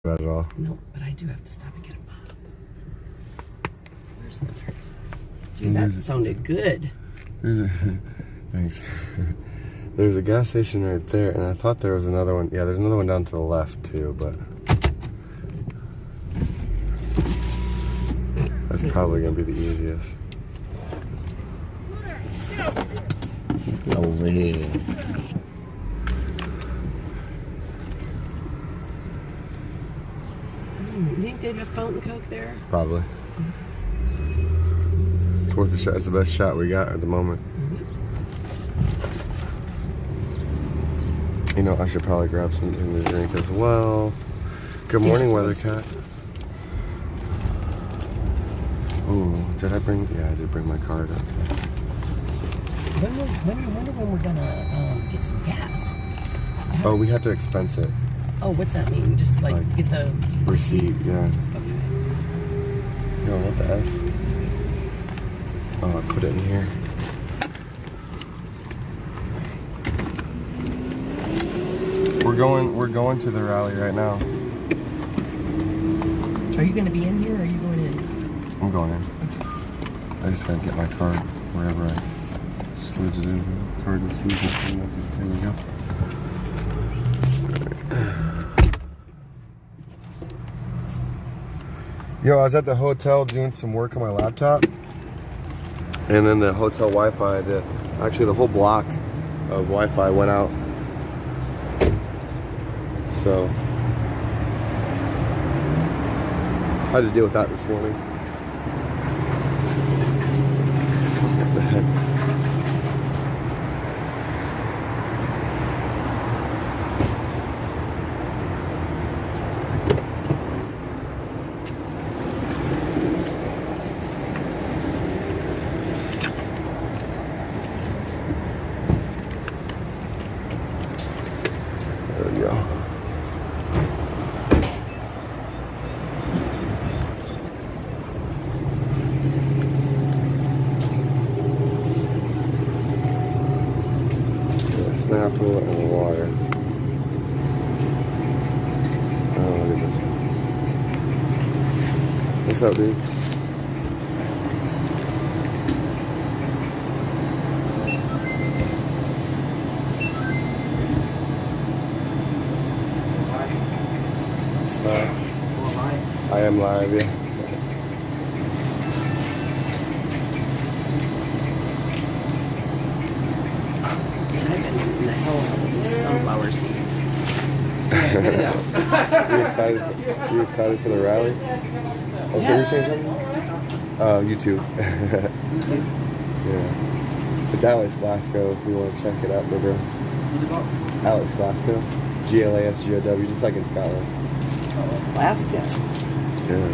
About it all. Nope, but I do have to stop and get a pop. Where's the thirds? Dude, that sounded good. Thanks. There's a gas station right there, and I thought there was another one. Yeah, there's another one down to the left too, but that's probably gonna be the easiest. Over here. You think they'd have fountain coke there? Probably. It's worth a shot. It's the best shot we got at the moment. You know, I should probably grab something to drink as well. Good morning, Weather Cat. Oh, did I bring? Yeah, I did bring my card. Okay. I wonder when we're gonna get some gas. Oh, we have to expense it. Oh, what's that mean? Just like get the receipt? Yeah. Okay. Yo, what the F? Oh, I put it in here. We're going to the rally right now. Are you gonna be in here or are you going in? I'm going in. Okay. I just gotta get my card wherever I slid it in. It's hard to see. There we go. Yo, I was at the hotel doing some work on my laptop, and then the hotel Wi-Fi, actually the whole block of Wi-Fi went out. So I had to deal with that this morning. What the heck? There we go. Snapple and water. Oh, look at this one. What's up, dude? I am live, yeah. Sunflower seeds. You excited for the rally? Oh, can you say something? YouTube. Yeah. It's Alex Glasgow if you want to check it out, bro. Alex Glasgow. Glasgow, just like in Scotland. Alaska. Yeah.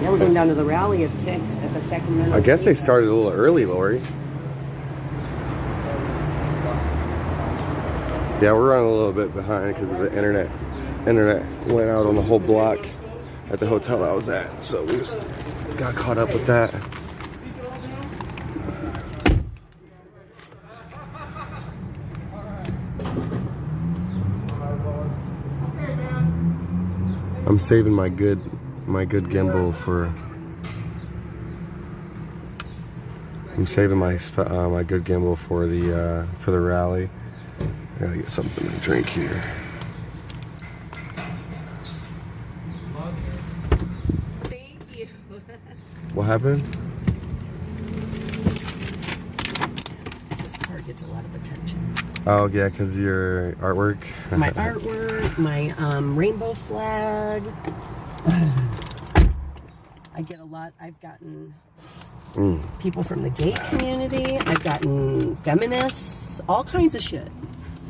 Yeah, we're going down to the rally at the Sacramento. I guess they started a little early, Lori. Yeah, we're running a little bit behind because of the internet. Internet went out on the whole block at the hotel I was at, so we just got caught up with that. I'm saving my good gimbal for. I'm saving my my good gimbal for the rally. I gotta get something to drink here. Thank you. What happened? This car gets a lot of attention. Oh yeah, because your artwork. My artwork, my rainbow flag. I get a lot. I've gotten people from the gay community. I've gotten feminists, all kinds of shit.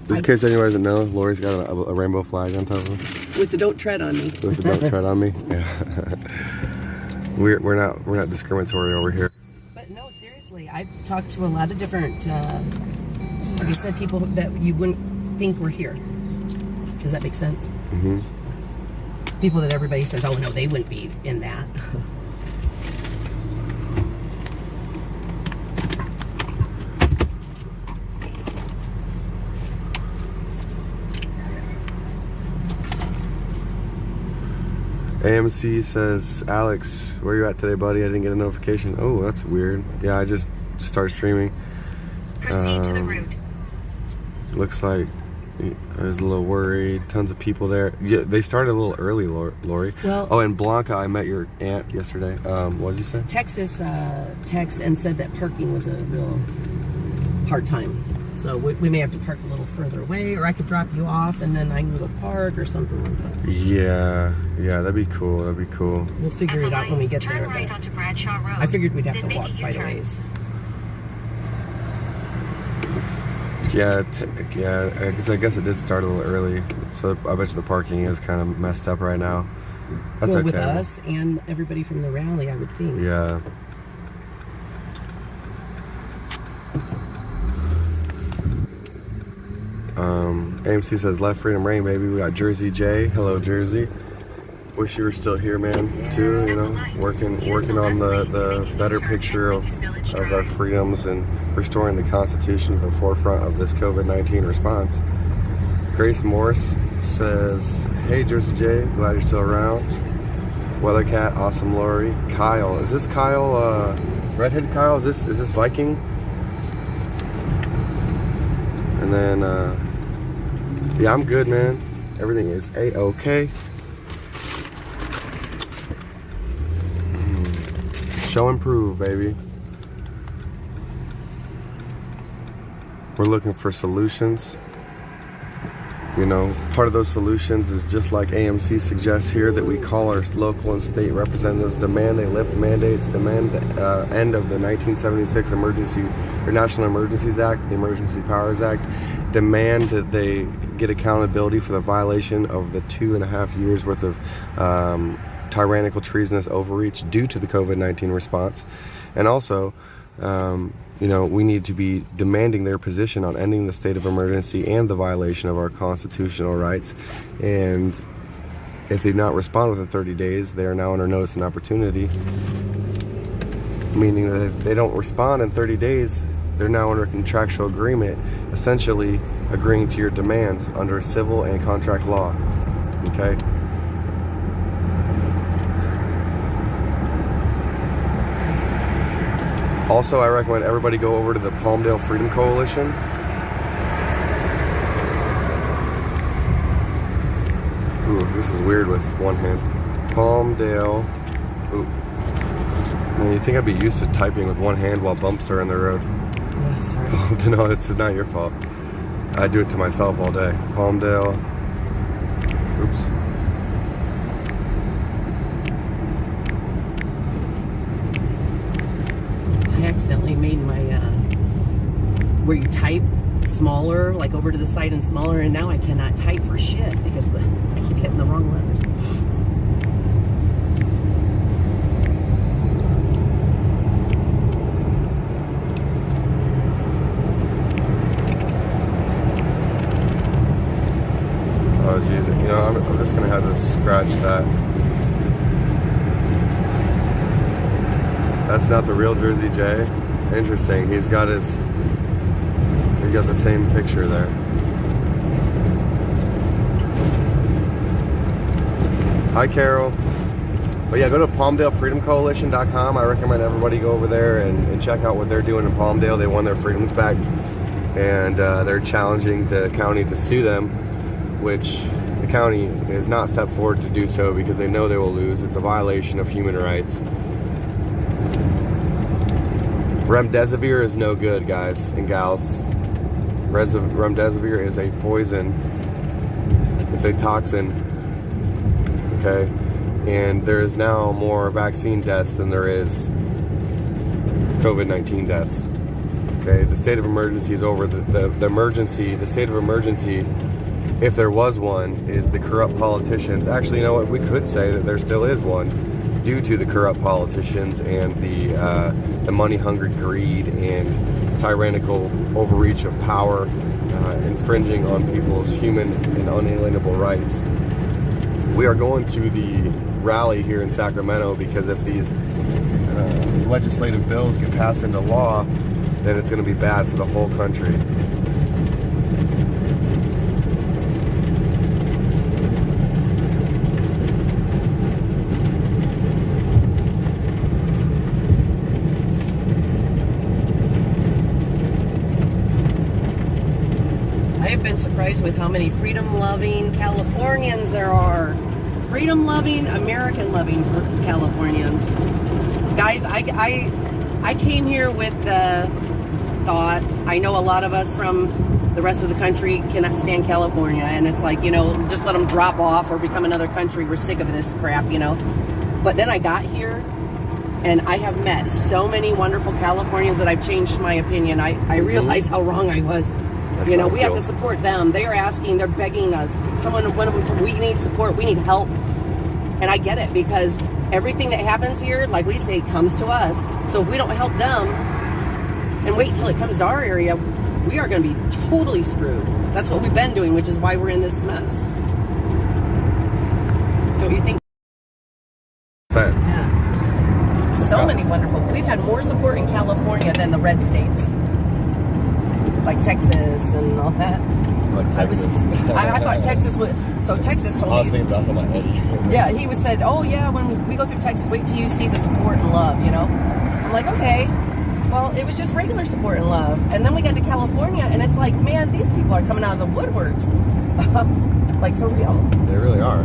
Just in case anyone doesn't know, Lori's got a rainbow flag on top of her. With the "Don't tread on me." With the "Don't tread on me." Yeah. we're not discriminatory over here. But no, seriously, I've talked to a lot of different, like I said, people that you wouldn't think were here. Does that make sense? Mm-hmm. People that everybody says, "Oh no, they wouldn't be in that." AMC says, Alex, where you at today, buddy? I didn't get a notification. Oh, that's weird. Yeah, I just started streaming. Proceed to the route. Looks like I was a little worried. Tons of people there. Yeah, they started a little early, Lori. Well, oh, and Blanca, I met your aunt yesterday. What did you say? Texas texted and said that parking was a real hard time. So we may have to park a little further away, or I could drop you off and then I can go park or something like that. Yeah, that'd be cool. That'd be cool. We'll figure it out when we get there. Turn right onto Bradshaw Road. I figured we'd have then to walk make a quite a U-turn. ways. Yeah, because I guess it did start a little early, so I bet you the parking is kind of messed up right now. That's Well, okay. with us and everybody from the rally, I would think. Yeah. AMC says, left freedom reign, baby. We got Jersey J. Hello, Jersey. Wish you were still here, man, too, you know, working on the better picture of our freedoms and restoring the Constitution to the forefront of this COVID-19 response. Grace Morse says, hey, Jersey J, glad you're still around. Weathercat, awesome Lori. Kyle, is this Kyle, redhead Kyle? Is this Viking? And then, yeah, I'm good, man. Everything is A-okay. Show and prove, baby. We're looking for solutions. You know, part of those solutions is just like AMC suggests here, that we call our local and state representatives, demand they lift mandates, demand the end of the 1976 National Emergencies Act, the Emergency Powers Act, demand that they get accountability for the violation of the 2.5 years worth of tyrannical, treasonous overreach due to the COVID-19 response. And also, you know, we need to be demanding their position on ending the state of emergency and the violation of our constitutional rights. And if they've not responded within 30 days, they are now under notice and opportunity. Meaning that if they don't respond in 30 days, they're now under a contractual agreement, essentially agreeing to your demands under civil and contract law. Okay? Also, I recommend everybody go over to the Palmdale Freedom Coalition. Ooh, this is weird with one hand. Palmdale. Ooh. Man, you think I'd be used to typing with one hand while bumps are in the road? Yeah, sorry. No, it's not your fault. I do it to myself all day. Palmdale. Oops. I accidentally made my, where you type smaller, like over to the side and smaller, and now I cannot type for shit because I keep hitting the wrong letters. Oh, geez. You know, I'm just going to have to scratch that. That's not the real Jersey J. Interesting. He's got the same picture there. Hi, Carol. But yeah, go to PalmdaleFreedomCoalition.com. I recommend everybody go over there and check out what they're doing in Palmdale. They won their freedoms back, and they're challenging the county to sue them, which the county has not stepped forward to do so because they know they will lose. It's a violation of human rights. Remdesivir is no good, guys and gals. Remdesivir is a poison. It's a toxin. Okay? And there is now more vaccine deaths than there is COVID-19 deaths. Okay? The state of emergency is over. The state of emergency, if there was one, is the corrupt politicians. Actually, you know what? We could say that there still is one, due to the corrupt politicians and the money-hungry greed and tyrannical overreach of power, infringing on people's human and unalienable rights. We are going to the rally here in Sacramento because if these legislative bills get passed into law, then it's going to be bad for the whole country. surprised with how many freedom-loving Californians there are. Freedom-loving, American-loving for Californians. Guys, I came here with the thought, I know a lot of us from the rest of the country cannot stand California, and it's like, just let them drop off or become another country. We're sick of this crap, But then I got here, and I have met so many wonderful Californians that I've changed my opinion. I realize how wrong I was. We have to support them. They are asking, they're begging us. One of them told me, we need support, we need help. And I get it, because everything that happens here, like we say, comes to us. So if we don't help them and wait till it comes to our area, we are going to be totally screwed. That's what we've been doing, which is why we're in this mess. Don't you think? Yeah. So many wonderful. We've had more support in California than the red states, like Texas and all that. Like Texas. I thought Texas was. So Texas told me. I was thinking about my Eddie. Yeah, he was said, oh yeah, when we go through Texas, wait till you see the support and love. I'm like, okay. Well, it was just regular support and love. And then we got to California, and it's like, man, these people are coming out of the woodworks. Like, for real. They really are.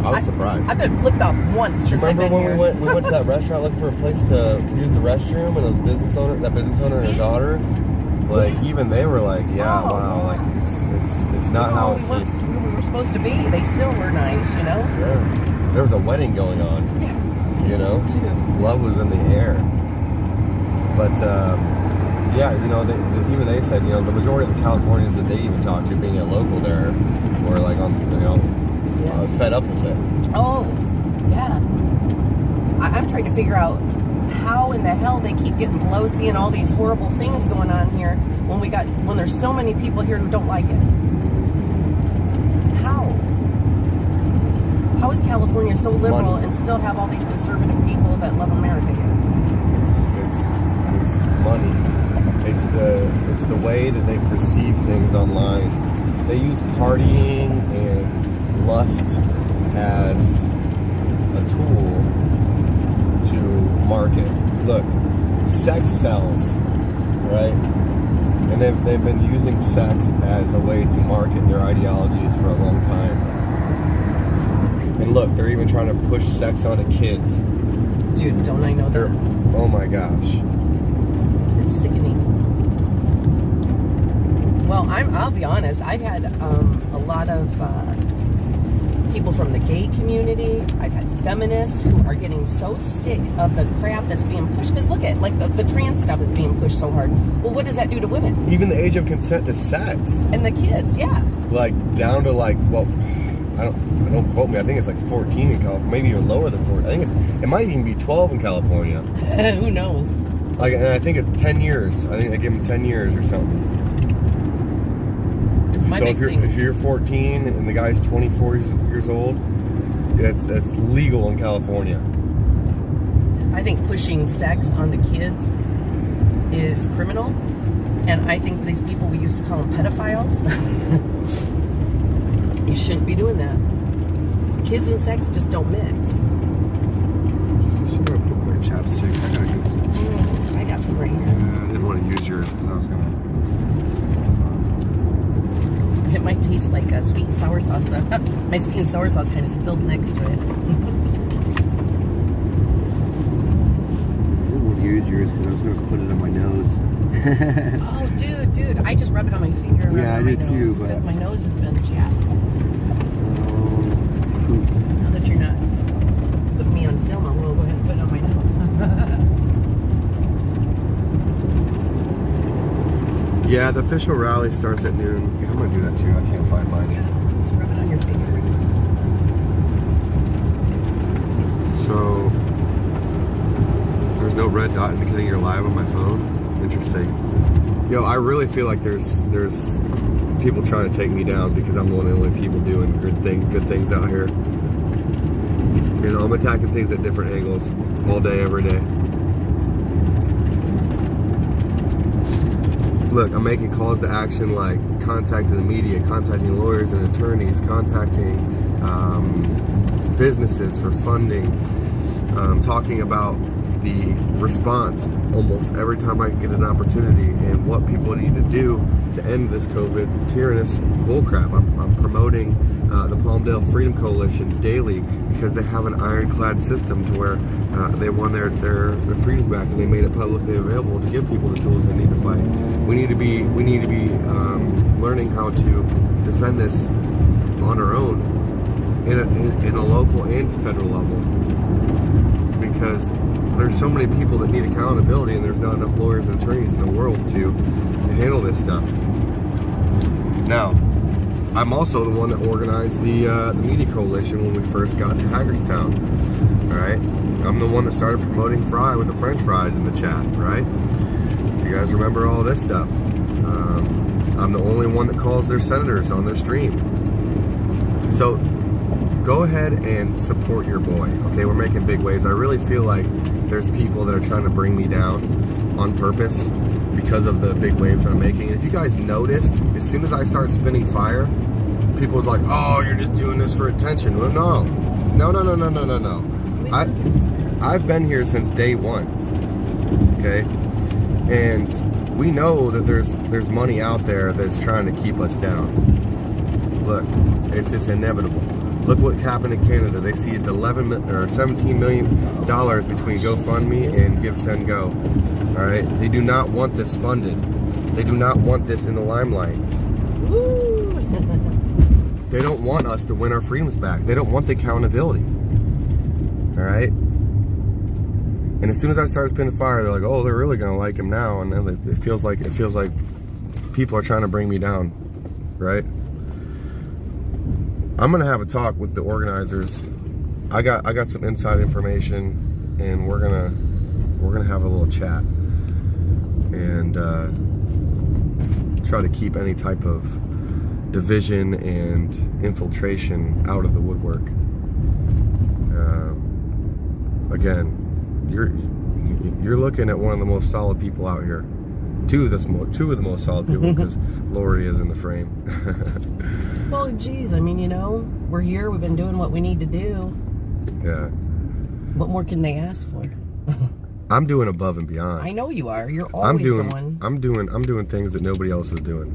I was surprised. I've been flipped off once. Do you remember when we went to that restaurant looking for a place to use the restroom, and that business owner and her daughter, like, even they were like, yeah, wow, like, it's not how it seems. We were supposed to be. They still were nice, Yeah. There was a wedding going on. Yeah. Too. Love was in the air. But, yeah, even they said, the majority of the Californians that they even talked to, being a local there, were like, fed up with it. Oh, yeah. I'm trying to figure out how in the hell they keep getting Pelosi and all these horrible things going on here when there's so many people here who don't like it. How is California so liberal and still have all these conservative people that love America here? It's money. It's the way that they perceive things online. They use partying and lust as a tool to market. Look, sex sells, right? And they've been using sex as a way to market their ideologies for a long time. And look, they're even trying to push sex onto kids. Dude, don't I know that? Oh my gosh. It's sickening. Well, I'll be honest. I've had a lot of people from the gay community. I've had feminists who are getting so sick of the crap that's being pushed. Because look at, like, the trans stuff is being pushed so hard. Well, what does that do to women? Even the age of consent to sex. And the kids, yeah. Like, down to, like, well, I don't quote me. I think it's like 14 in California, maybe even lower than 14. I think it might even be 12 in California. Who knows? Like, and I think it's 10 years. I think they give them 10 years or something. If you're 14 and the guy's 24 years old, that's legal in California. I think pushing sex onto kids is criminal, and I think these people, we used to call them pedophiles. You shouldn't be doing that. Kids and sex just don't mix. I'm gonna put my chapstick. I gotta go. I got some right here. I didn't want to use yours because I was gonna. It might taste like a sweet and sour sauce though. My sweet and sour sauce kind of spilled next to it. I didn't want to use yours because I was gonna put it on my nose. Oh, dude! I just rub it on my finger. Yeah, I do too. Because my nose has been chapped. Now that you're not putting me on film, I will go ahead and put it on my nose. Yeah, the official rally starts at noon. Yeah, I'm gonna do that too. I can't find mine. Yeah, just rub it on your finger. So there's no red dot indicating you're live on my phone. Interesting. Yo, I really feel like there's people trying to take me down because I'm one of the only people doing good things out here. I'm attacking things at different angles all day, every day. Look, I'm making calls to action, like contacting the media, contacting lawyers and attorneys, contacting businesses for funding, talking about the response almost every time I get an opportunity and what people need to do to end this COVID tyrannous bullcrap. I'm promoting the Palmdale Freedom Coalition daily because they have an ironclad system to where they won their freedoms back, and they made it publicly available to give people the tools they need to fight. We need to be learning how to defend this on our own in a local and federal level, because there's so many people that need accountability, and there's not enough lawyers and attorneys in the world to handle this stuff. Now, I'm also the one that organized the media coalition when we first got to Hagerstown. All right, I'm the one that started promoting fry with the French fries in the chat. Right? If you guys remember all this stuff, I'm the only one that calls their senators on their stream. So go ahead and support your boy. Okay, we're making big waves. I really feel like there's people that are trying to bring me down on purpose because of the big waves that I'm making. And if you guys noticed, as soon as I start spinning fire, people was like, "Oh, you're just doing this for attention." Well, no. I've been here since day one. Okay, and we know that there's money out there that's trying to keep us down. Look, it's just inevitable. Look what happened in Canada. They seized $17 million between GoFundMe and GiveSendGo. All right, they do not want this funded. They do not want this in the limelight. Woo. They don't want us to win our freedoms back. They don't want the accountability. All right. And as soon as I started spinning fire, they're like, "Oh, they're really gonna like him now," and then it feels like people are trying to bring me down, right? I'm gonna have a talk with the organizers. I got some inside information, and we're gonna have a little chat and try to keep any type of division and infiltration out of the woodwork. Again, you're looking at one of the most solid people out here. Two of the most solid people, because Lori is in the frame. Well, geez, I mean, we're here. We've been doing what we need to do. Yeah. What more can they ask for? I'm doing above and beyond. I know you are. You're always going. I'm doing things that nobody else is doing,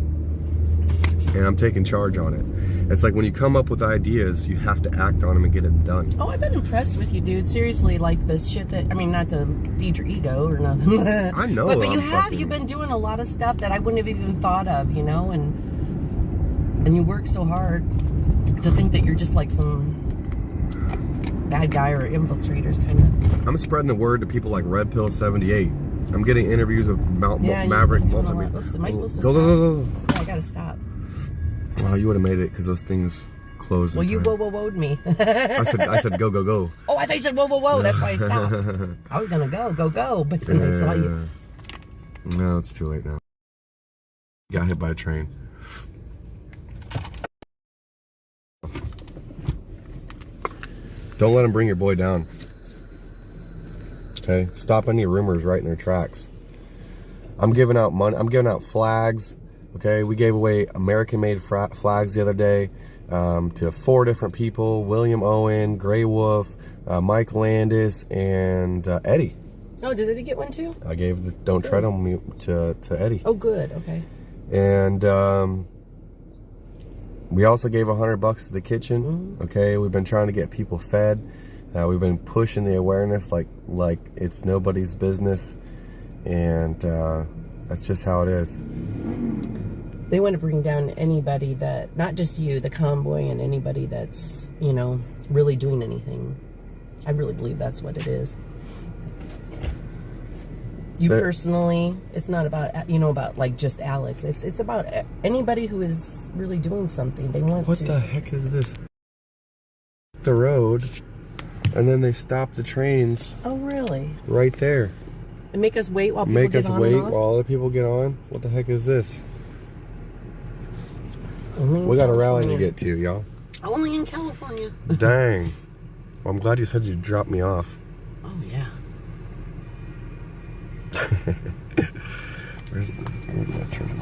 and I'm taking charge on it. It's like when you come up with ideas, you have to act on them and get it done. Oh, I've been impressed with you, dude. Seriously, like the shit that, I mean, not to feed your ego or nothing. I know. But you've been doing a lot of stuff that I wouldn't have even thought of, and you work so hard to think that you're just like some bad guy or infiltrators kind of. I'm spreading the word to people like Red Pill 78. I'm getting interviews with Maverick Multimedia. Oops, am I supposed to go, stop? go. Yeah, I gotta stop. Oh, you would have made it because those things closed. Well, you whoa-who'd me. I said go. Oh, I thought you said whoa. That's why I stopped. I was gonna go, but then I saw you. No, it's too late now. Got hit by a train. Don't let them bring your boy down. Okay? Stop any rumors right in their tracks. I'm giving out money. I'm giving out flags. Okay? We gave away American-made flags the other day to 4 different people. William Owen, Grey Wolf, Mike Landis, and Eddie. Oh, did Eddie get one too? I gave the Don't Tread on Me to Eddie. Oh, good. Okay. And we also gave $100 to the kitchen. Okay, we've been trying to get people fed. We've been pushing the awareness like it's nobody's business, and that's just how it is. They want to bring down anybody that, not just you, the convoy, and anybody that's really doing anything. I really believe that's what it is. You personally, it's not about about like just Alex. It's about anybody who is really doing something. They want What the heck is this? The road, and then they stop the trains. Oh, really? Right there. And make us wait while people get on and off? While other people get on. What the heck is this? Only in we got a rally to California. get to, y'all. Only in California. Dang. Well, I'm glad you said you'd drop me off. Oh yeah. Where's that turn?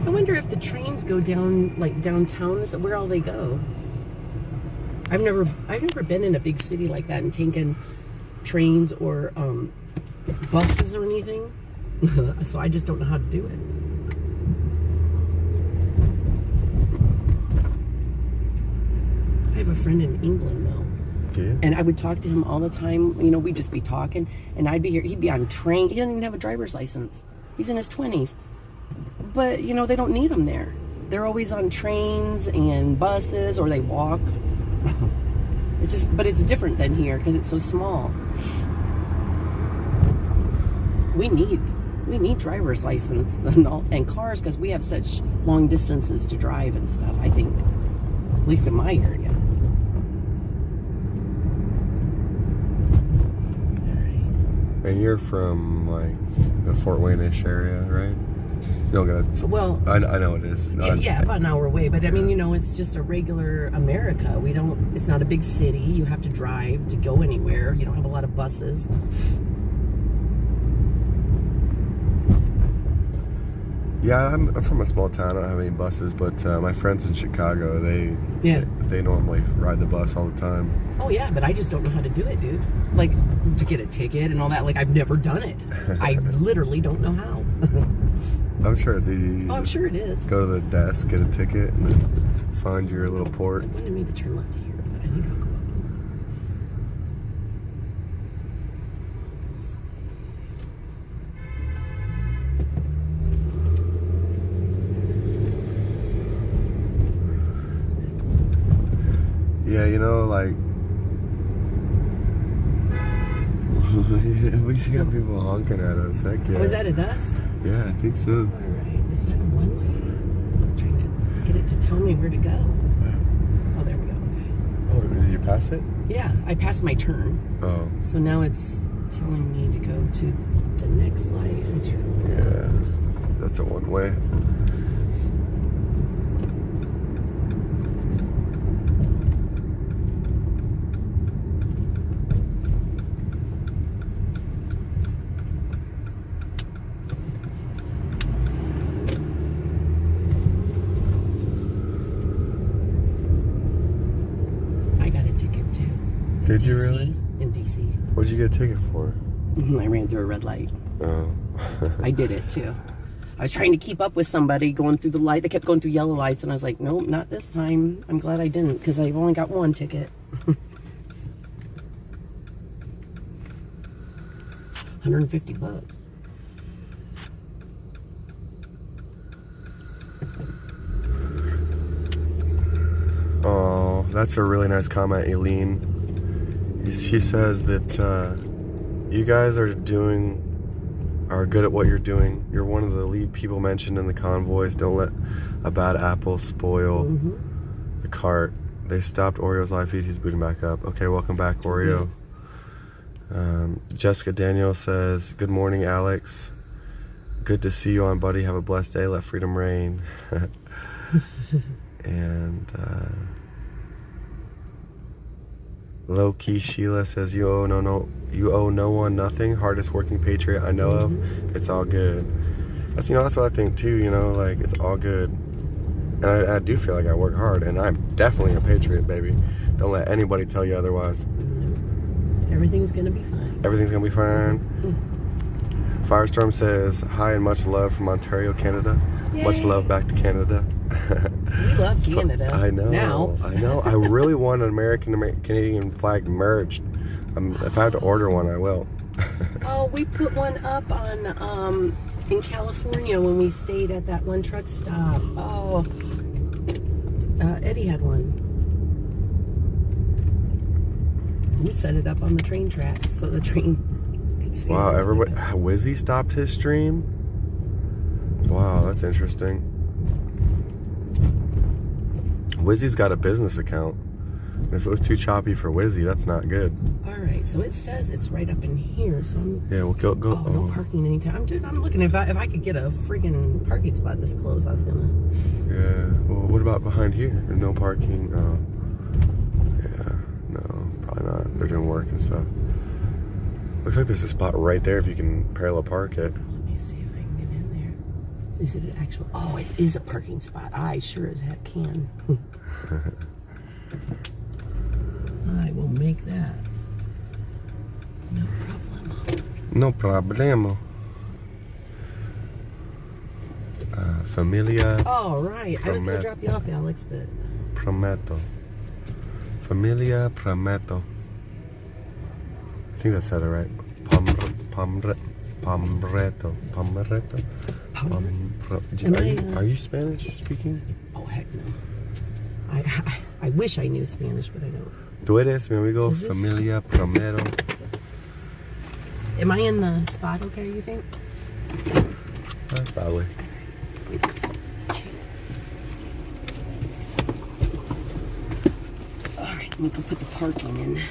I wonder if the trains go down like downtown. Is it where all they go? I've never been in a big city like that and taken trains or buses or anything. So I just don't know how to do it. I have a friend in England though. Do you? And I would talk to him all the time. You know, we'd just be talking, and I'd be here. He'd be on train. He doesn't even have a driver's license. He's in his 20s. But you know, they don't need him there. They're always on trains and buses, or they walk. It's just, but it's different than here because it's so small. We need driver's license and cars because we have such long distances to drive and stuff. I think, at least in my area. And you're from like the Fort Wayne-ish area, right? You don't gotta. Well, I know it is. Yeah, about an hour away. But I mean, you know, it's just a regular America. We don't. It's not a big city. You have to drive to go anywhere. You don't have a lot of buses. Yeah, I'm from a small town. I don't have any buses, but my friends in Chicago, they normally ride the bus all the time. Oh yeah, but I just don't know how to do it, dude. Like to get a ticket and all that. Like I've never done it. I literally don't know how. I'm sure it's easy. Oh, I'm sure it is. Go to the desk, get a ticket, and then find your little port. I wanted me to turn left here, but I think I'll go up more. Yeah, you know, like we got people honking at us. Heck yeah. Oh, is that a us? Yeah, I think so. All right. Is that a one-way? I'm trying to get it to tell me where to go. Oh, there we go. Okay. Oh, did you pass it? Yeah, I passed my turn. Oh. So now it's telling me to go to the next light and turn. Yeah, that's a one-way. Did you really? In DC. What'd you get a ticket for? I ran through a red light. Oh. I did it too. I was trying to keep up with somebody going through the light. They kept going through yellow lights, and I was like, nope, not this time. I'm glad I didn't, because I've only got one ticket. $150. Oh, that's a really nice comment, Eileen. She says that you guys are good at what you're doing. You're one of the lead people mentioned in the convoys. Don't let a bad apple spoil the cart. They stopped Oreo's live feed. He's booting back up. Okay, welcome back, Oreo. Jessica Daniel says, good morning, Alex. Good to see you on, buddy. Have a blessed day. Let freedom reign. And low key Sheila says, you owe no one nothing. Hardest working patriot I know of. It's all good. That's what I think too. You know, like it's all good. And I do feel like I work hard, and I'm definitely a patriot, baby. Don't let anybody tell you otherwise. Everything's gonna be fine. Everything's gonna be fine. Firestorm says, hi and much love from Ontario, Canada. Yay. Much love back to Canada. We love Canada. I know. Now. I know. I really want an American-Canadian flag merged. If I have to order one, I will. Oh, we put one up on in California when we stayed at that one truck stop. Oh, Eddie had one. We set it up on the train tracks so the train could see. Wow, everybody. Wizzy stopped his stream? Wow, that's interesting. Wizzy's got a business account. If it was too choppy for Wizzy, that's not good. All right, so it says it's right up in here. So yeah, we'll go. Oh, no parking anytime. Dude, I'm looking. If I could get a freaking parking spot this close, I was gonna. Yeah. Well, what about behind here? No parking. Yeah. No, probably not. They're doing work and stuff. Looks like there's a spot right there if you can parallel park it. Let me see if I can get in there. Is it an actual? Oh, it is a parking spot. I sure as heck can. I will make that. No problemo. Familia Oh, right. I was going to Promet- drop you off, Alex, but... prometo. Familia prometo. I think that said it right. Pomreto. Are you Spanish speaking? Oh, heck no. I wish I knew Spanish, but I don't. Tú eres mi amigo. Is this- Familia Promero. Am I in the spot okay, you think? Probably. Alright, we can put the parking in.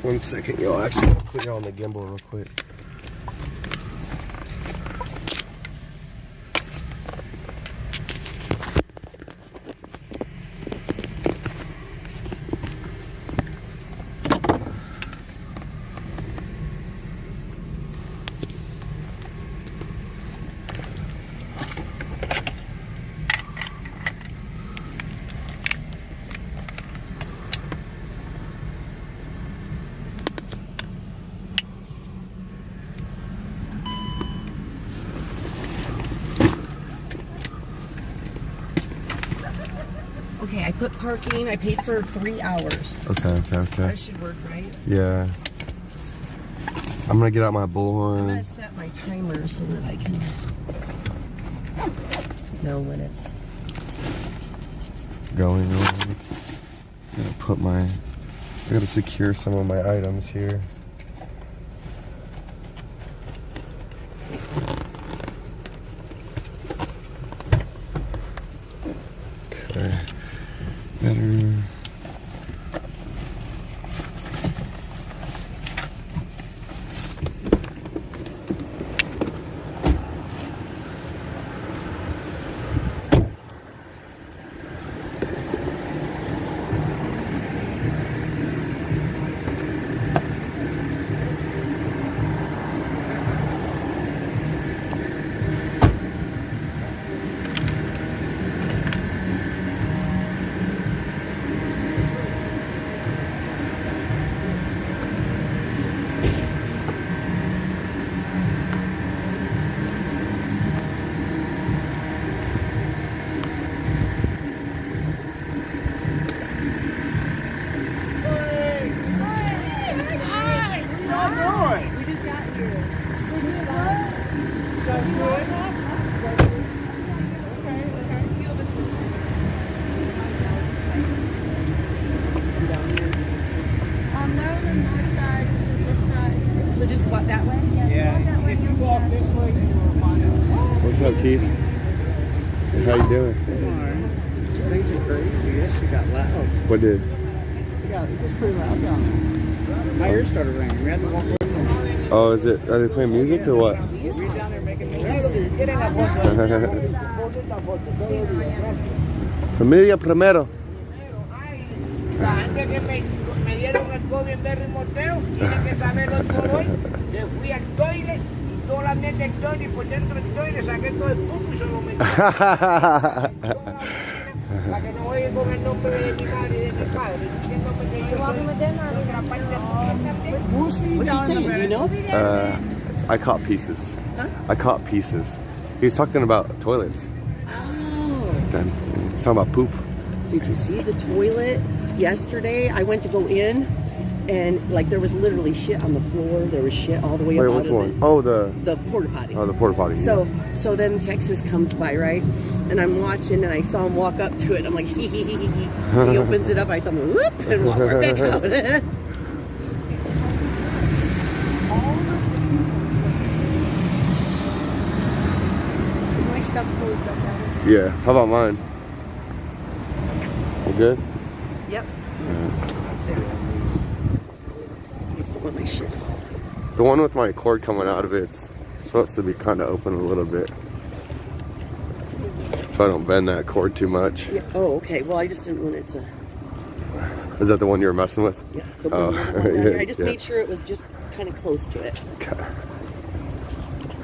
One second, yo. Actually, I'll put you on the gimbal real quick. Okay, I put parking. I paid for 3 hours. Okay. That should work, right? Yeah. I'm gonna get out my I'm going bullhorn. to set my timer so that I can know when it's... Going on. Gotta put my. I gotta secure some of my items here. Okay. Better. They're on the north side, which is this side. So just walk that way? Yeah. If you walk this way, you will find it. What's up, Keith? How you doing? Things are crazy. This shit got loud. What did? Yeah, it was pretty loud down there. My ears started ringing. We had to walk away from it. Oh, is it? Are they playing music or what? We were down there making noise. Familia primero. La gente que me dieron el COVID de rimoteo tiene que saberlo por hoy. Le fui al toile y toda la mierda del toile y por dentro del toile saqué todo el pupo y se lo metí. Para que no oigan con el nombre de mi madre y de mi padre, diciéndome que yo soy de otra parte del What's he saying? Do you know? I caught pieces. Huh? I caught pieces. He was talking about toilets. Oh. Then he's talking about poop. Did you see the toilet yesterday? I went to go in and like there was literally shit on the floor. There was shit all the way Wait, up which out of one? it. Oh, the porta potty. the porta potty. So then Texas comes by, right? And I'm watching, and I saw him walk up to it. I'm like, hee hee hee hee hee. He opens it up. I saw him whoop and walk right back out. My stuff closed up now. Yeah. How about mine? You good? Yep. I just don't want my shit. The one with my cord coming out of it's supposed to be kind of open a little bit, so I don't bend that cord too much. Yeah. Oh, okay. Well, I just didn't want it to. Is that the one you were messing with? Yeah. The one Oh, down here. I just yeah. made sure it was just kind of close to it. Okay.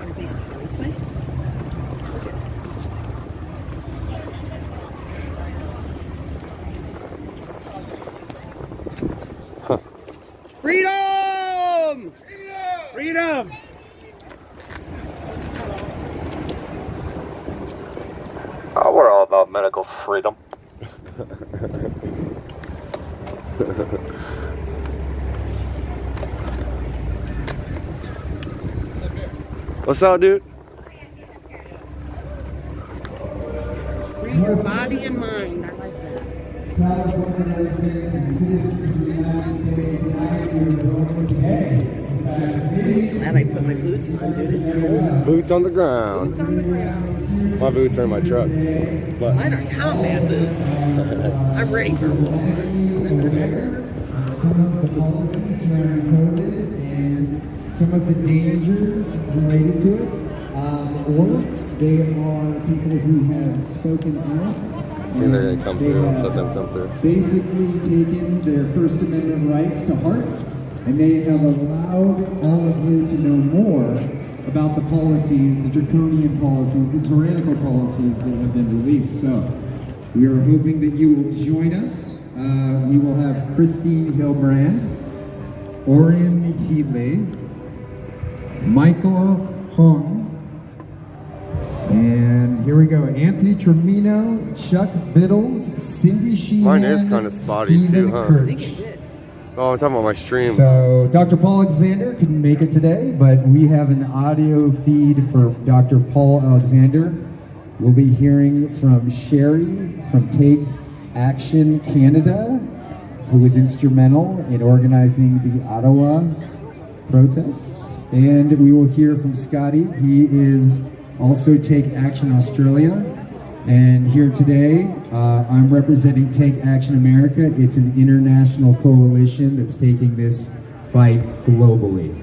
Everybody's going this way. Huh. Freedom! Freedom! Oh, we're all about medical freedom. What's up, dude? Free your body and mind. I like that. California residents and citizens of the United States, tonight we are voting today. In fact, today, And I put my boots on, dude. It's cold. Boots on the ground. Boots on the ground. My boots are in my truck. But Mine are combat boots. I'm ready for war. some of the policies surrounding COVID and some of the dangers related to it, or they are people who have spoken out. I think they're gonna come through. Let's let them come through. Basically taken their First Amendment rights to heart, and they have allowed all of you to know more about the policies, the draconian policies, the tyrannical policies that have been released. So we are hoping that you will join us. We will have Christina Hildebrand, Orion Heatley, Michael Hung, and here we go. Anthony Tremino, Chuck Biddles, Cindy Sheehan, Mine is kinda spotty Stephen too, huh? I think Kirsch. it did. Oh, I'm talking about my stream. So Dr. Paul Alexander couldn't make it today, but we have an audio feed for Dr. Paul Alexander. We'll be hearing from Sherry from Take Action Canada, who was instrumental in organizing the Ottawa protests. And we will hear from Scotty. He is also Take Action Australia. And here today, I'm representing Take Action America. It's an international coalition that's taking this fight globally.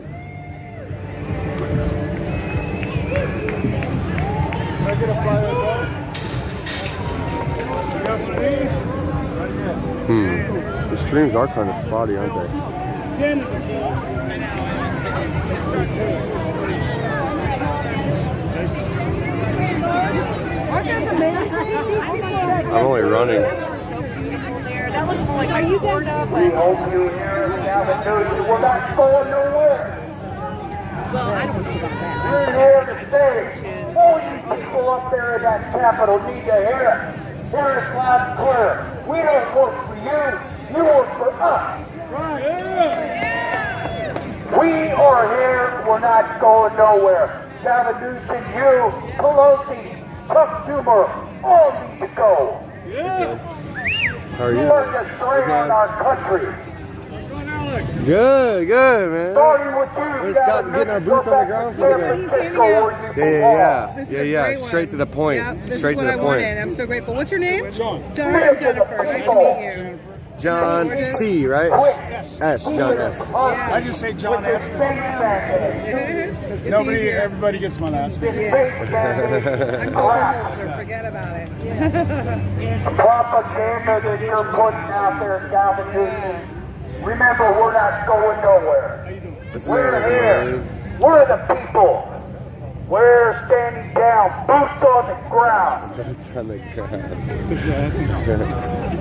The streams are kind of spotty, aren't they? I'm only running. So beautiful there. That looks more like Florida, We but hope you hear the Avenue. We're not going nowhere. well, I don't know about that. We're here to stay. All you people up there in that Capitol need to hear it. Hear us loud and clear. We don't work for you. You work for us. We are here. We're not going nowhere. Gavin Newsom, you, Pelosi, Chuck Schumer, all need to go. How are You you? are destroying our country. Good, good, man. Starting with you, Let's got getting our boots on the ground for the game. Yeah. Straight to the point. Straight to the point. I'm so grateful. What's your name? John. John, I'm Jennifer. Nice to meet you. John C, right? S. John S. I just say John S. Everybody gets my last name. I'm Golden Holzer. Forget about it. Propaganda that you're putting out there, Calvin Newsom. Remember, we're not going nowhere. This We're man is here. lame. We're the people. We're standing down, boots on the ground. That's on the ground.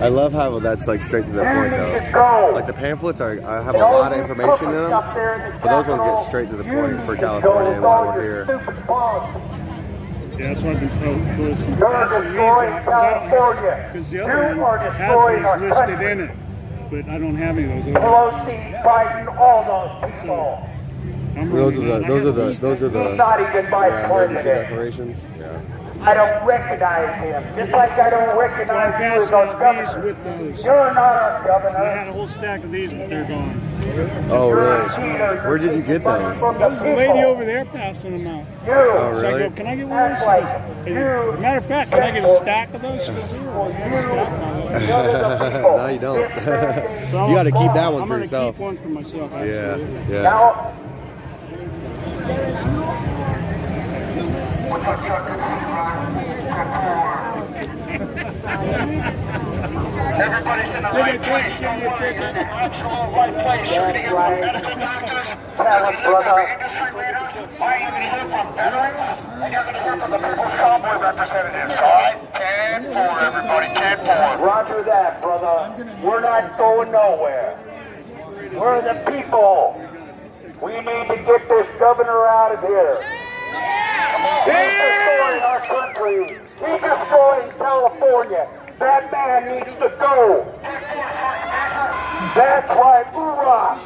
I love how that's like straight to the point though. Go. Like the pamphlets have a lot of information in them, but those ones get straight to the point for California and why we're here. Yeah, that's why I've been posting. You're destroying California. Because the You other are one destroying has our these listed country. in it. but I don't have any of those. Pelosi, Biden, all those people. I'm Those really are not- those are the He's not even my yeah, emergency president. declarations. Yeah. I don't recognize him. Just like I don't So I'm recognize you as passing our out these governor. with those. You're not our I had governor. a whole stack of these, but they're gone. Oh You're really? a cheater. Where did you get those? From There was the a lady people. over there passing them out. You. Oh So I really? go, can I get one of those? She That's goes, like hey, you. matter of fact, can I get a stack of those? She goes, yeah, I have a stack of those. No, you don't. So You got to keep that one I'm for gonna yourself. keep one for myself. Yeah, Absolutely. yeah. Now, Everybody's in the right place. Don't worry, you're in the actual right place. You're going to hear from medical doctors. You're going to hear from industry leaders. You're going to hear from veterans. And you're going to hear from the People's Convoy representatives. All right? 10-4, everybody. 10-4. Roger that, brother. We're not going nowhere. We're the people. We need to get this governor out of here. He's destroying our country. He's destroying California. That man needs to go. That's right, hoorah.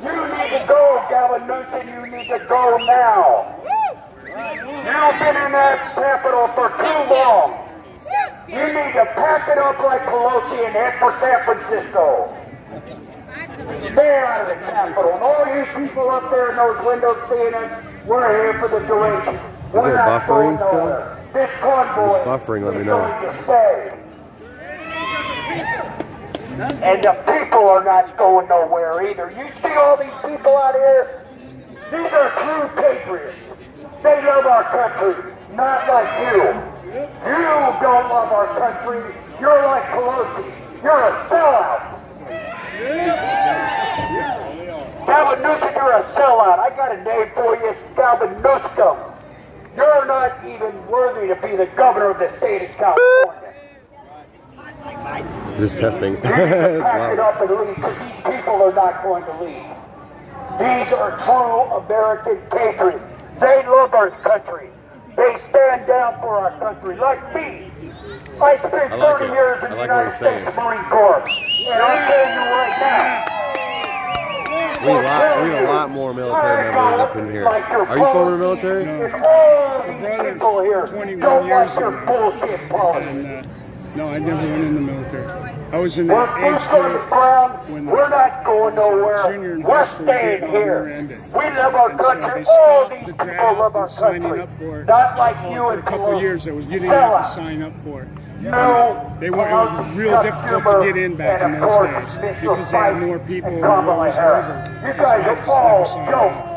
You need to go, Gavin Newsom. You need to go now. You've been in that Capitol for too long. You need to pack it up like Pelosi and head for San Francisco. Stay out of the Capitol. And all you people up there in those windows seeing us, we're here for the duration. Is it buffering still? This convoy If it's buffering, let me is know. going to stay. And the people are not going nowhere either. You see all these people out here? These are true patriots. They love our country, not like you. You don't love our country. You're like Pelosi. You're a sellout. Gavin Newsom, you're a sellout. I got a name for you. It's Gavin Newsom. You're not even worthy to be the governor of the state of California. Just testing. You need to pack it up and leave because these people are not going to leave. These are true American patriots. They love our country. They stand down for our country, like me. I spent I like 30 it. years in I the like what United he's saying. States Marine Corps. And I'll tell you right now, We need a lot more military members up in here. Are you former military? and all these people here 21 don't years like your ago. bullshit policy. And no, I never went in the military. I was in the We're age boots on the group ground. when We're not going junior nowhere. and We're high school staying Vietnam here. War ended. We love our And so country. they All stopped these the people draft love our and signing country. up for it. Not like you For and a couple Pelosi. of years, you didn't have to Sellout. sign up for it. No, They were, it was real difficult to get in back in those days because they had more people and and Kamala laws Harris. over. You guys are all jokes.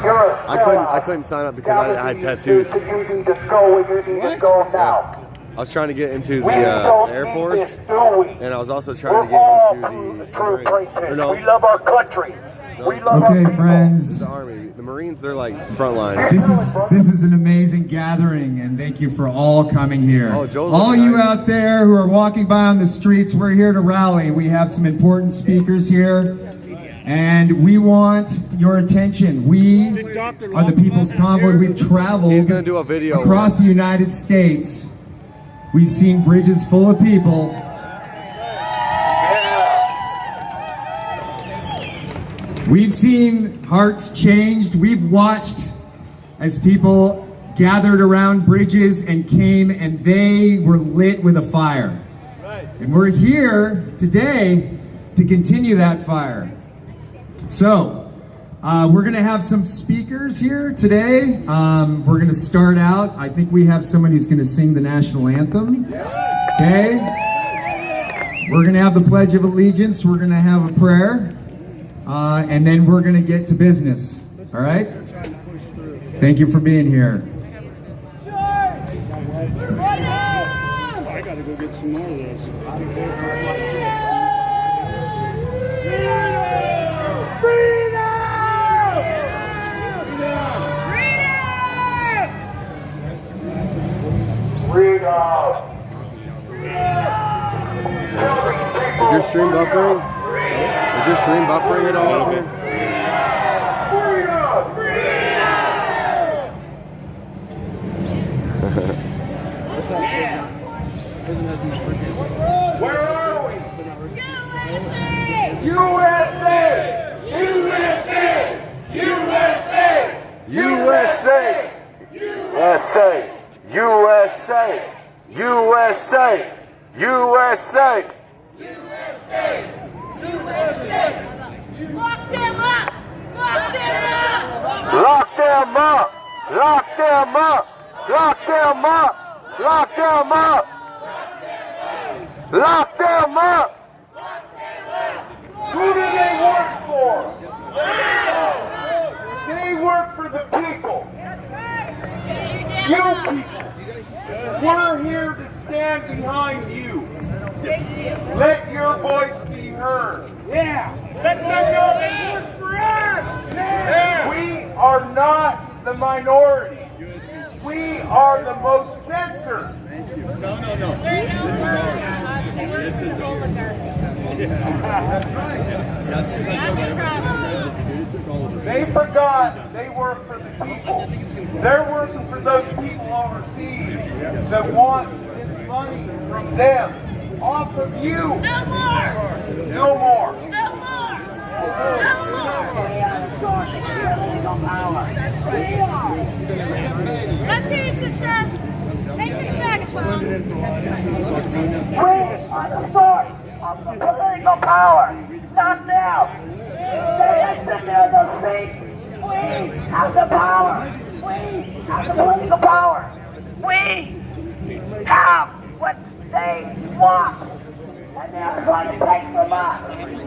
You're a I sellout. couldn't sign up because I had Gavin, tattoos. You need to go and you need to go now. I was trying to get into the We don't Air need Force, this, do we? and I was also trying We're to get all into true the patriots. or no, We love our country. We love our Okay, people. friends. the Army. The Marines, they're like frontline. This is an amazing gathering, and thank you for all coming here. Oh, Joel's all looking you nice. out there who are walking by on the streets, we're here to rally. We have some important speakers here, and we want your attention. We are the People's Convoy. We've traveled He's gonna do a video across the United States. We've seen bridges full of people. We've seen hearts changed. We've watched as people gathered around bridges and came and they were lit with a fire. And we're here today to continue that fire. So, we're going to have some speakers here today. We're going to start out. I think we have someone who's going to sing the national anthem. Okay? We're going to have the Pledge of Allegiance. We're going to have a prayer. And then we're going to get to business. All right? Thank you for being here. I got to go get some more of those. Is your stream buffering? Is your stream buffering at all? Where are we? USA! USA! Lock them up! Lock them up! Lock them up! Lock them up! Lock them up! Lock them up! Lock them up! Who do they work for? They work for the people. You people. We're here to stand behind you. Let your voice be heard. Yeah. Let them know they work for us. Yeah. We are not the minority. We are the most censored. No. This is They forgot they work for the people. They're working for those people overseas that want this money from them off of you. No more! No more. No more! No more! Let's hear it, sister. Take the megaphone. We are the source of the political power, not them. They sit there in those seats. We have the power. We have the political power. We have what they want. And they're going to take from us.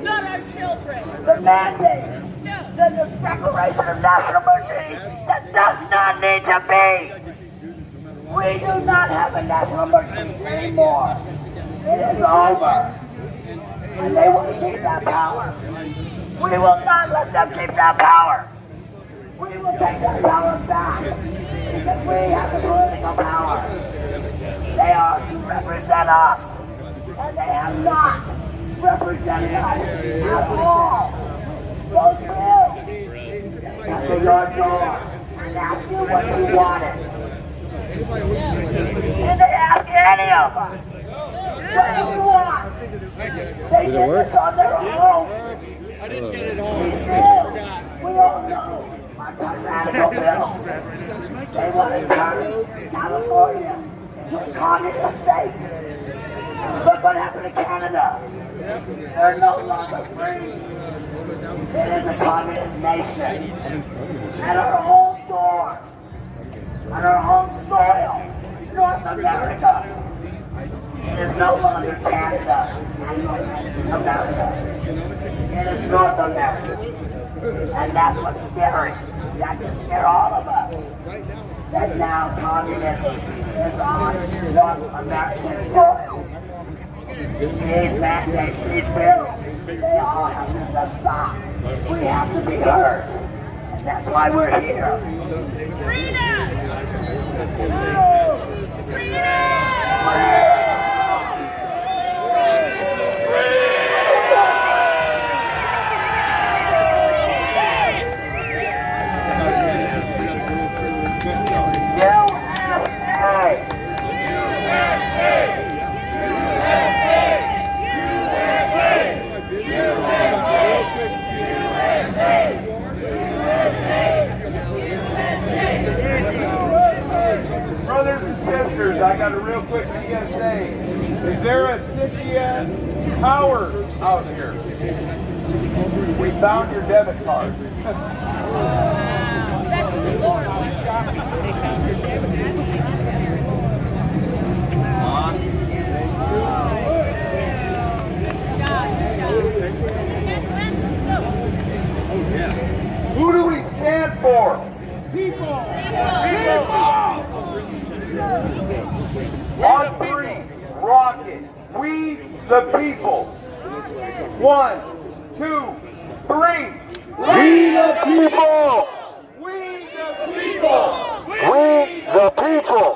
Not our children. The mandate. The declaration of national emergency that does not need to be. We do not have a national emergency anymore. It is over. And they want to keep that power. We will not let them keep that power. We will take that power back. Because we have the political power. They are to represent us. And they have not represented us at all. Those bills come to your door and ask you what you wanted. Did they ask any of us what we want? They did this on their own. I didn't get it all. We all know our tyrannical bills. They want to turn California into a communist state. Look what happened to Canada. They're no longer free. It is a communist nation. At our own door. On our own soil, North America. It is no longer Canada and America. It is North America. And that's what's scary. That should scare all of us. That now communism is on North American soil. These mandates, these bills, they all have to just stop. We have to be heard. And that's why we're here. Freedom! Brothers and sisters, I got a real quick PSA. Is there a Cynthia Power out here? We found your debit card. That's the Lord. They found your debit card. Who do we stand for? People. On three, rocket. We the people. 1, 2, 3. We the people. We the people. We the people.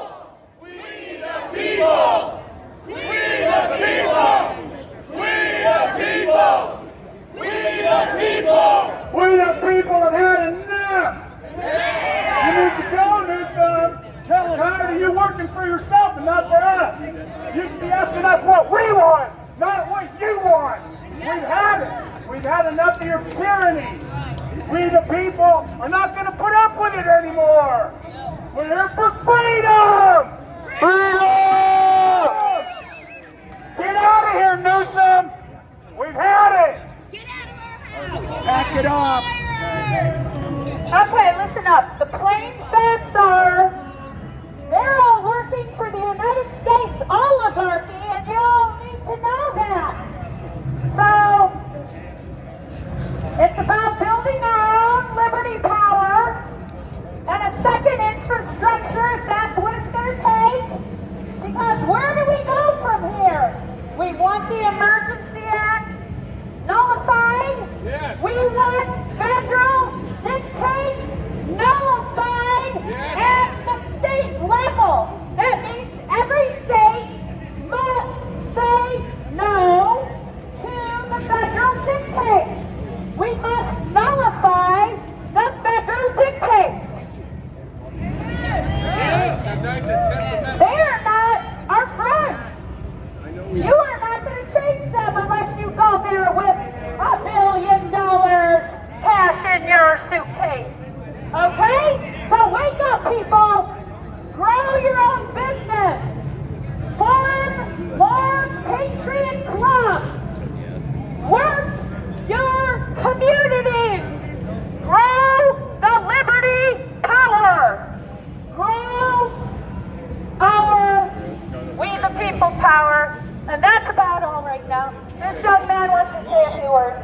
We the people. We the people. We the people. We the people. We the people have had enough. You need to go, Newsom. Tell us. Tired of you working for yourself and not for us. You should be asking us what we want, not what you want. We've had it. We've had enough of your tyranny. We the people are not going to put up with it anymore. We're here for freedom. Freedom! of here, Newsom! We've had it! Get out of our house! Pack it up. Okay, listen up. The plain facts are they're all working for the United States oligarchy, and you all need to know that. So, it's about building our own liberty power and a second infrastructure if that's what it's going to take. Because where do we go from here? We want the Emergency Act nullified. Yes. We want federal dictates nullified at the state level. That means every state must say no to the federal dictates. We must nullify the federal dictates. They are not our friends. You are not going to change them unless you go there with $1 billion cash in your suitcase. Okay? So wake up, people. Grow your own business. Form more patriot clubs. Work your communities. Grow the liberty power. Grow our we the people power. And that's about all right now. This young man wants to say a few words.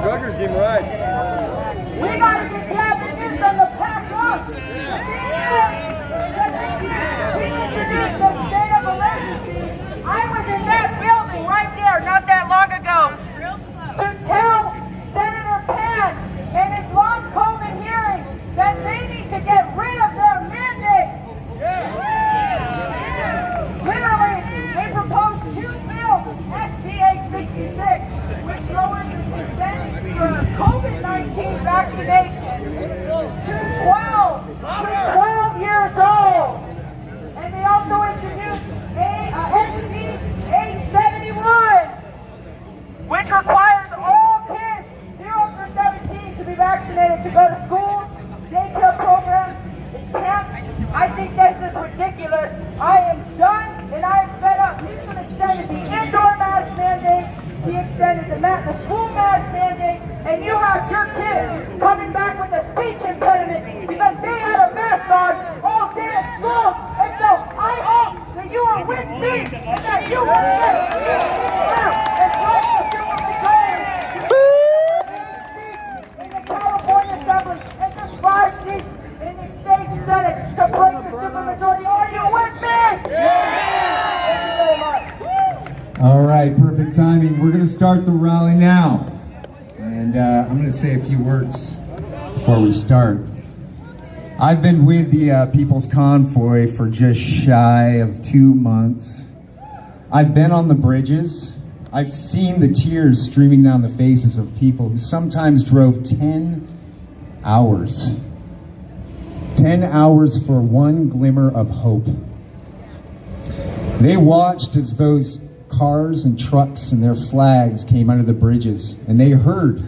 Truckers getting right. We gotta get Gavin Newsom to pack up. He introduced the state of emergency. I was in that building right there not that long ago to tell Senator Penn in his long COVID hearing that they need to get rid of their mandates. Literally, they proposed 2 bills, SB 866, which lowers the consent for COVID-19 vaccination to 12 years old. And they also introduced SB 871, which requires all kids 0 through 17 to be vaccinated to go to school, daycare programs, and camps. I think this is ridiculous. I am done and I am fed up. Newsom extended the indoor mask mandate, he extended the school mask mandate, and you have your kids coming back with a speech impediment because they had a mask on all day at school. And so I hope that you are with me and that you will get and fight the civil declaration in the California Assembly and just 5 seats in the state Senate to break the supermajority. Are you with me? Thank you very much. All right, perfect timing. We're going to start the rally now. And I'm going to say a few words before we start. I've been with the People's Convoy for just shy of 2 months. I've been on the bridges. I've seen the tears streaming down the faces of people who sometimes drove 10 hours. 10 hours for one glimmer of hope. They watched as those cars and trucks and their flags came under the bridges, and they heard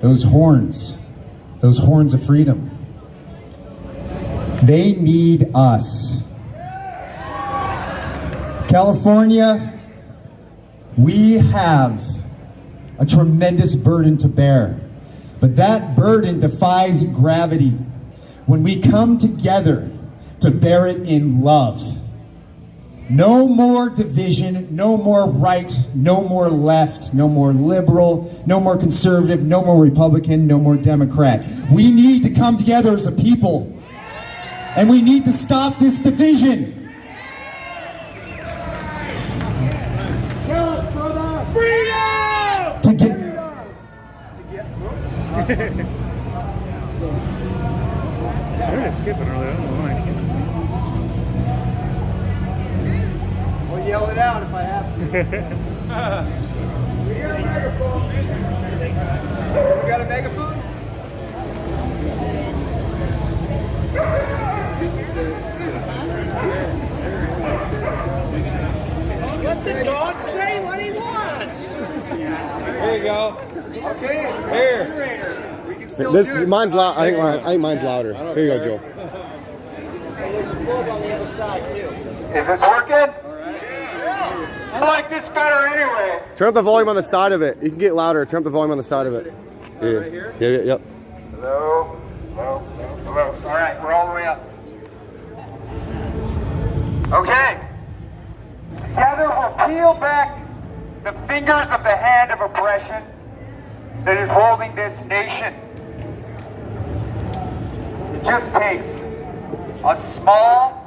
those horns of freedom. They need us. California, we have a tremendous burden to bear, but that burden defies gravity when we come together to bear it in love. No more division, no more right, no more left, no more liberal, no more conservative, no more Republican, no more Democrat. We need to come together as a people, and we need to stop this division. Tell us, brother. Freedom! To get They're skipping earlier. I don't know why. I'll yell it out if I have to. We hear a megaphone. We got a megaphone? Let the dog say what he wants. There you go. Okay. Here. We can still do it. Mine's loud. I think mine's louder. Here you go, Joe. Is this working? I like this better anyway. Turn up the volume on the side of it. You can get louder. Turn up the volume on the side of it. Yeah. Right here? Yeah, yep. Hello? Hello? Hello? All right, we're all the way up. Okay. Together we'll peel back the fingers of the hand of oppression that is holding this nation. It just takes a small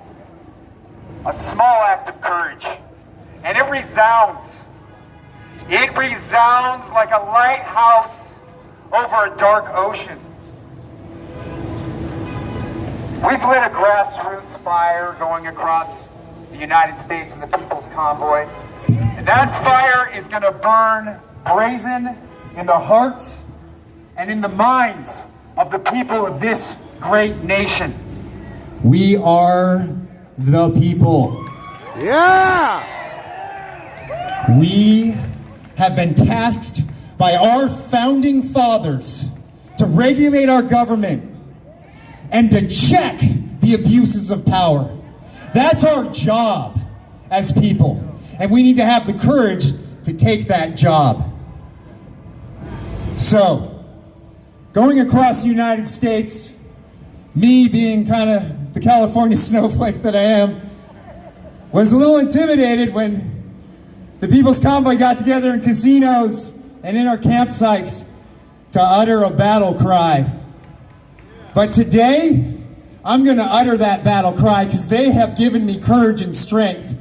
act of courage, and it resounds. It resounds like a lighthouse over a dark ocean. We've lit a grassroots fire going across the United States in the People's Convoy, and that fire is going to burn brazen in the hearts and in the minds of the people of this great nation. We are the people. Yeah! We have been tasked by our founding fathers to regulate our government and to check the abuses of power. That's our job as people, and we need to have the courage to take that job. So, going across the United States, me being kind of the California snowflake that I am, was a little intimidated when the People's Convoy got together in casinos and in our campsites to utter a battle cry. But today, I'm going to utter that battle cry because they have given me courage and strength.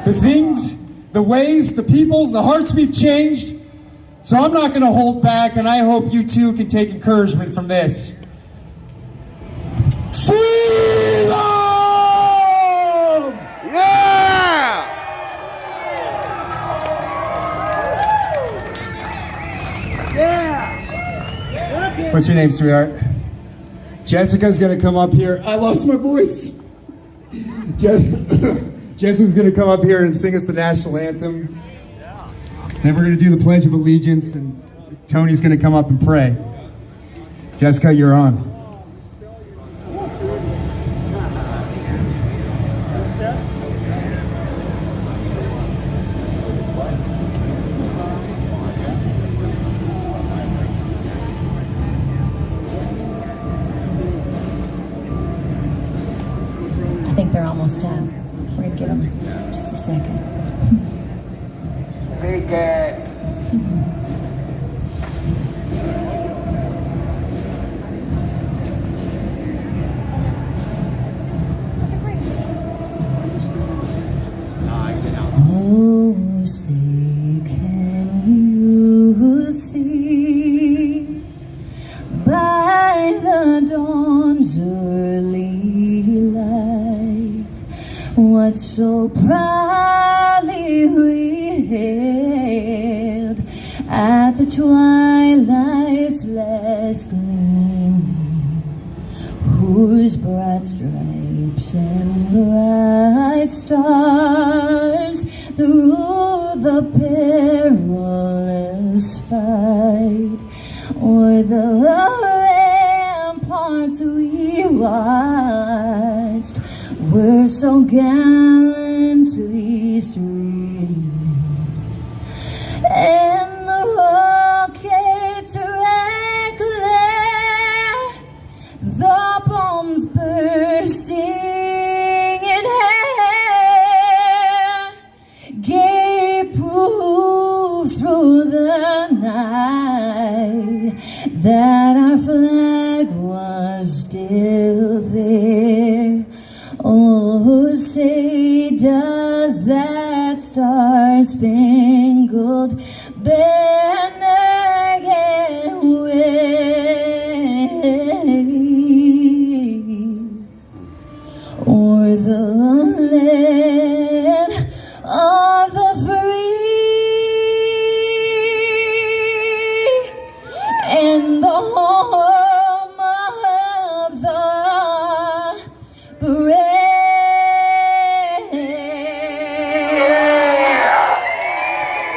The things, the ways, the peoples, the hearts we've changed. So I'm not going to hold back, and I hope you too can take encouragement from this. Freedom! Yeah! What's your name, sweetheart? Jessica's gonna come up here. I lost my voice. Jessica's gonna come up here and sing us the national anthem. Then we're gonna do the Pledge of Allegiance, and Tony's gonna come up and pray. Jessica, you're on. I think they're almost done. We're going to give them just a second. Speak it. Oh, say, can you see by the dawn's early light what so proudly we hailed at the twilight's last gleaming, whose broad stripes and bright stars through the perilous fight o'er the ramparts we watched were so gallantly streaming, and the rockets rang clear, the bombs bursting in air gave proof through the night that our flag was still there. Oh, say does that star-spangled banner yet wave o'er the land of the free and the home of the brave.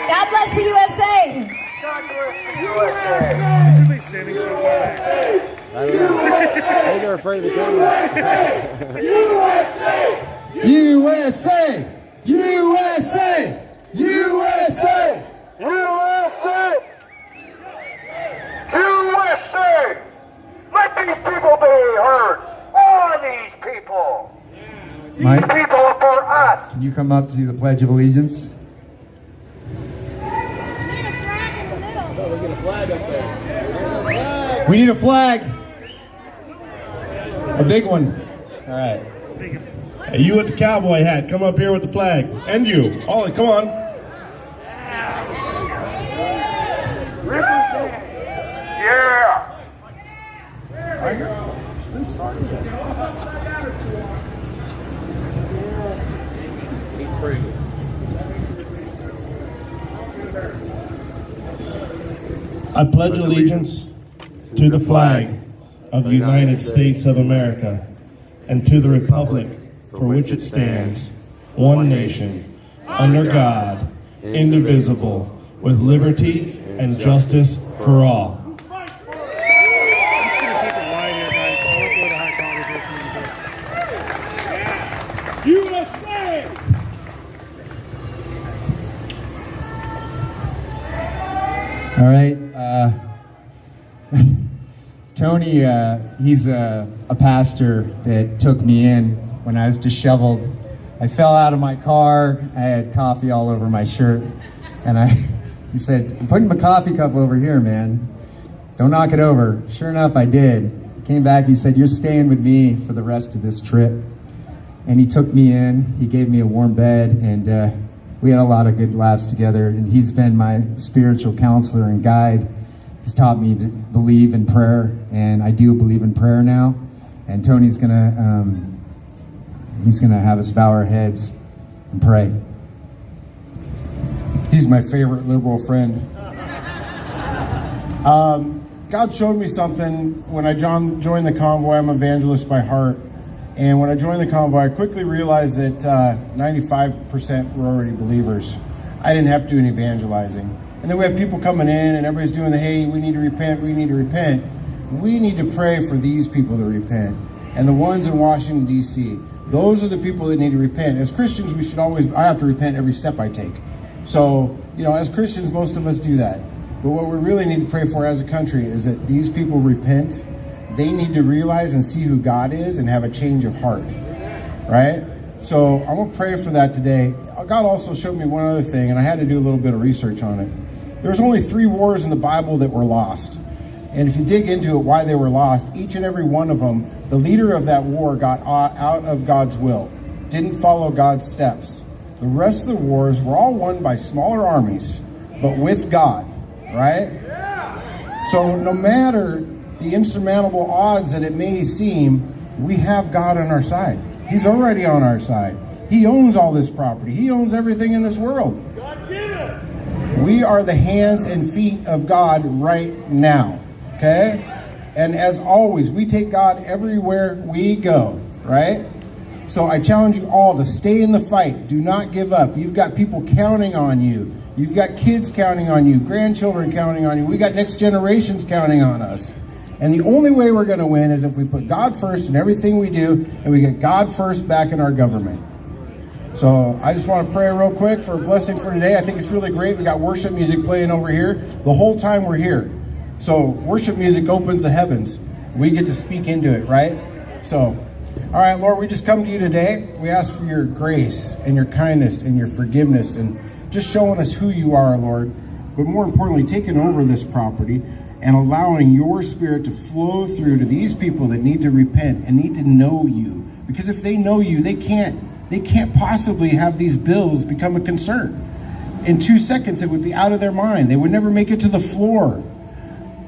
God bless the USA. God bless the USA. Somebody's standing so far back. I don't know. Maybe they're afraid of the camera. USA! USA! USA! USA! USA! USA! Let these people be heard. All of these people. Mike? These people are for us. Can you come up to the Pledge of Allegiance? We need a flag. A big one. All right. Hey, you with the cowboy hat, come up here with the flag. And you. Ollie, come on. Yeah. I pledge allegiance to the flag of the United States of America and to the republic for which it stands, one nation, under God, indivisible, with liberty and justice for all. USA! All right. Tony, he's a pastor that took me in when I was disheveled. I fell out of my car. I had coffee all over my shirt. And he said, I'm putting my coffee cup over here, man. Don't knock it over. Sure enough, I did. He came back, he said, you're staying with me for the rest of this trip. And he took me in. He gave me a warm bed, and we had a lot of good laughs together. And he's been my spiritual counselor and guide. He's taught me to believe in prayer, and I do believe in prayer now. And Tony's gonna have us bow our heads and pray. He's my favorite liberal friend. God showed me something when I joined the Convoy. I'm an evangelist by heart. And when I joined the Convoy, I quickly realized that 95% were already believers. I didn't have to do any evangelizing. And then we have people coming in and everybody's doing the, hey, we need to repent, we need to repent. We need to pray for these people to repent. And the ones in Washington, D.C., those are the people that need to repent. As Christians, I have to repent every step I take. So, as Christians, most of us do that. But what we really need to pray for as a country is that these people repent. They need to realize and see who God is and have a change of heart, right? So I'm going to pray for that today. God also showed me one other thing, and I had to do a little bit of research on it. There's only 3 wars in the Bible that were lost. And if you dig into it, why they were lost, each and every one of them, the leader of that war got out of God's will, didn't follow God's steps. The rest of the wars were all won by smaller armies, but with God, right? So no matter the insurmountable odds that it may seem, we have God on our side. He's already on our side. He owns all this property. He owns everything in this world. We are the hands and feet of God right now, okay? And as always, we take God everywhere we go, right? So I challenge you all to stay in the fight. Do not give up. You've got people counting on you. You've got kids counting on you, grandchildren counting on you. We got next generations counting on us. And the only way we're going to win is if we put God first in everything we do, and we get God first back in our government. So I just want to pray real quick for a blessing for today. I think it's really great. We got worship music playing over here the whole time we're here. So worship music opens the heavens. We get to speak into it, right? So, all right, Lord, we just come to you today. We ask for your grace and your kindness and your forgiveness and just showing us who you are, Lord. But more importantly, taking over this property and allowing your spirit to flow through to these people that need to repent and need to know you. Because if they know you, they can't possibly have these bills become a concern. In 2 seconds, it would be out of their mind. They would never make it to the floor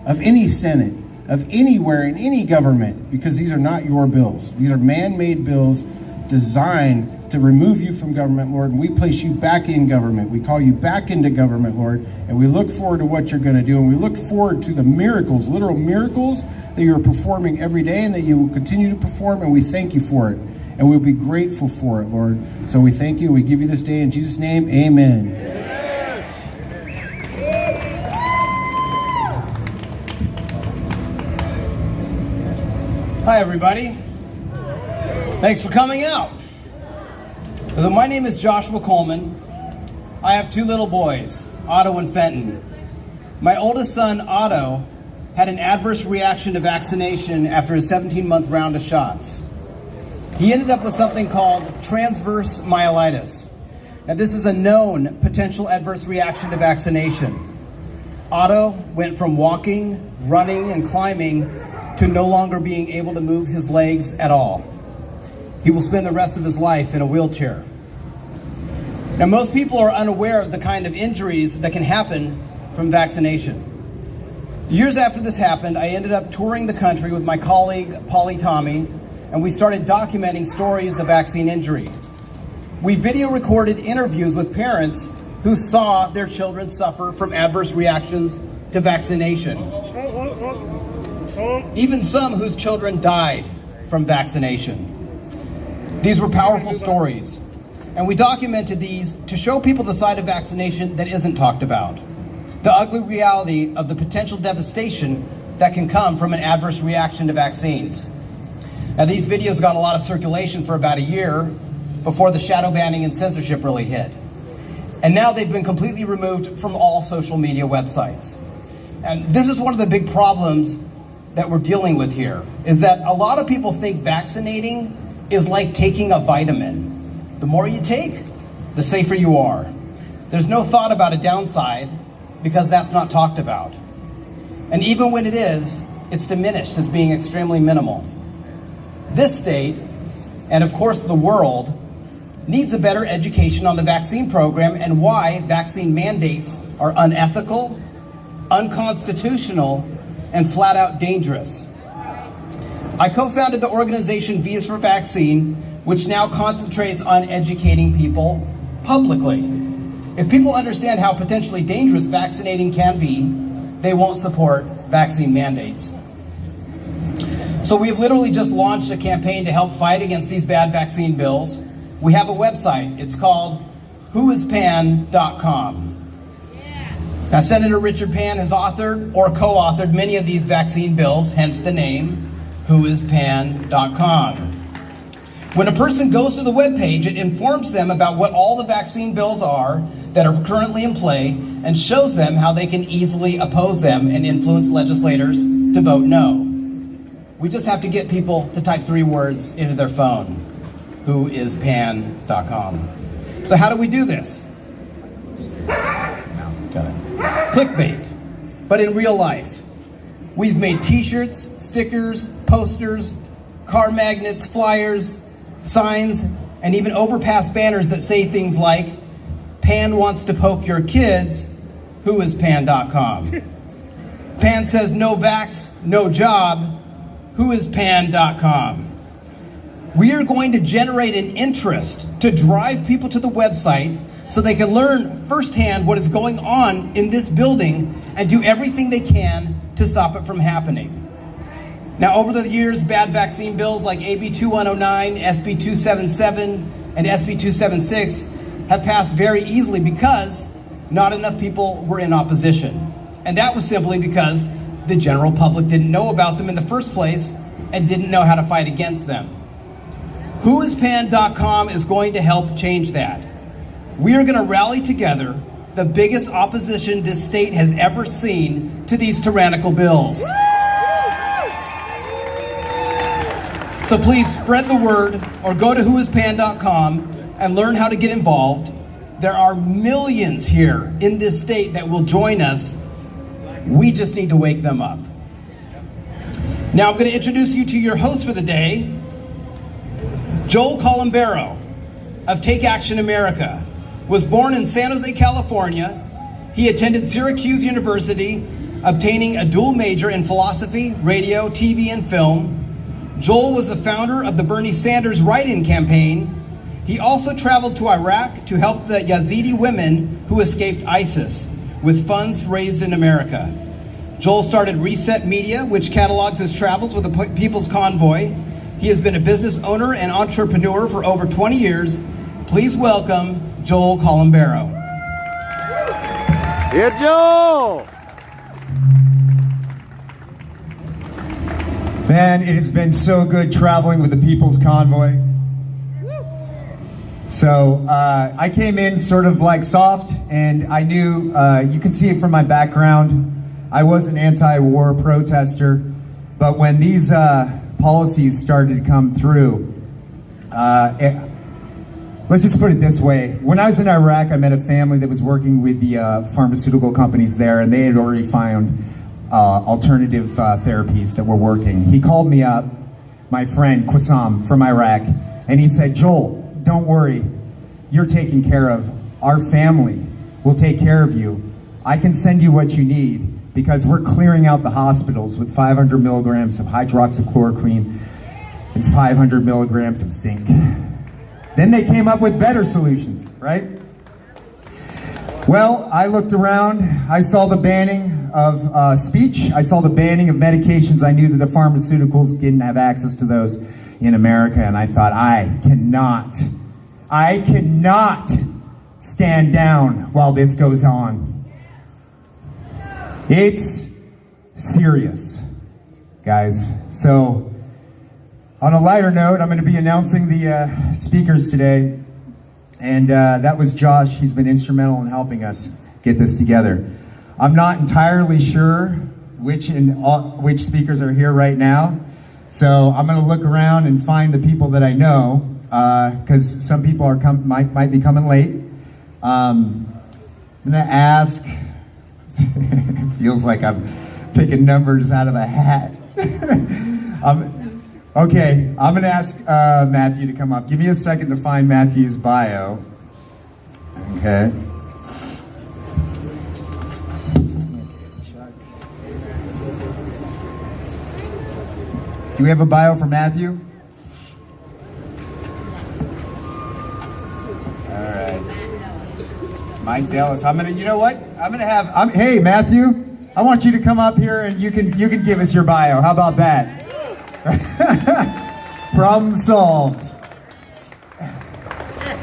of any Senate, of anywhere in any government, because these are not your bills. These are man-made bills designed to remove you from government, Lord, and we place you back in government. We call you back into government, Lord, and we look forward to what you're going to do, and we look forward to the miracles, literal miracles that you're performing every day and that you will continue to perform, and we thank you for it, and we'll be grateful for it, Lord. So we thank you. We give you this day in Jesus' name. Amen. Hi, everybody. Thanks for coming out. My name is Joshua Coleman. I have two little boys, Otto and Fenton. My oldest son, Otto, had an adverse reaction to vaccination after his 17-month round of shots. He ended up with something called transverse myelitis. Now, this is a known potential adverse reaction to vaccination. Otto went from walking, running, and climbing to no longer being able to move his legs at all. He will spend the rest of his life in a wheelchair. Now, most people are unaware of the kind of injuries that can happen from vaccination. Years after this happened, I ended up touring the country with my colleague, Polly Tommy, and we started documenting stories of vaccine injury. We video recorded interviews with parents who saw their children suffer from adverse reactions to vaccination. Even some whose children died from vaccination. These were powerful stories, and we documented these to show people the side of vaccination that isn't talked about. The ugly reality of the potential devastation that can come from an adverse reaction to vaccines. Now, these videos got a lot of circulation for about a year before the shadow banning and censorship really hit. And now they've been completely removed from all social media websites. And this is one of the big problems that we're dealing with here, is that a lot of people think vaccinating is like taking a vitamin. The more you take, the safer you are. There's no thought about a downside because that's not talked about. And even when it is, it's diminished as being extremely minimal. This state, and of course the world, needs a better education on the vaccine program and why vaccine mandates are unethical, unconstitutional, and flat out dangerous. I co-founded the organization Vias for Vaccine, which now concentrates on educating people publicly. If people understand how potentially dangerous vaccinating can be, they won't support vaccine mandates. So we've literally just launched a campaign to help fight against these bad vaccine bills. We have a website. It's called whoispan.com. Now, Senator Richard Pan has authored or co-authored many of these vaccine bills, hence the name whoispan.com. When a person goes to the webpage, it informs them about what all the vaccine bills are that are currently in play and shows them how they can easily oppose them and influence legislators to vote no. We just have to get people to type 3 words into their phone. Whoispan.com. So how do we do this? Got it. Clickbait, but in real life. We've made t-shirts, stickers, posters, car magnets, flyers, signs, and even overpass banners that say things like, Pan wants to poke your kids, whoispan.com. Pan says no vax, no job, whoispan.com. We are going to generate an interest to drive people to the website so they can learn firsthand what is going on in this building and do everything they can to stop it from happening. Now, over the years, bad vaccine bills like AB 2109, SB 277, and SB 276 have passed very easily because not enough people were in opposition. And that was simply because the general public didn't know about them in the first place and didn't know how to fight against them. Whoispan.com is going to help change that. We are going to rally together the biggest opposition this state has ever seen to these tyrannical bills. So please spread the word or go to whoispan.com and learn how to get involved. There are millions here in this state that will join us. We just need to wake them up. Now I'm going to introduce you to your host for the day, Joel Columbaro of Take Action America. Was born in San Jose, California. He attended Syracuse University, obtaining a dual major in philosophy, radio, TV, and film. Joel was the founder of the Bernie Sanders write-in campaign. He also traveled to Iraq to help the Yazidi women who escaped ISIS with funds raised in America. Joel started Reset Media, which catalogs his travels with the People's Convoy. He has been a business owner and entrepreneur for over 20 years. Please welcome Joel Columbaro. Yeah, Joel! Man, it has been so good traveling with the People's Convoy. So I came in sort of like soft, and I knew, you can see it from my background, I was an anti-war protester, but when these policies started to come through, let's just put it this way. When I was in Iraq, I met a family that was working with the pharmaceutical companies there, and they had already found alternative therapies that were working. He called me up, my friend Qassam from Iraq, and he said, Joel, don't worry, you're taken care of. Our family will take care of you. I can send you what you need because we're clearing out the hospitals with 500 milligrams of hydroxychloroquine and 500 milligrams of zinc. Then they came up with better solutions, right? Well, I looked around, I saw the banning of speech, I saw the banning of medications. I knew that the pharmaceuticals didn't have access to those in America, and I thought, I cannot stand down while this goes on. It's serious, guys. So, on a lighter note, I'm going to be announcing the speakers today, and that was Josh. He's been instrumental in helping us get this together. I'm not entirely sure which speakers are here right now, so I'm going to look around and find the people that I know, because some people are might be coming late. I'm going to ask. It feels like I'm picking numbers out of a hat. Okay, I'm going to ask Matthew to come up. Give me a second to find Matthew's bio. Okay. Do we have a bio for Matthew? All right. Mike Dallas. You know what? Hey, Matthew, I want you to come up here and you can give us your bio. How about that? Problem solved.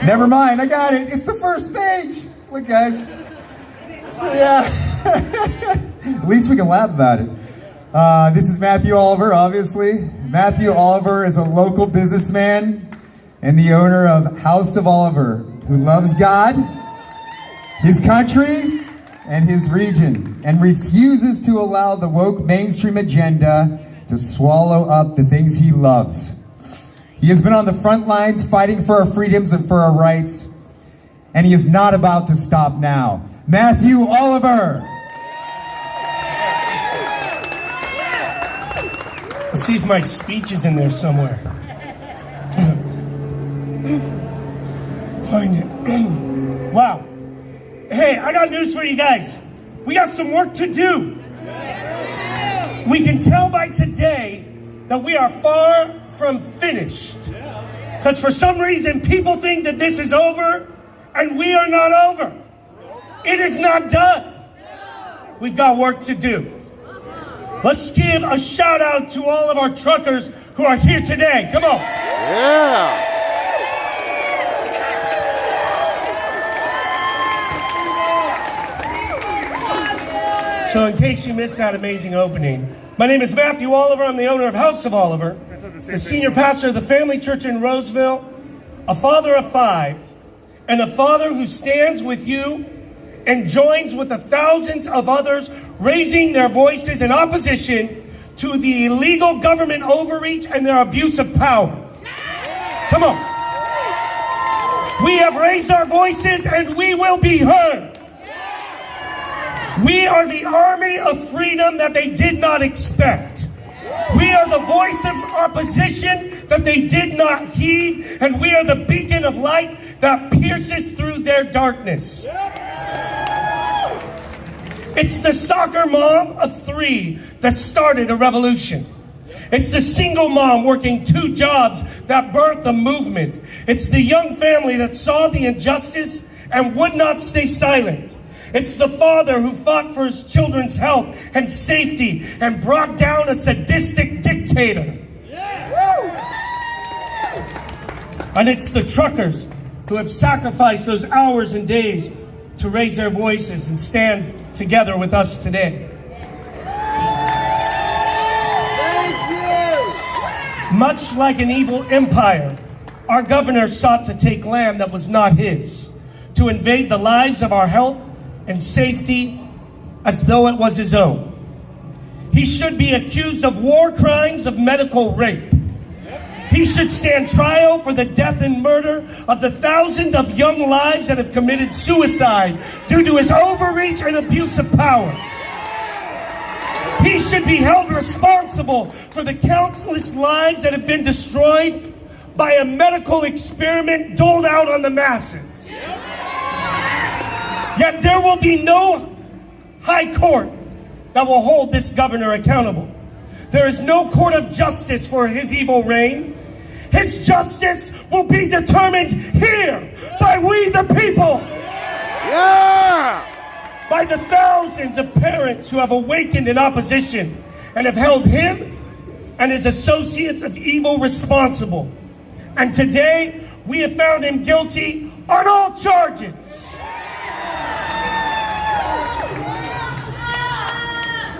Never mind, I got it. It's the first page. Look, guys. Yeah. At least we can laugh about it. This is Matthew Oliver, obviously. Matthew Oliver is a local businessman and the owner of House of Oliver, who loves God, his country, and his region, and refuses to allow the woke mainstream agenda to swallow up the things he loves. He has been on the front lines fighting for our freedoms and for our rights, and he is not about to stop now. Matthew Oliver. Let's see if my speech is in there somewhere. Find it. Wow. Hey, I got news for you guys. We got some work to do. We can tell by today that we are far from finished. Because for some reason, people think that this is over, and we are not over. It is not done. We've got work to do. Let's give a shout out to all of our truckers who are here today. Come on. Yeah. So in case you missed that amazing opening, my name is Matthew Oliver. I'm the owner of House of Oliver, the senior pastor of the Family Church in Roseville, a father of 5, and a father who stands with you and joins with the thousands of others raising their voices in opposition to the illegal government overreach and their abuse of power. Come on. We have raised our voices and we will be heard. We are the army of freedom that they did not expect. We are the voice of opposition that they did not heed, and we are the beacon of light that pierces through their darkness. It's the soccer mom of 3 that started a revolution. It's the single mom working 2 jobs that birthed a movement. It's the young family that saw the injustice and would not stay silent. It's the father who fought for his children's health and safety and brought down a sadistic dictator. And it's the truckers who have sacrificed those hours and days to raise their voices and stand together with us today. Much like an evil empire, our governor sought to take land that was not his, to invade the lives of our health and safety as though it was his own. He should be accused of war crimes of medical rape. He should stand trial for the death and murder of the thousands of young lives that have committed suicide due to his overreach and abuse of power. He should be held responsible for the countless lives that have been destroyed by a medical experiment doled out on the masses. Yet there will be no high court that will hold this governor accountable. There is no court of justice for his evil reign. His justice will be determined here by we the people. Yeah! By the thousands of parents who have awakened in opposition and have held him and his associates of evil responsible. And today, we have found him guilty on all charges.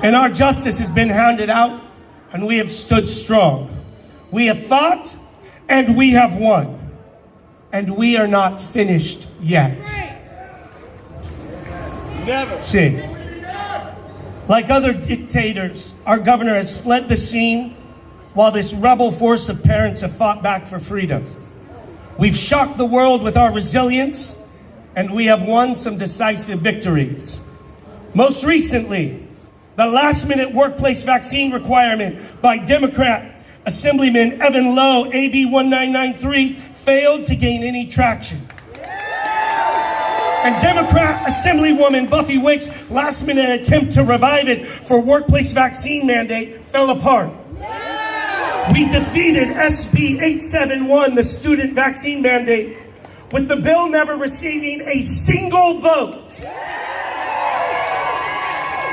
And our justice has been handed out, and we have stood strong. We have fought, and we have won. And we are not finished yet. Never. See, like other dictators, our governor has fled the scene while this rebel force of parents have fought back for freedom. We've shocked the world with our resilience, and we have won some decisive victories. Most recently, the last-minute workplace vaccine requirement by Democrat Assemblyman Evan Lowe, AB 1993, failed to gain any traction. And Democrat Assemblywoman Buffy Wake's last-minute attempt to revive it for workplace vaccine mandate fell apart. We defeated SB 871, the student vaccine mandate, with the bill never receiving a single vote.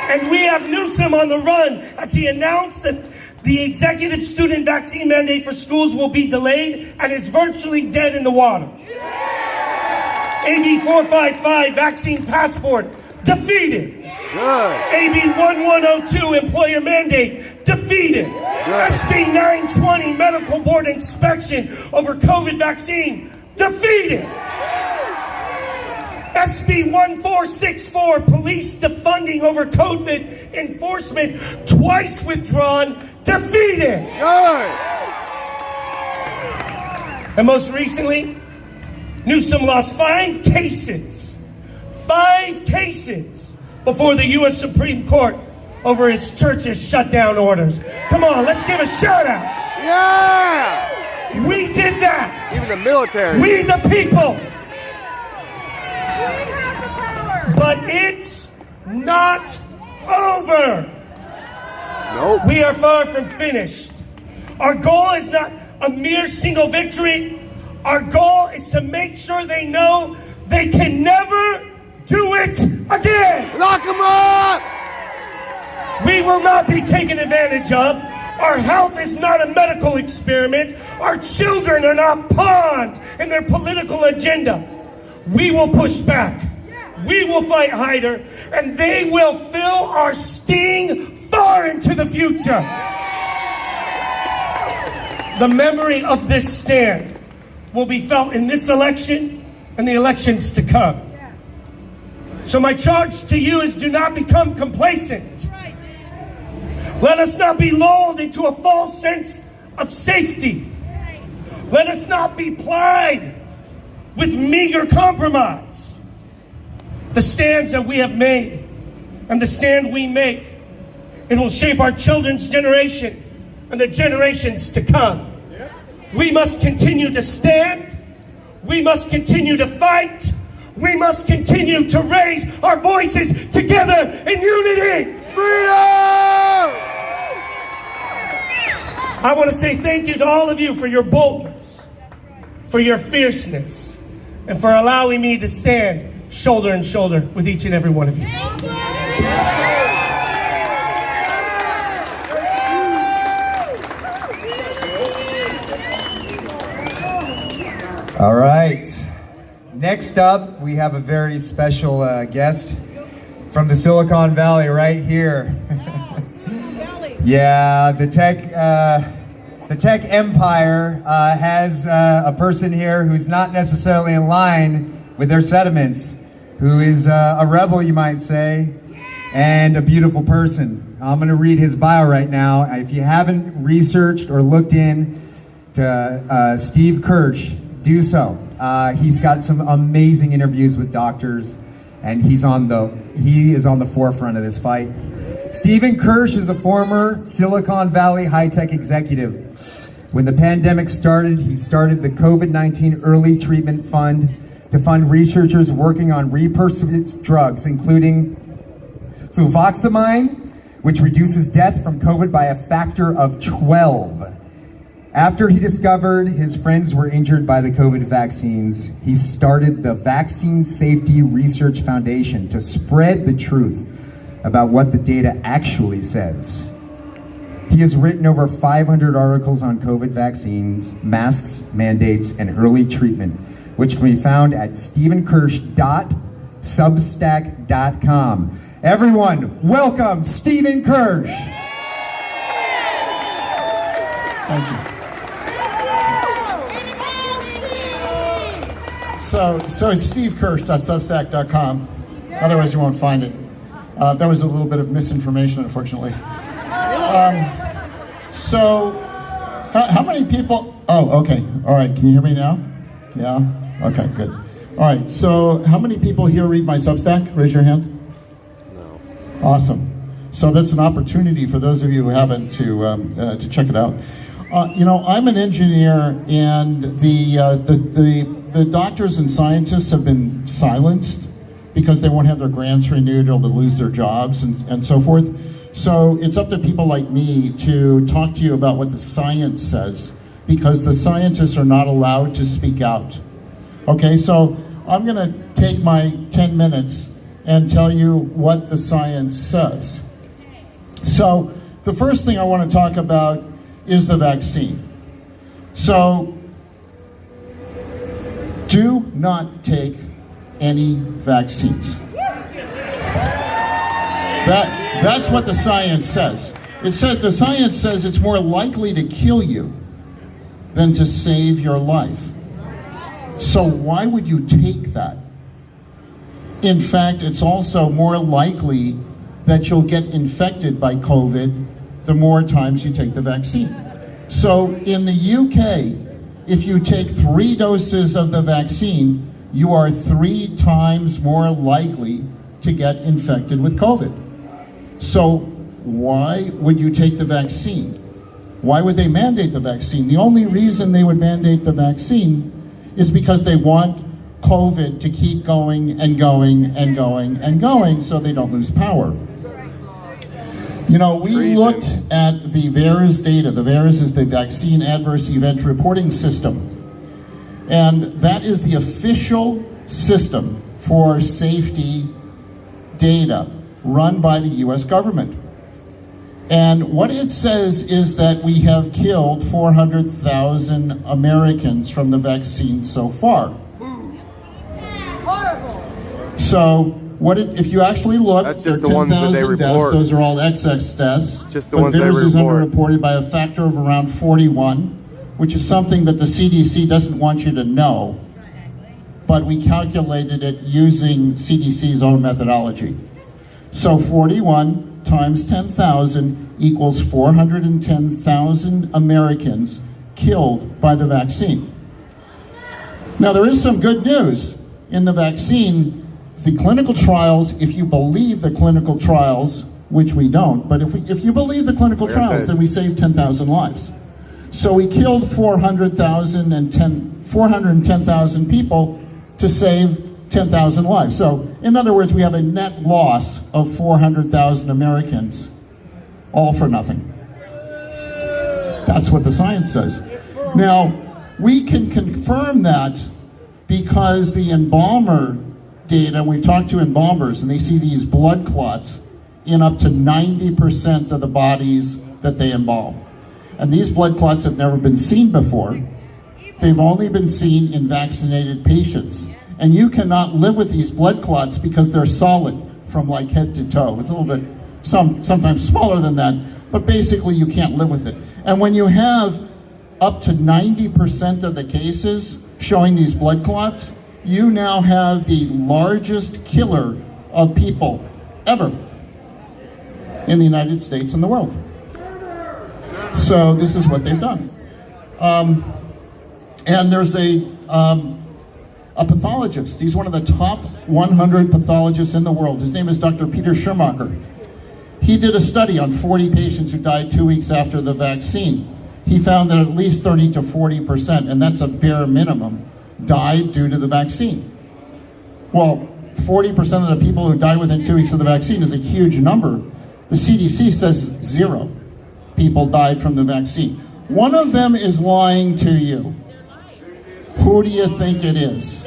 And we have Newsom on the run as he announced that the executive student vaccine mandate for schools will be delayed and is virtually dead in the water. AB 455, vaccine passport, defeated. Good. AB 1102, employer mandate, defeated. Good. SB 920, medical board inspection over COVID vaccine, defeated. SB 1464, police defunding over COVID enforcement, twice withdrawn, defeated. Good. And most recently, Newsom lost 5 cases before the U.S. Supreme Court over his church's shutdown orders. Come on, let's give a shout out. Yeah! We did that. Even the military. We the people. But it's not over. Nope. We are far from finished. Our goal is not a mere single victory. Our goal is to make sure they know they can never do it again. Lock them up! We will not be taken advantage of. Our health is not a medical experiment. Our children are not pawns in their political agenda. We will push back. We will fight harder, and they will feel our sting far into the future. The memory of this stand will be felt in this election and the elections to come. So my charge to you is do not become complacent. Let us not be lulled into a false sense of safety. Let us not be plied with meager compromise. The stands that we have made and the stand we make, it will shape our children's generation and the generations to come. We must continue to stand. We must continue to fight. We must continue to raise our voices together in unity. Freedom! I want to say thank you to all of you for your boldness, for your fierceness, and for allowing me to stand shoulder and shoulder with each and every one of you. All right. Next up, we have a very special guest from the Silicon Valley right here. Yeah, the tech The tech empire has a person here who's not necessarily in line with their sentiments, who is a rebel, you might say, and a beautiful person. I'm going to read his bio right now. If you haven't researched or looked in to Steve Kirsch, do so. He's got some amazing interviews with doctors, and he is on the forefront of this fight. Stephen Kirsch is a former Silicon Valley high-tech executive. When the pandemic started, he started the COVID-19 Early Treatment Fund to fund researchers working on repurposed drugs, including fluvoxamine, which reduces death from COVID by a factor of 12. After he discovered his friends were injured by the COVID vaccines, he started the Vaccine Safety Research Foundation to spread the truth about what the data actually says. He has written over 500 articles on COVID vaccines, masks, mandates, and early treatment, which can be found at stephenkirsch.substack.com. Everyone, welcome Stephen Kirsch. Thank you. So it's stevekirsch.substack.com. Otherwise, you won't find it. That was a little bit of misinformation, unfortunately. So, how many people? Oh, okay. All right. Can you hear me now? Yeah? Okay, good. All right. So, how many people here read my Substack? Raise your hand. No. Awesome. So that's an opportunity for those of you who haven't to check it out. I'm an engineer, and the doctors and scientists have been silenced because they won't have their grants renewed or they'll lose their jobs and so forth. So it's up to people like me to talk to you about what the science says, because the scientists are not allowed to speak out. Okay, so I'm going to take my 10 minutes and tell you what the science says. So the first thing I want to talk about is the vaccine. So do not take any vaccines. That's what the science says. The science says it's more likely to kill you than to save your life. So why would you take that? In fact, it's also more likely that you'll get infected by COVID the more times you take the vaccine. So in the UK, if you take 3 doses of the vaccine, you are 3 times more likely to get infected with COVID. So why would you take the vaccine? Why would they mandate the vaccine? The only reason they would mandate the vaccine is because they want COVID to keep going and going and going and going so they don't lose power. We looked at the VAERS data. The VAERS is the Vaccine Adverse Event Reporting System. And that is the official system for safety data run by the US government. And what it says is that we have killed 400,000 Americans from the vaccine so far. Horrible. So if you actually look, that's there are just the ones that they 10,000 deaths. report. Those are all excess deaths. Just the ones they VAERS is report. underreported by a factor of around 41, which is something that the CDC doesn't want you to know. But we calculated it using CDC's own methodology. So 41 times 10,000 equals 410,000 Americans killed by the vaccine. Now, there is some good news in the vaccine. The clinical trials, if you believe the clinical trials, which we don't, but if you believe the clinical trials, then we saved 10,000 lives. So we killed 410,000 people to save 10,000 lives. So, in other words, we have a net loss of 400,000 Americans, all for nothing. That's what the science says. Now, we can confirm that because the embalmer data, we've talked to embalmers, and they see these blood clots in up to 90% of the bodies that they embalm. And these blood clots have never been seen before. They've only been seen in vaccinated patients. And you cannot live with these blood clots because they're solid from like head to toe. It's a little bit, sometimes smaller than that, but basically you can't live with it. And when you have up to 90% of the cases showing these blood clots, you now have the largest killer of people ever in the United States and the world. So this is what they've done. And there's a pathologist. He's one of the top 100 pathologists in the world. His name is Dr. Peter Schumacher. He did a study on 40 patients who died 2 weeks after the vaccine. He found that at least 30 to 40%, and that's a bare minimum, died due to the vaccine. Well, 40% of the people who died within 2 weeks of the vaccine is a huge number. The CDC says 0 people died from the vaccine. One of them is lying to you. Who do you think it is?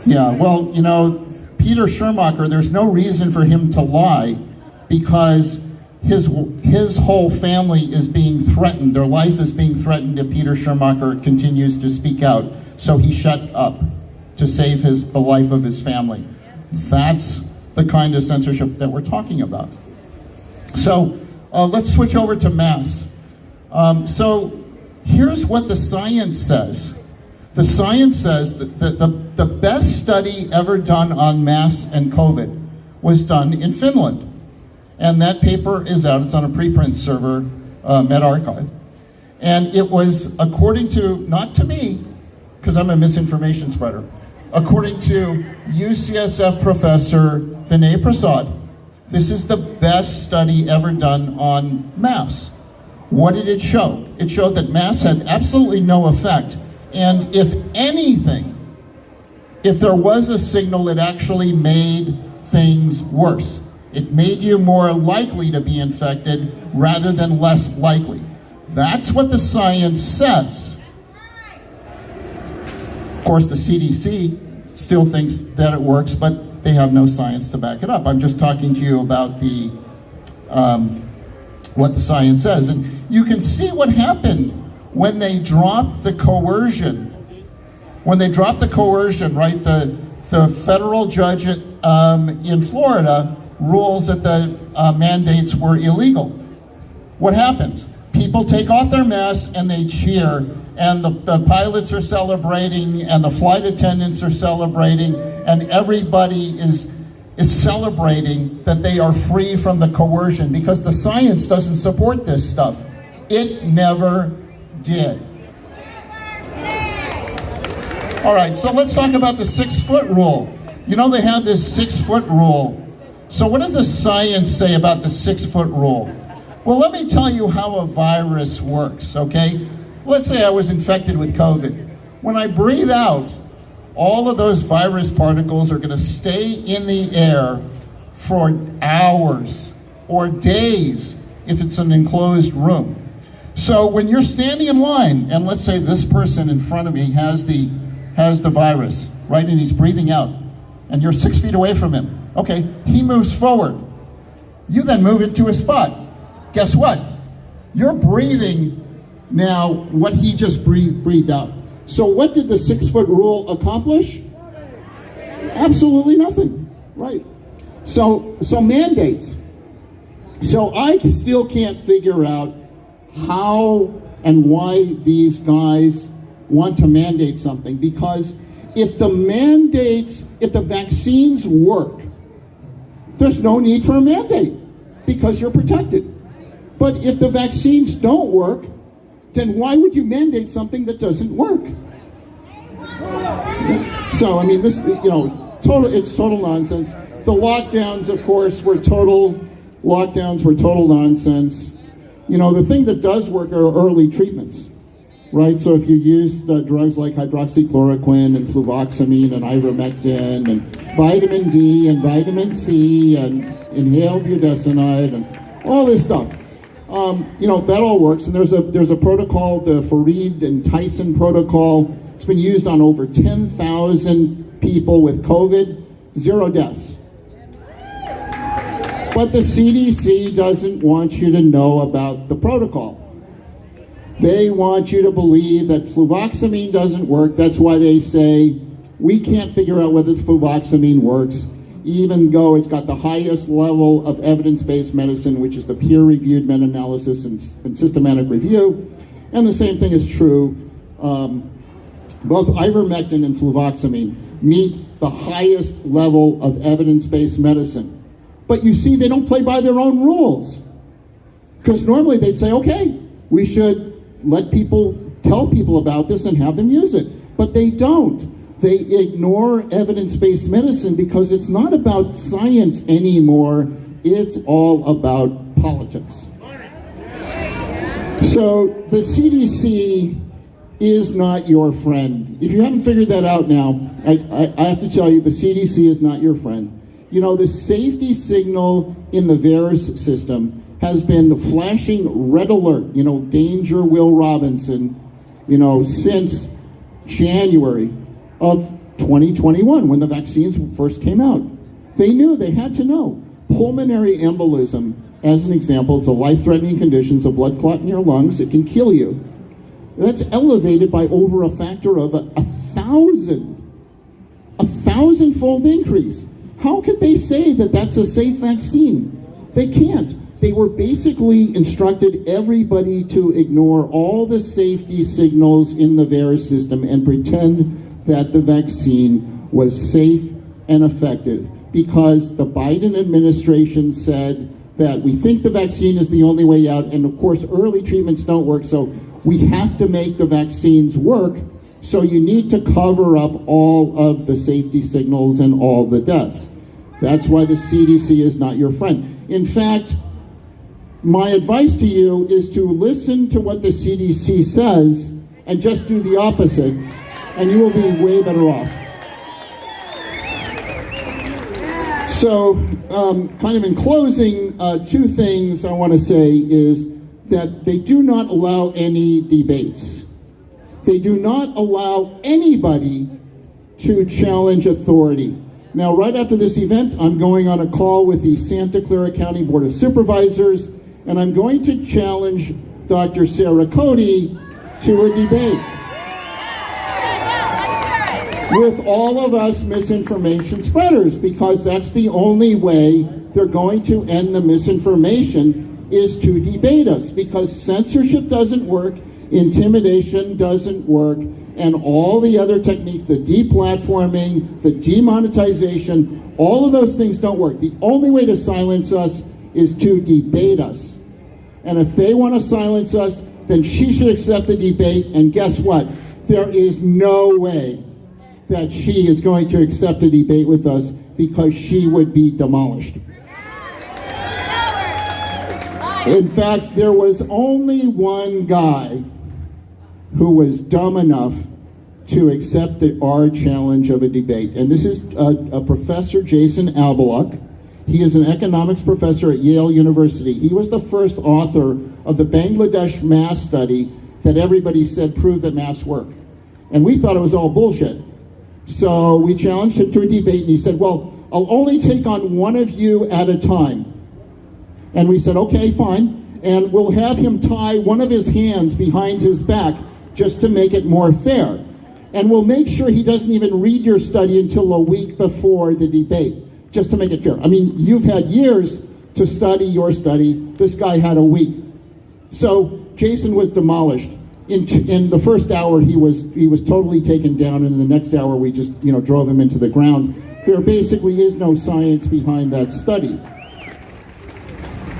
Yeah, well, you know, Peter Schumacher, there's no reason for him to lie because his whole family is being threatened. Their life is being threatened if Peter Schumacher continues to speak out. So he shut up to save the life of his family. That's the kind of censorship that we're talking about. So let's switch over to mass. So here's what the science says. The science says that the best study ever done on mass and COVID was done in Finland. And that paper is out. It's on a preprint server, medRxiv. And it was, according to, not to me, because I'm a misinformation spreader, according to UCSF professor Vinay Prasad, this is the best study ever done on mass. What did it show? It showed that mass had absolutely no effect. And if anything, if there was a signal, it actually made things worse. It made you more likely to be infected rather than less likely. That's what the science says. Of course, the CDC still thinks that it works, but they have no science to back it up. I'm just talking to you about the what the science says. And you can see what happened when they dropped the coercion. When they dropped the coercion, right, the federal judge in Florida rules that the mandates were illegal. What happens? People take off their masks and they cheer, and the pilots are celebrating, and the flight attendants are celebrating, and everybody is celebrating that they are free from the coercion because the science doesn't support this stuff. It never did. All right, so let's talk about the 6-foot rule. You know, they have this 6-foot rule. So what does the science say about the 6-foot rule? Well, let me tell you how a virus works, okay? Let's say I was infected with COVID. When I breathe out, all of those virus particles are going to stay in the air for hours or days if it's an enclosed room. So when you're standing in line, and let's say this person in front of me has the virus, right, and he's breathing out, and you're 6 feet away from him. Okay, he moves forward. You then move into a spot. Guess what? You're breathing now what he just breathed out. So what did the 6-foot rule accomplish? Absolutely nothing, right? So mandates. So I still can't figure out how and why these guys want to mandate something, because if the vaccines work, there's no need for a mandate because you're protected. But if the vaccines don't work, then why would you mandate something that doesn't work? So, I mean, this, you know, it's total nonsense. The lockdowns, of course, were total nonsense. You know, the thing that does work are early treatments, right? So if you use the drugs like hydroxychloroquine and fluvoxamine and ivermectin and vitamin D and vitamin C and inhaled budesonide and all this stuff, you know, that all works. And there's a protocol, the Fareed and Tyson protocol. It's been used on over 10,000 people with COVID, 0 deaths. But the CDC doesn't want you to know about the protocol. They want you to believe that fluvoxamine doesn't work. That's why they say, we can't figure out whether fluvoxamine works. even though it's got the highest level of evidence-based medicine, which is the peer-reviewed meta-analysis and systematic review. And the same thing is true, both ivermectin and fluvoxamine meet the highest level of evidence-based medicine. But you see, they don't play by their own rules. Because normally they'd say, okay, we should let people, tell people about this and have them use it. But they don't. They ignore evidence-based medicine because it's not about science anymore. It's all about politics. So the CDC is not your friend. If you haven't figured that out now, I have to tell you, the CDC is not your friend. You know, the safety signal in the VAERS system has been flashing red alert, you know, danger Will Robinson, you know, since January of 2021 when the vaccines first came out. They knew, they had to know. Pulmonary embolism, as an example, it's a life-threatening condition, it's a blood clot in your lungs, it can kill you. That's elevated by over a factor of a 1,000-fold increase. How could they say that that's a safe vaccine? They can't. They were basically instructed everybody to ignore all the safety signals in the VAERS system and pretend that the vaccine was safe and effective because the Biden administration said that we think the vaccine is the only way out, and of course early treatments don't work, so we have to make the vaccines work, so you need to cover up all of the safety signals and all the deaths. That's why the CDC is not your friend. In fact, my advice to you is to listen to what the CDC says and just do the opposite, and you will be way better off. So, kind of in closing, two things I want to say is that they do not allow any debates. They do not allow anybody to challenge authority. Now, right after this event, I'm going on a call with the Santa Clara County Board of Supervisors, and I'm going to challenge Dr. Sarah Cody to a debate with all of us misinformation spreaders, because that's the only way they're going to end the misinformation, is to debate us, because censorship doesn't work, intimidation doesn't work, and all the other techniques, the deplatforming, the demonetization, all of those things don't work. The only way to silence us is to debate us. And if they want to silence us, then she should accept the debate, and guess what? There is no way that she is going to accept a debate with us, because she would be demolished. In fact, there was only one guy who was dumb enough to accept our challenge of a debate, and this is a Professor Jason Albaluk. He is an economics professor at Yale University. He was the first author of the Bangladesh mass study that everybody said proved that masks work. And we thought it was all bullshit. So we challenged him to a debate, and he said, well, I'll only take on one of you at a time. And we said, okay, fine. And we'll have him tie one of his hands behind his back just to make it more fair. And we'll make sure he doesn't even read your study until a week before the debate, just to make it fair. I mean, you've had years to study your study. This guy had a week. So Jason was demolished. In the first hour, he was totally taken down, and in the next hour, we just drove him into the ground. There basically is no science behind that study.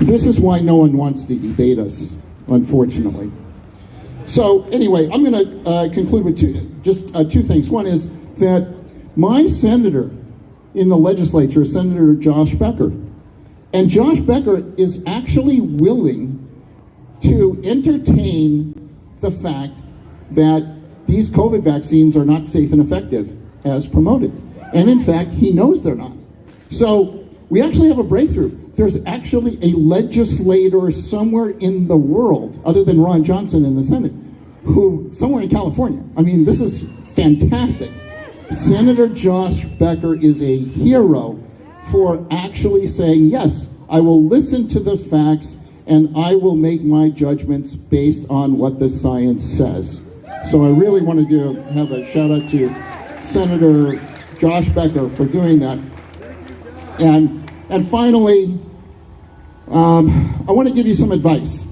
This is why no one wants to debate us, unfortunately. So anyway, I'm going to conclude with two things. One is that my senator in the legislature is Senator Josh Becker. And Josh Becker is actually willing to entertain the fact that these COVID vaccines are not safe and effective as promoted. And in fact, he knows they're not. So we actually have a breakthrough. There's actually a legislator somewhere in the world, other than Ron Johnson in the Senate, who, somewhere in California. I mean, this is fantastic. Senator Josh Becker is a hero for actually saying, yes, I will listen to the facts and I will make my judgments based on what the science says. So I really want to have a shout out to Senator Josh Becker for doing that. And finally, I want to give you some advice.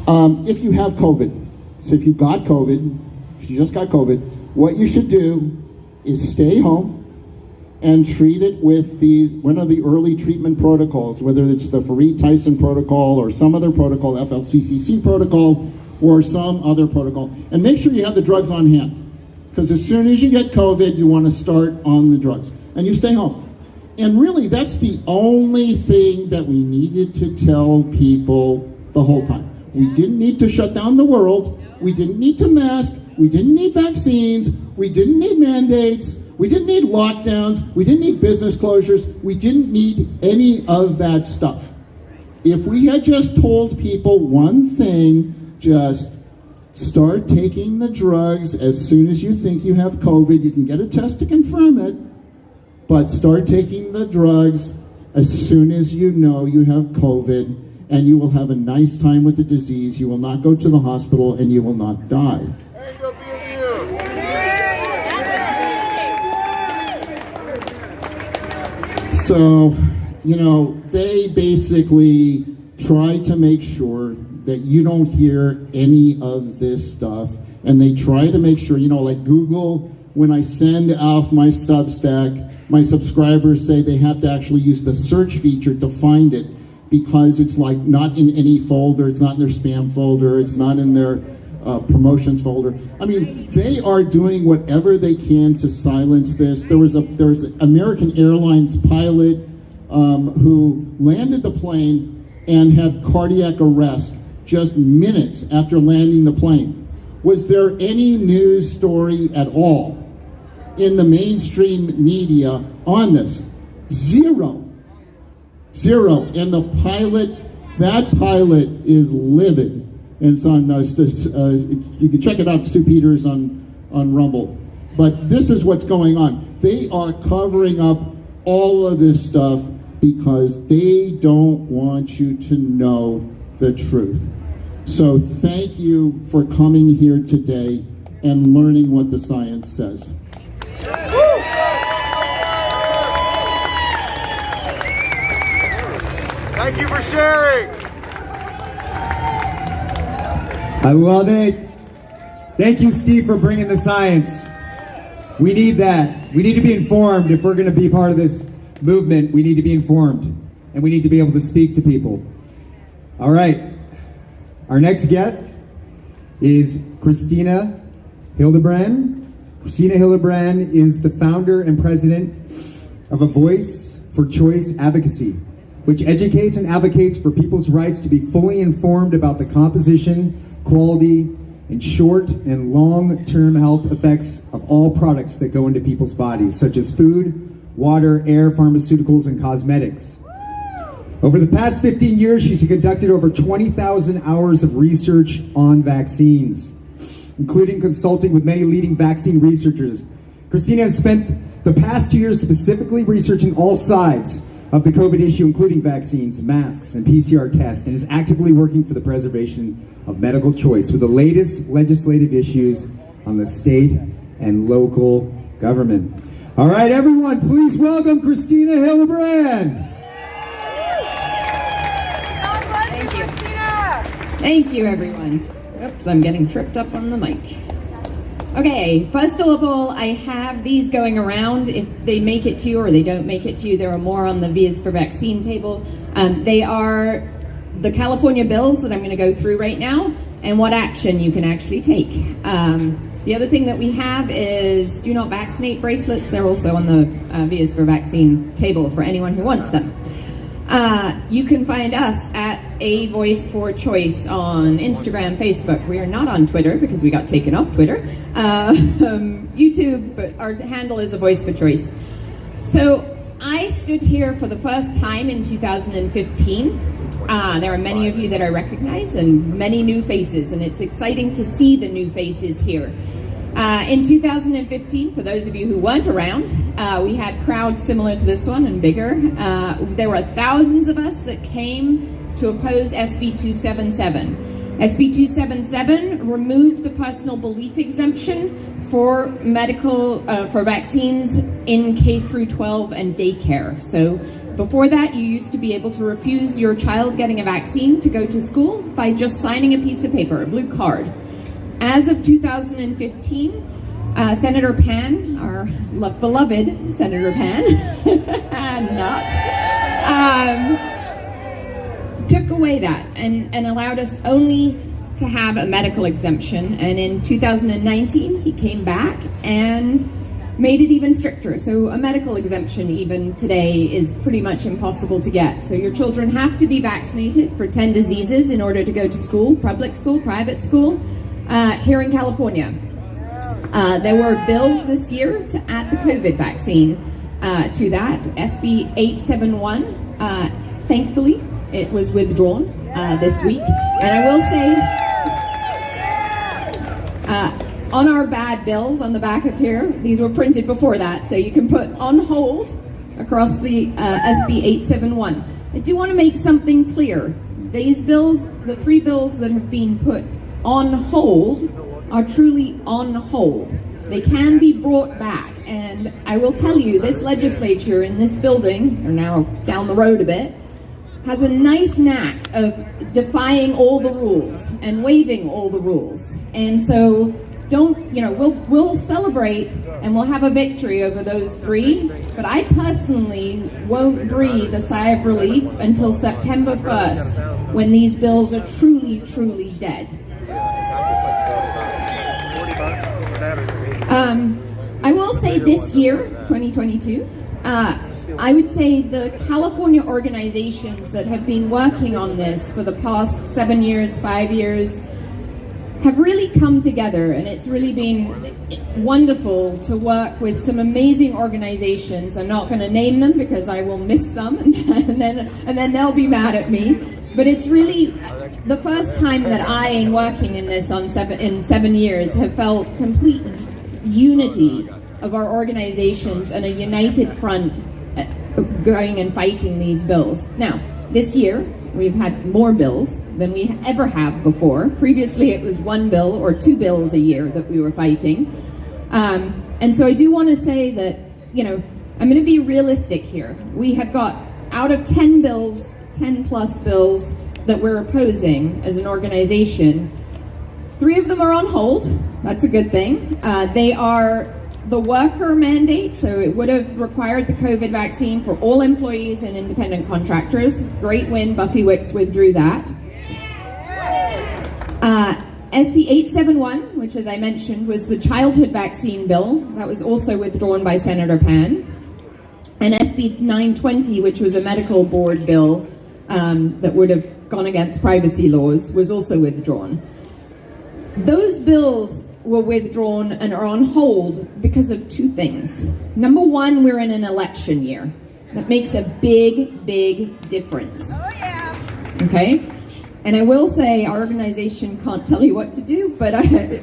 If you have COVID, so if you got COVID, if you just got COVID, what you should do is stay home and treat it with one of the early treatment protocols, whether it's the Fareed-Tyson protocol or some other protocol, FLCCC protocol, or some other protocol. And make sure you have the drugs on hand, because as soon as you get COVID, you want to start on the drugs. And you stay home. And really, that's the only thing that we needed to tell people the whole time. We didn't need to shut down the world. We didn't need to mask. We didn't need vaccines. We didn't need mandates. We didn't need lockdowns. We didn't need business closures. We didn't need any of that stuff. If we had just told people one thing, just start taking the drugs as soon as you think you have COVID. You can get a test to confirm it, but start taking the drugs as soon as you know you have COVID, and you will have a nice time with the disease. You will not go to the hospital, and you will not die. So, they basically try to make sure that you don't hear any of this stuff, and they try to make sure, like Google, when I send off my Substack, my subscribers say they have to actually use the search feature to find it, because it's like not in any folder, it's not in their spam folder, it's not in their promotions folder. I mean, they are doing whatever they can to silence this. There was an American Airlines pilot who landed the plane and had cardiac arrest just minutes after landing the plane. Was there any news story at all in the mainstream media on this? Zero. And that pilot is livid. And it's on, you can check it out, Stu Peters on Rumble. But this is what's going on. They are covering up all of this stuff because they don't want you to know the truth. So thank you for coming here today and learning what the science says. Thank you for sharing. I love it. Thank you, Steve, for bringing the science. We need that. We need to be informed. If we're going to be part of this movement, we need to be informed. And we need to be able to speak to people. All right. Our next guest is Christina Hildebrand. Christina Hillebrand is the founder and president of A Voice for Choice Advocacy, which educates and advocates for people's rights to be fully informed about the composition, quality, and short and long-term health effects of all products that go into people's bodies, such as food, water, air, pharmaceuticals, and cosmetics. Over the past 15 years, she's conducted over 20,000 hours of research on vaccines, including consulting with many leading vaccine researchers. Christina has spent the past 2 years specifically researching all sides of the COVID issue, including vaccines, masks, and PCR tests, and is actively working for the preservation of medical choice with the latest legislative issues on the state and local government. All right, everyone, please welcome Christina Hillebrand. Thank you, everyone. Oops, I'm getting tripped up on the mic. Okay, first of all, I have these going around. If they make it to you or they don't make it to you, there are more on the Vias for Vaccine table. They are the California bills that I'm going to go through right now and what action you can actually take. The other thing that we have is do not vaccinate bracelets. They're also on the Vias for Vaccine table for anyone who wants them. You can find us at A Voice for Choice on Instagram, Facebook. We are not on Twitter because we got taken off Twitter. YouTube, but our handle is A Voice for Choice. So I stood here for the first time in 2015. There are many of you that I recognize and many new faces, and it's exciting to see the new faces here. In 2015, for those of you who weren't around, we had crowds similar to this one and bigger. There were thousands of us that came to oppose SB 277. SB 277 removed the personal belief exemption for medical, for vaccines in K through 12 and daycare. So before that, you used to be able to refuse your child getting a vaccine to go to school by just signing a piece of paper, a blue card. As of 2015, Senator Pan, our beloved Senator Pan, took away that and allowed us only to have a medical exemption. And in 2019, he came back and made it even stricter. So a medical exemption even today is pretty much impossible to get. So your children have to be vaccinated for 10 diseases in order to go to school, public school, private school, here in California. There were bills this year to add the COVID vaccine to that, SB 871. Thankfully, it was withdrawn this week. And I will say, on our bad bills on the back of here, these were printed before that, so you can put on hold across the SB 871. I do want to make something clear. These bills, the 3 bills that have been put on hold, are truly on hold. They can be brought back, and I will tell you, this legislature in this building, or now down the road a bit, has a nice knack of defying all the rules and waiving all the rules. And so we'll celebrate and we'll have a victory over those 3, but I personally won't breathe a sigh of relief until September 1st, when these bills are truly, truly dead. I will say this year, 2022, I would say the California organizations that have been working on this for the past 7 years, 5 years, have really come together, and it's really been wonderful to work with some amazing organizations. I'm not going to name them because I will miss some, and then they'll be mad at me. But it's really the first time that I, in working in this in 7 years, have felt complete unity of our organizations and a united front going and fighting these bills. Now, this year, we've had more bills than we ever have before. Previously, it was 1 bill or 2 bills a year that we were fighting. And so I do want to say that, I'm going to be realistic here. We have got, out of 10 bills, 10 plus bills that we're opposing as an organization, 3 of them are on hold. That's a good thing. They are the worker mandate, so it would have required the COVID vaccine for all employees and independent contractors. Great win, Buffy Wicks withdrew that. SB 871, which as I mentioned was the childhood vaccine bill, that was also withdrawn by Senator Pan. And SB 920, which was a medical board bill that would have gone against privacy laws, was also withdrawn. Those bills were withdrawn and are on hold because of 2 things. Number 1, we're in an election year. That makes a big, big difference. Oh, yeah. Okay? And I will say our organization can't tell you what to do, but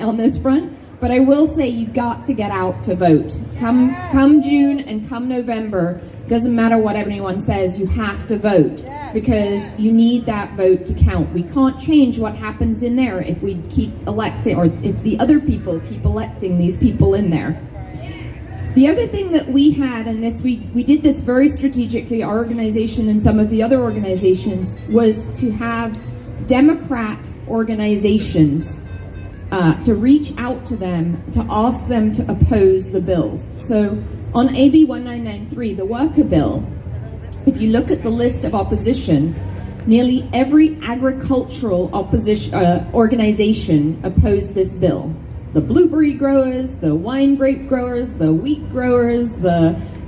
on this front, but I will say you got to get out to vote. Come June and come November, doesn't matter what anyone says, you have to vote, because you need that vote to count. We can't change what happens in there if we keep electing, or if the other people keep electing these people in there. The other thing that we had, and this we did this very strategically, our organization and some of the other organizations, was to have Democrat organizations to reach out to them, to ask them to oppose the bills. So on AB 1993, the worker bill, if you look at the list of opposition, nearly every agricultural organization opposed this bill. The blueberry growers, the wine grape growers, the wheat growers,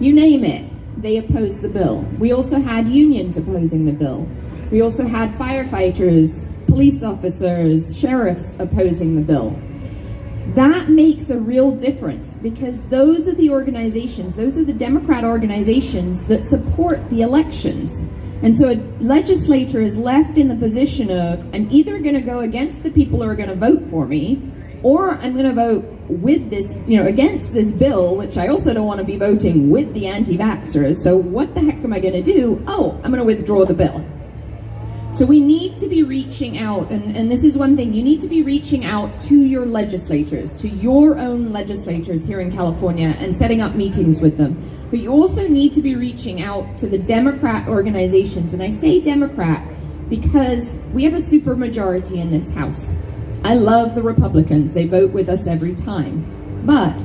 you name it, they opposed the bill. We also had unions opposing the bill. We also had firefighters, police officers, sheriffs opposing the bill. That makes a real difference, because those are the organizations, those are the Democrat organizations that support the elections. And so a legislator is left in the position of, I'm either going to go against the people who are going to vote for me, or I'm going to vote with this, against this bill, which I also don't want to be voting with the anti-vaxxers. So what the heck am I going to do? Oh, I'm going to withdraw the bill. So we need to be reaching out, and this is one thing, you need to be reaching out to your legislators, to your own legislators here in California and setting up meetings with them. But you also need to be reaching out to the Democrat organizations, and I say Democrat because we have a supermajority in this House. I love the Republicans, they vote with us every time, but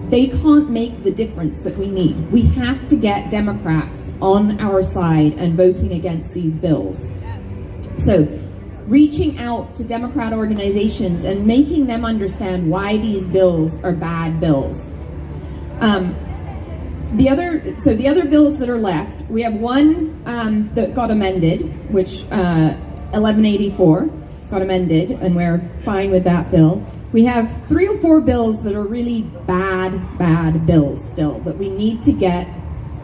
they can't make the difference that we need. We have to get Democrats on our side and voting against these bills. So, reaching out to Democrat organizations and making them understand why these bills are bad bills. The other bills that are left, we have one that got amended, which 1184 got amended, and we're fine with that bill. We have 3 or 4 bills that are really bad bills still that we need to get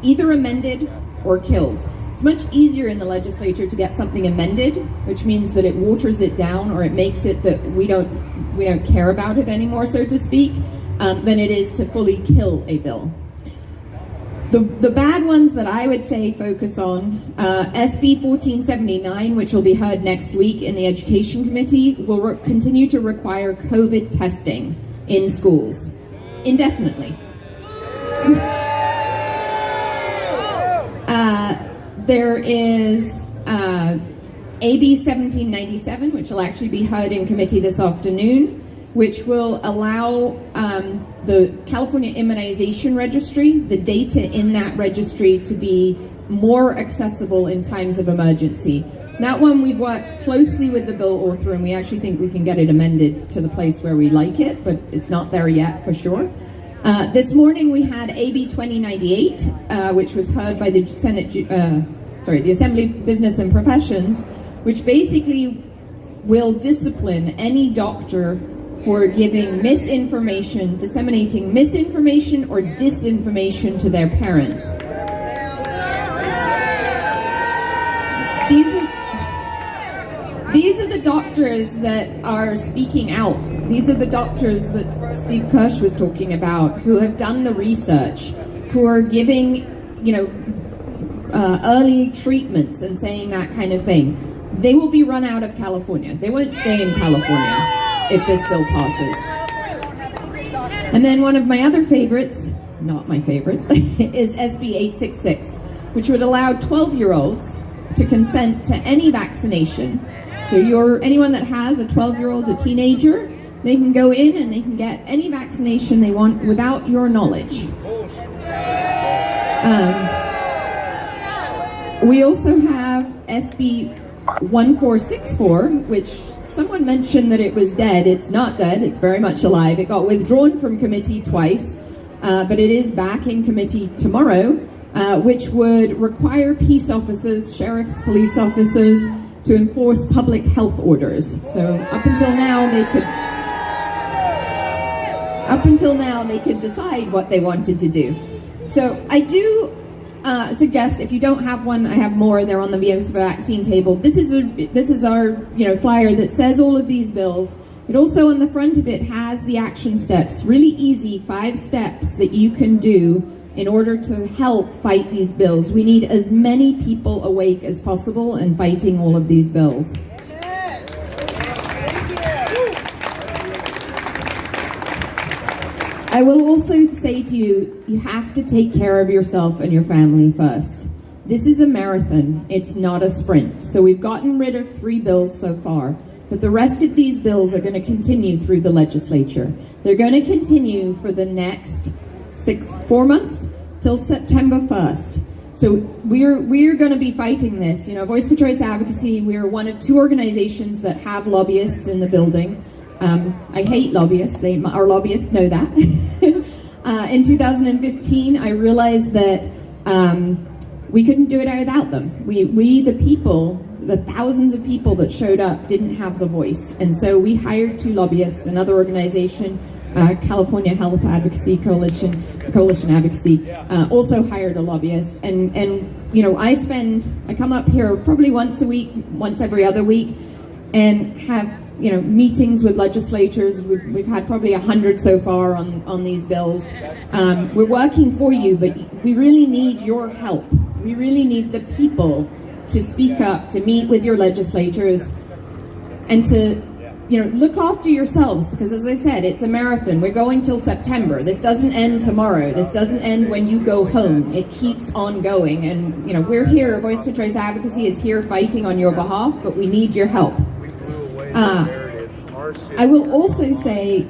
either amended or killed. It's much easier in the legislature to get something amended, which means that it waters it down or it makes it that we don't care about it anymore, so to speak, than it is to fully kill a bill. The bad ones that I would say focus on, SB 1479, which will be heard next week in the Education Committee, will continue to require COVID testing in schools indefinitely. There is AB 1797, which will actually be heard in committee this afternoon, which will allow the California Immunization Registry, the data in that registry, to be more accessible in times of emergency. That one we've worked closely with the bill author, and we actually think we can get it amended to the place where we like it, but it's not there yet for sure. This morning we had AB 2098, which was heard by the the Assembly Business and Professions, which basically will discipline any doctor for giving misinformation, disseminating misinformation or disinformation to their parents. These are the doctors that are speaking out. These are the doctors that Steve Kirsch was talking about, who have done the research, who are giving, early treatments and saying that kind of thing. They will be run out of California. They won't stay in California if this bill passes. And then one of my other favorites, not my favorites, is SB 866, which would allow 12-year-olds to consent to any vaccination. So anyone that has a 12-year-old, a teenager, they can go in and they can get any vaccination they want without your knowledge. We also have SB 1464, which someone mentioned that it was dead. It's not dead, it's very much alive. It got withdrawn from committee twice, but it is back in committee tomorrow, which would require peace officers, sheriffs, police officers to enforce public health orders. So up until now they could decide what they wanted to do. So I do suggest, if you don't have one, I have more. They're on the VS vaccine table. This is our flyer that says all of these bills. It also on the front of it has the action steps, really easy 5 steps that you can do in order to help fight these bills. We need as many people awake as possible and fighting all of these bills. I will also say to you, you have to take care of yourself and your family first. This is a marathon, it's not a sprint. So we've gotten rid of 3 bills so far, but the rest of these bills are going to continue through the legislature. They're going to continue for the next 4 months till September 1st. So we're going to be fighting this. Voice for Choice Advocacy, we are one of 2 organizations that have lobbyists in the building. I hate lobbyists. Our lobbyists know that. In 2015, I realized that we couldn't do it without them. We the people, the thousands of people that showed up, didn't have the voice. And so we hired 2 lobbyists, another organization, California Health Advocacy Coalition Advocacy, also hired a lobbyist. And I come up here probably once a week, once every other week, and have meetings with legislators. We've had probably 100 so far on these bills. We're working for you, but we really need your help. We really need the people to speak up, to meet with your legislators, and to, look after yourselves, because as I said, it's a marathon. We're going till September. This doesn't end tomorrow. This doesn't end when you go home. It keeps on going. And, we're here, Voice for Choice Advocacy is here fighting on your behalf, but we need your help. I will also say,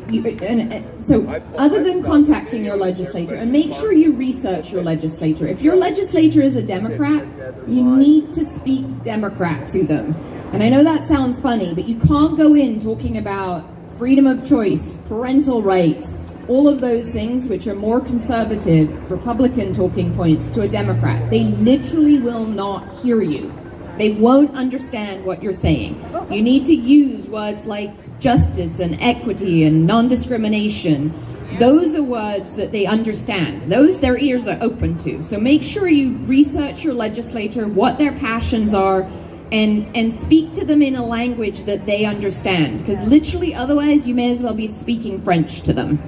so other than contacting your legislator, and make sure you research your legislator. If your legislator is a Democrat, you need to speak Democrat to them. And I know that sounds funny, but you can't go in talking about freedom of choice, parental rights, all of those things which are more conservative, Republican talking points to a Democrat. They literally will not hear you. They won't understand what you're saying. You need to use words like justice and equity and non-discrimination. Those are words that they understand. Those their ears are open to. So make sure you research your legislator, what their passions are, and speak to them in a language that they understand. Because literally, otherwise, you may as well be speaking French to them.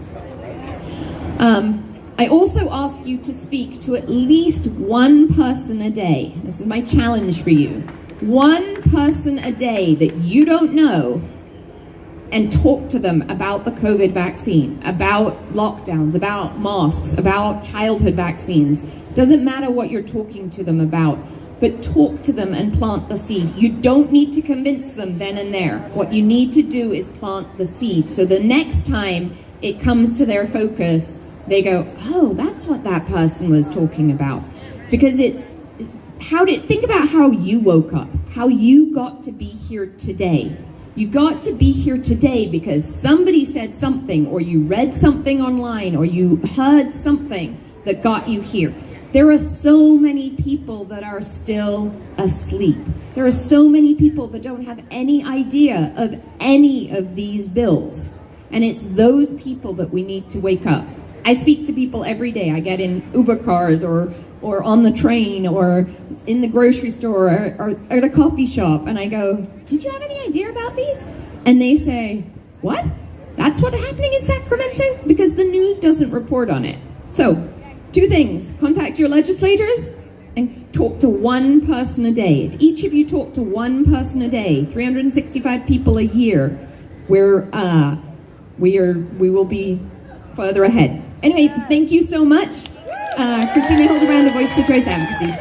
I also ask you to speak to at least one person a day. This is my challenge for you. One person a day that you don't know, and talk to them about the COVID vaccine, about lockdowns, about masks, about childhood vaccines. Doesn't matter what you're talking to them about, but talk to them and plant the seed. You don't need to convince them then and there. What you need to do is plant the seed. So the next time it comes to their focus, they go, oh, that's what that person was talking about. Because think about how you woke up, how you got to be here today. You got to be here today because somebody said something, or you read something online, or you heard something that got you here. There are so many people that are still asleep. There are so many people that don't have any idea of any of these bills. And it's those people that we need to wake up. I speak to people every day. I get in Uber cars or on the train or in the grocery store or at a coffee shop, and I go, did you have any idea about these? And they say, what? That's what's happening in Sacramento? Because the news doesn't report on it. So, 2 things. Contact your legislators and talk to one person a day. If each of you talk to one person a day, 365 people a year, we will be further ahead. Anyway, thank you so much. Christina Hildebrand of Voice for Choice Advocacy.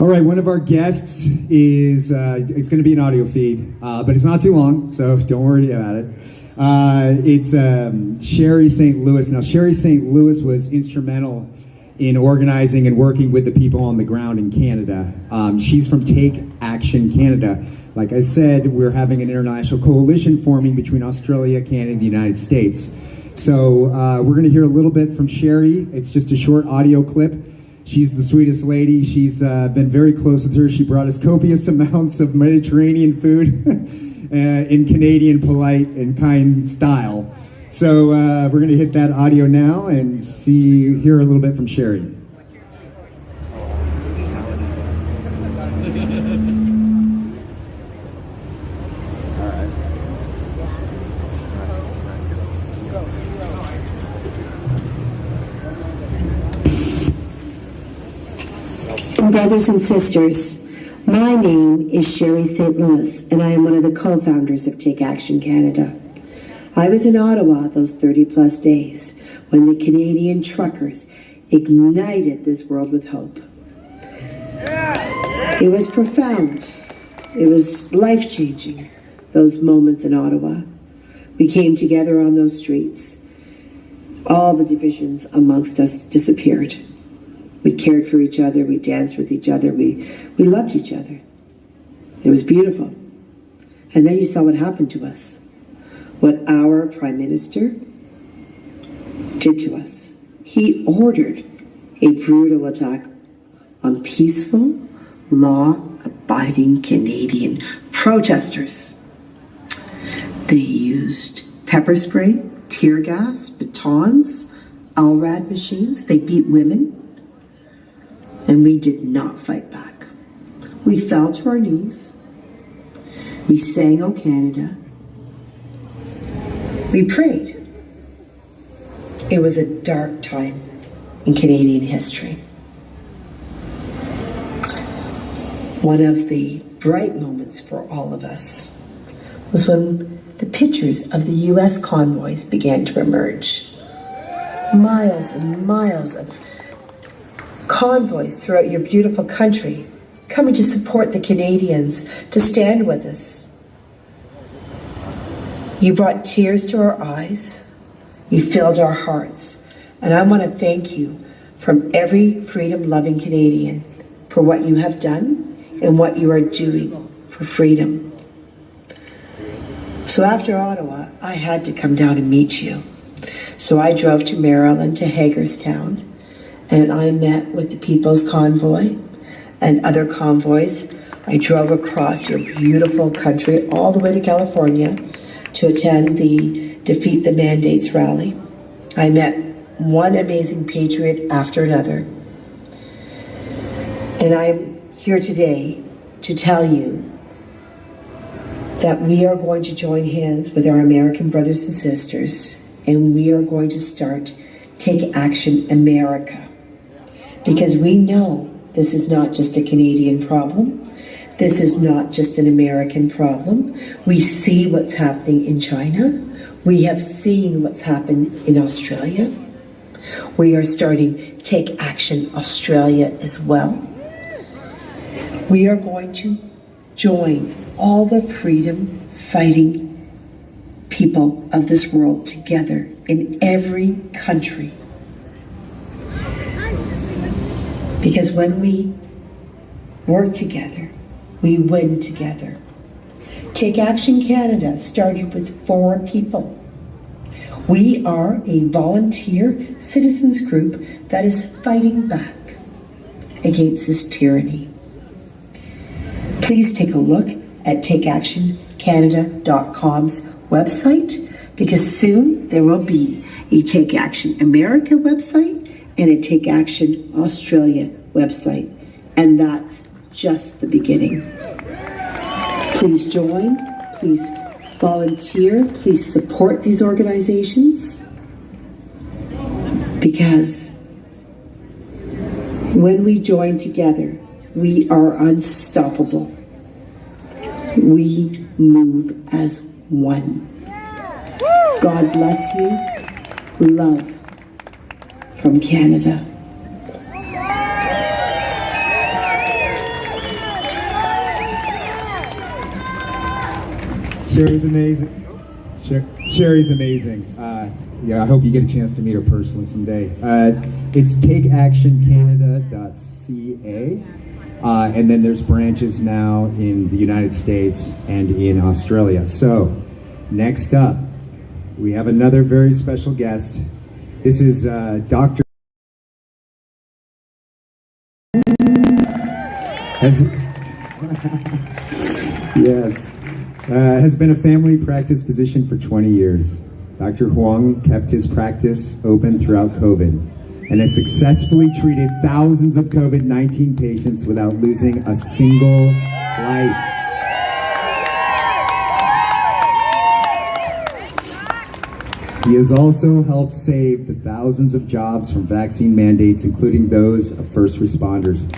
All right, one of our guests is, it's going to be an audio feed, but it's not too long, so don't worry about it. It's Sherry St. Louis. Now, Sherry St. Louis was instrumental in organizing and working with the people on the ground in Canada. She's from Take Action Canada. Like I said, we're having an international coalition forming between Australia, Canada, and the United States. So we're going to hear a little bit from Sherry. It's just a short audio clip. She's the sweetest lady. She's been very close with her. She brought us copious amounts of Mediterranean food in Canadian polite and kind style. So we're going to hit that audio now and hear a little bit from Sherry. Brothers and sisters, my name is Sherry St. Louis, and I am one of the co-founders of Take Action Canada. I was in Ottawa those 30-plus days when the Canadian truckers ignited this world with hope. It was profound. It was life-changing, those moments in Ottawa. We came together on those streets. All the divisions amongst us disappeared. We cared for each other, we danced with each other, we loved each other. It was beautiful. And then you saw what happened to us. What our Prime Minister did to us. He ordered a brutal attack on peaceful, law-abiding Canadian protesters. They used pepper spray, tear gas, batons, LRAD machines. They beat women. And we did not fight back. We fell to our knees. We sang "O Canada." We prayed. It was a dark time in Canadian history. One of the bright moments for all of us was when the pictures of the U.S. convoys began to emerge. Miles and miles of convoys throughout your beautiful country coming to support the Canadians, to stand with us. You brought tears to our eyes. You filled our hearts. And I want to thank you from every freedom-loving Canadian for what you have done and what you are doing for freedom. So after Ottawa, I had to come down and meet you. So I drove to Maryland, to Hagerstown, and I met with the People's Convoy and other convoys. I drove across your beautiful country all the way to California to attend the Defeat the Mandates rally. I met one amazing patriot after another. And I'm here today to tell you that we are going to join hands with our American brothers and sisters, and we are going to start Take Action America. Because we know this is not just a Canadian problem. This is not just an American problem. We see what's happening in China. We have seen what's happened in Australia. We are starting Take Action Australia as well. We are going to join all the freedom-fighting people of this world together in every country. Because when we work together, we win together. Take Action Canada started with 4 people. We are a volunteer citizens group that is fighting back against this tyranny. Please take a look at takeactioncanada.com's website, because soon there will be a Take Action America website and a Take Action Australia website. And that's just the beginning. Please join, please volunteer, please support these organizations, because when we join together, we are unstoppable. We move as one. God bless you. Love from Canada. Sherry's amazing. Sherry's amazing. Yeah, I hope you get a chance to meet her personally someday. It's takeactioncanada.ca. And then there's branches now in the United States and in Australia. So, next up, we have another very special guest. This is Dr. Has been a family practice physician for 20 years. Dr. Huang kept his practice open throughout COVID and has successfully treated thousands of COVID-19 patients without losing a single life. He has also helped save the thousands of jobs from vaccine mandates, including those of first responders.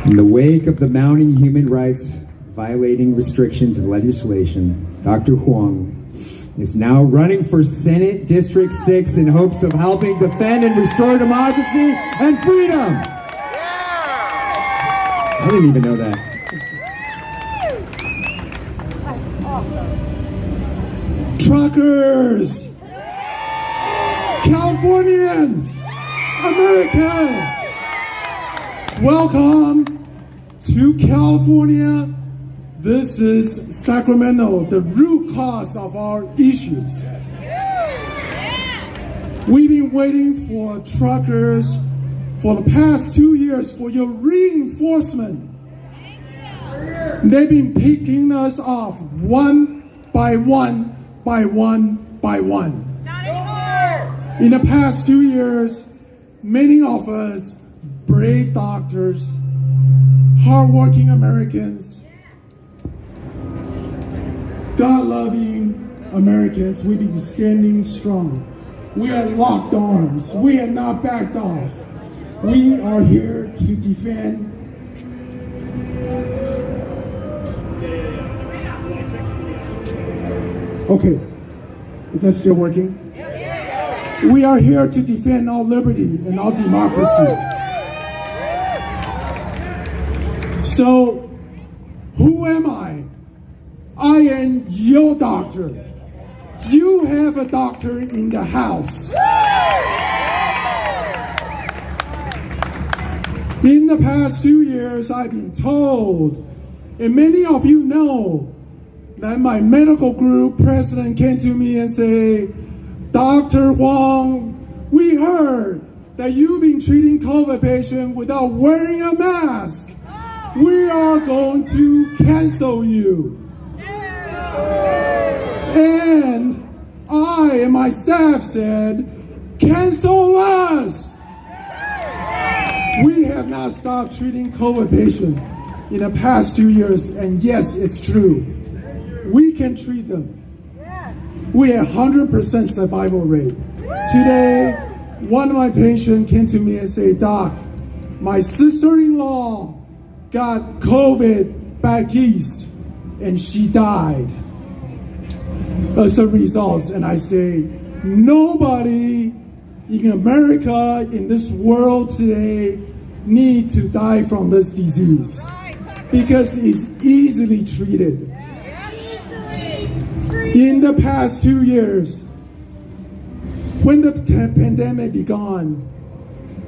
In the wake of the mounting human rights violating restrictions and legislation, Dr. Huang is now running for Senate District 6 in hopes of helping defend and restore democracy and freedom. I didn't even know that. Truckers, Californians, America, welcome to California. This is Sacramento, the root cause of our issues. We've been waiting for truckers for the past 2 years for your reinforcement. They've been picking us off one by one by one by one. In the past 2 years, many of us, brave doctors, hardworking Americans, God-loving, Americans, we've been standing strong. We have locked arms. We have not backed off. We are here to defend. Okay, is that still working? We are here to defend our liberty and our democracy. So, who am I? I am your doctor. You have a doctor in the house. In the past 2 years, I've been told, and many of you know, that my medical group president came to me and said, Dr. Huang, we heard that you've been treating COVID patients without wearing a mask. We are going to cancel you. And I and my staff said, cancel us. We have not stopped treating COVID patients in the past 2 years, and yes, it's true. We can treat them. We have 100% survival rate. Today, one of my patients came to me and said, Doc, my sister-in-law got COVID back east, and she died as a result. And I say, nobody in America, in this world today, need to die from this disease because it's easily treated. In the past 2 years, when the pandemic began,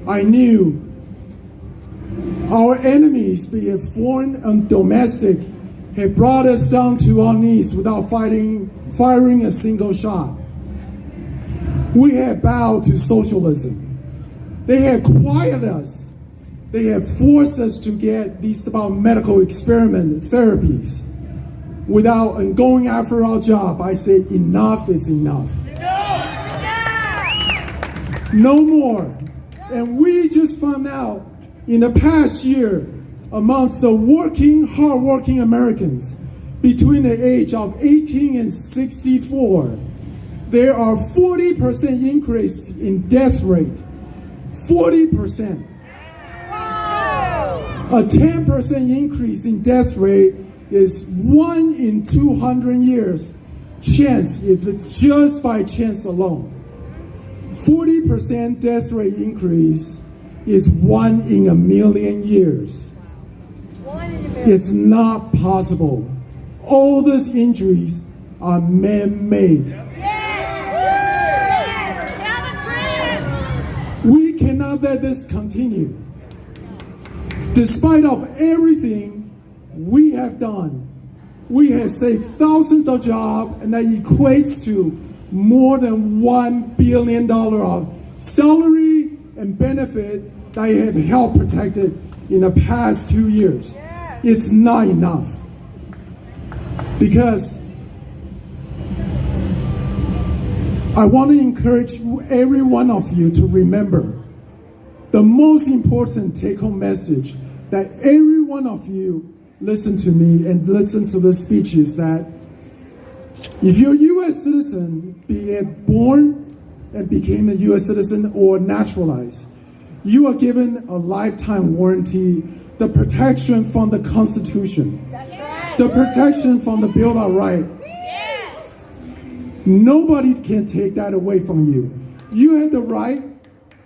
I knew our enemies, be it foreign and domestic, had brought us down to our knees without firing a single shot. We had bowed to socialism. They had quieted us. They had forced us to get these medical experiment therapies. Without and going after our job, I say enough is enough. No more. And we just found out in the past year, amongst the hard-working Americans between the age of 18 and 64, there are 40% increase in death rate. 40%. A 10% increase in death rate is 1 in 200 years chance, if it's just by chance alone. 40% death rate increase is 1 in a million years. It's not possible. All these injuries are man-made. We cannot let this continue. Despite of everything we have done, we have saved thousands of jobs, and that equates to more than $1 billion of salary and benefit that have helped protected in the past 2 years. It's not enough. Because I want to encourage every one of you to remember the most important take-home message that every one of you listen to me and listen to the speech is that if you're a U.S. citizen, be it born and became a U.S. citizen or naturalized, you are given a lifetime warranty, the protection from the Constitution, the protection from the Bill of Rights. Nobody can take that away from you. You have the right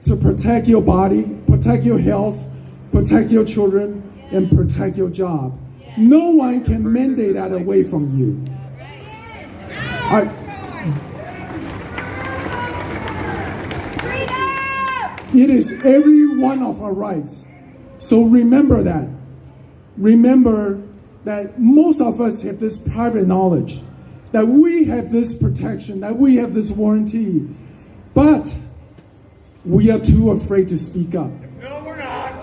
to protect your body, protect your health, protect your children, and protect your job. No one can mandate that away from you. It is every one of our rights. So remember that. Remember that most of us have this private knowledge, that we have this protection, that we have this warranty, but we are too afraid to speak up. No, we're not.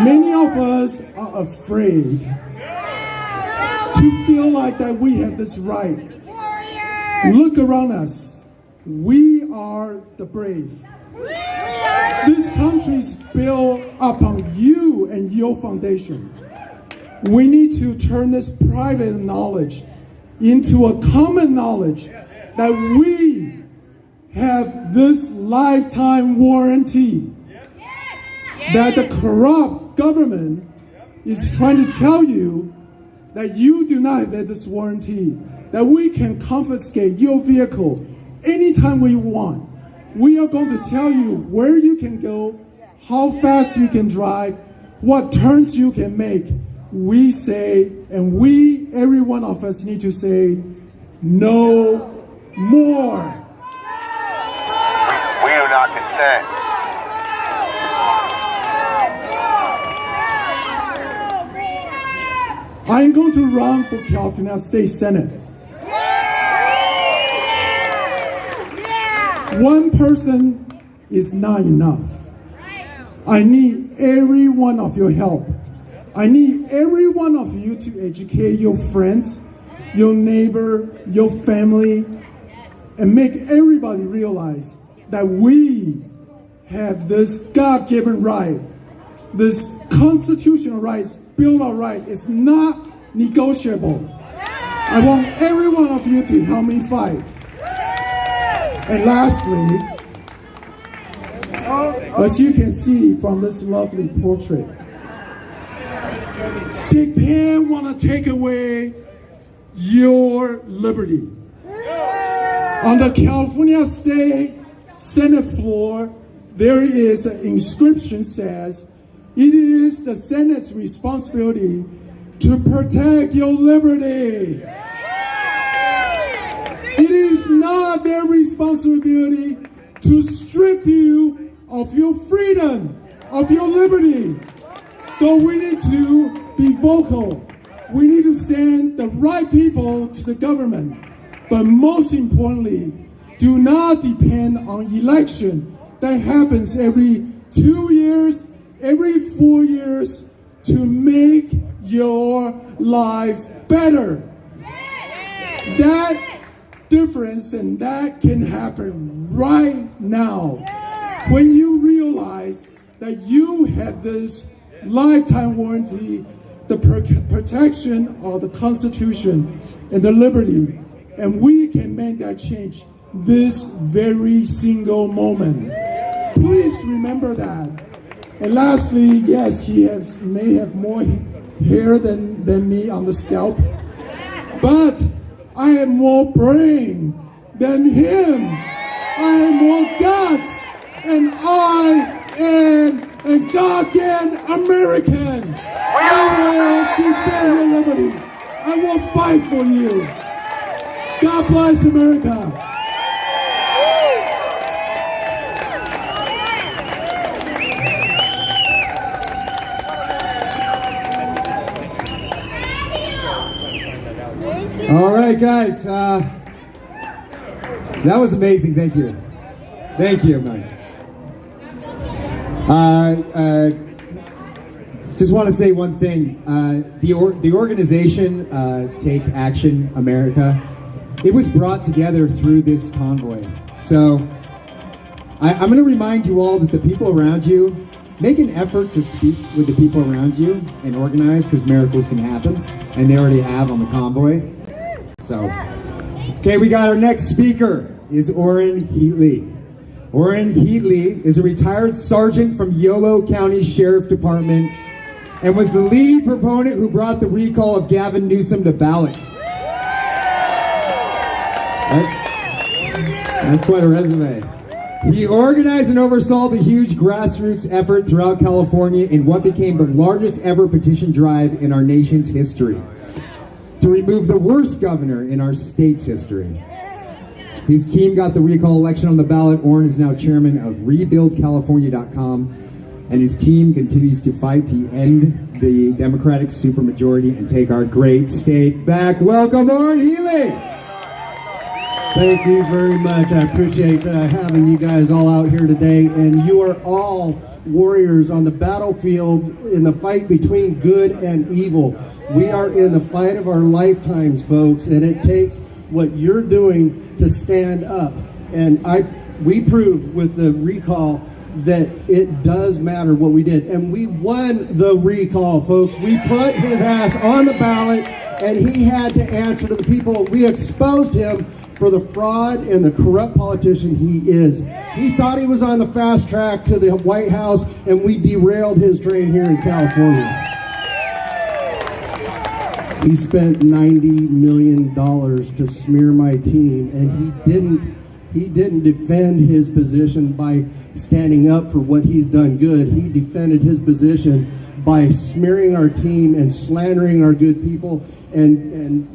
Many of us are afraid to feel like that we have this right. Look around us. We are the brave. This country is built upon you and your foundation. We need to turn this private knowledge into a common knowledge that we have this lifetime warranty that the corrupt government is trying to tell you that you do not have this warranty, that we can confiscate your vehicle anytime we want. We are going to tell you where you can go, how fast you can drive, what turns you can make. We say, and we, every one of us need to say, no more. We do not consent. I'm going to run for California State Senate. One person is not enough. I need every one of your help. I need every one of you to educate your friends, your neighbor, your family, and make everybody realize that we have this God-given right, this constitutional rights, Bill of Rights is not negotiable. I want every one of you to help me fight. And lastly, as you can see from this lovely portrait, Dick Penn want to take away your liberty. On the California State Senate floor, there is an inscription says, it is the Senate's responsibility to protect your liberty. It is not their responsibility to strip you of your freedom, of your liberty. So we need to be vocal. We need to send the right people to the government. But most importantly, do not depend on election that happens every 2 years, every 4 years to make your life better. That difference and that can happen right now when you realize that you have this lifetime warranty, the protection of the Constitution and the liberty, and we can make that change this very single moment. Please remember that. And lastly, yes, he may have more hair than me on the scalp, but I have more brain than him. I have more guts, and I am a goddamn American. I will defend your liberty. I will fight for you. God bless America. All right, guys. That was amazing. Thank you. Thank you, Mike. Just want to say one thing. The organization Take Action America, it was brought together through this convoy. So I'm going to remind you all that the people around you, make an effort to speak with the people around you and organize, because miracles can happen, and they already have on the convoy. So, okay, we got our next speaker is Orrin Heatley. Orrin Heatley is a retired sergeant from Yolo County Sheriff Department and was the lead proponent who brought the recall of Gavin Newsom to ballot. That's quite a resume. He organized and oversaw the huge grassroots effort throughout California in what became the largest ever petition drive in our nation's history to remove the worst governor in our state's history. His team got the recall election on the ballot. Orrin is now chairman of RebuildCalifornia.com, and his team continues to fight to end the Democratic supermajority and take our great state back. Welcome, Orrin Heatley. Thank you very much. I appreciate having you guys all out here today, and you are all warriors on the battlefield in the fight between good and evil. We are in the fight of our lifetimes, folks, and it takes what you're doing to stand up. And we prove with the recall that it does matter what we did. And we won the recall, folks. We put his ass on the ballot, and he had to answer to the people. We exposed him for the fraud and the corrupt politician he is. He thought he was on the fast track to the White House, and we derailed his train here in California. He spent $90 million to smear my team, and he didn't defend his position by standing up for what he's done good. He defended his position by smearing our team and slandering our good people and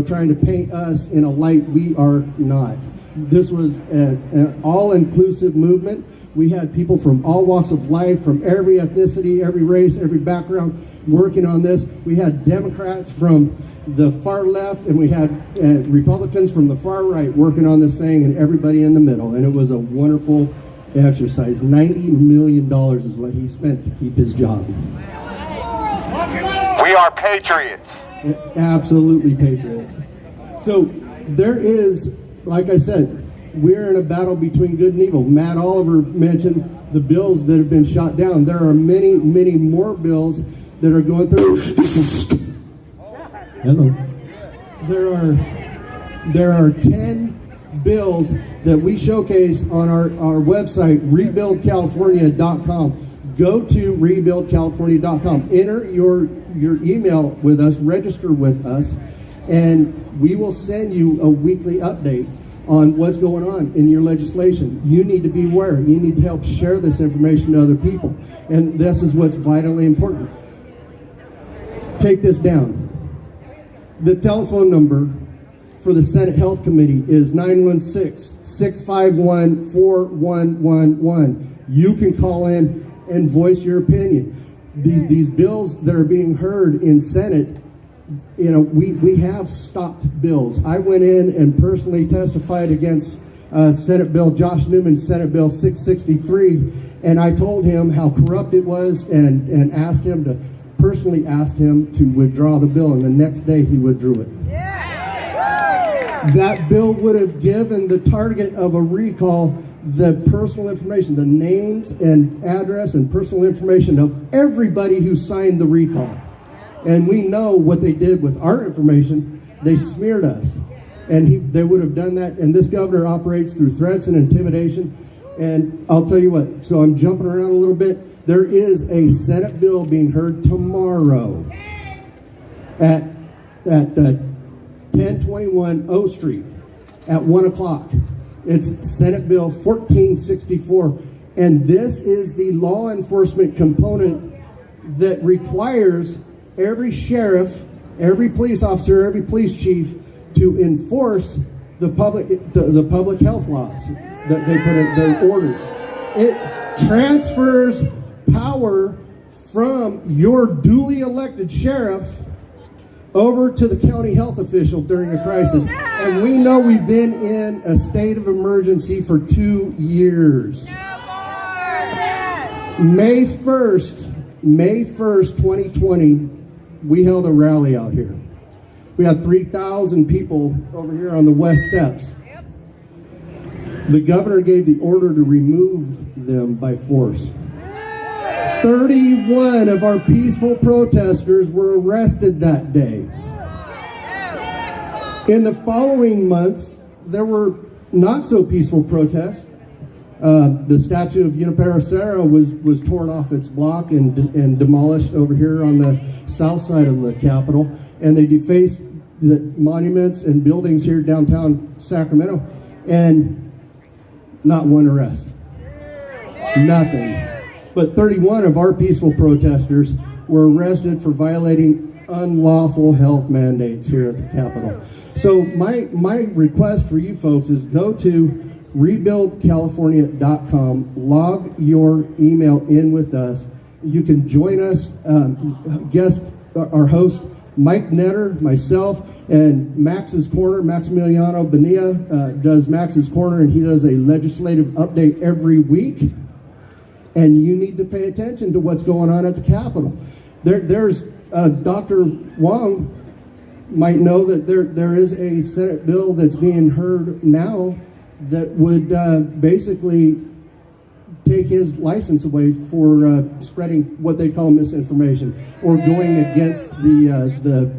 trying to paint us in a light we are not. This was an all-inclusive movement. We had people from all walks of life, from every ethnicity, every race, every background working on this. We had Democrats from the far left, and we had Republicans from the far right working on this thing, and everybody in the middle. And it was a wonderful exercise. $90 million is what he spent to keep his job. We are patriots. Absolutely patriots. So there is, like I said, we're in a battle between good and evil. Matt Oliver mentioned the bills that have been shot down. There are many, many more bills that are going through. Hello. There are 10 bills that we showcase on our website, rebuildcalifornia.com. Go to rebuildcalifornia.com. Enter your email with us, register with us, and we will send you a weekly update on what's going on in your legislation. You need to be aware. You need to help share this information to other people. And this is what's vitally important. Take this down. The telephone number for the Senate Health Committee is 916-651-4111. You can call in and voice your opinion. These bills that are being heard in Senate, we have stopped bills. I went in and personally testified against Senate Bill, Josh Newman, Senate Bill 663, and I told him how corrupt it was and personally asked him to withdraw the bill, and the next day he withdrew it. That bill would have given the target of a recall the personal information, the names and address and personal information of everybody who signed the recall. And we know what they did with our information. They smeared us. And they would have done that. And this governor operates through threats and intimidation. And I'll tell you what, so I'm jumping around a little bit. There is a Senate bill being heard tomorrow at 1021 O Street at 1 o'clock. It's Senate Bill 1464. And this is the law enforcement component that requires every sheriff, every police officer, every police chief to enforce the public health laws that they put in the orders. It transfers power from your duly elected sheriff over to the county health official during a crisis. And we know we've been in a state of emergency for 2 years. May 1st, 2020, we held a rally out here. We had 3,000 people over here on the west steps. The governor gave the order to remove them by force. 31 of our peaceful protesters were arrested that day. In the following months, there were not so peaceful protests. The statue of Junipero Serra was torn off its block and demolished over here on the south side of the Capitol, and they defaced the monuments and buildings here downtown Sacramento, and not one arrest. Nothing. But 31 of our peaceful protesters were arrested for violating unlawful health mandates here at the Capitol. So my request for you folks is go to rebuildcalifornia.com, log your email in with us. You can join us, our host, Mike Netter, myself, and Max's Corner. Maximiliano Bonilla does Max's Corner, and he does a legislative update every week. And you need to pay attention to what's going on at the Capitol. There's Dr. Wong might know that there is a Senate bill that's being heard now that would basically take his license away for spreading what they call misinformation or going against the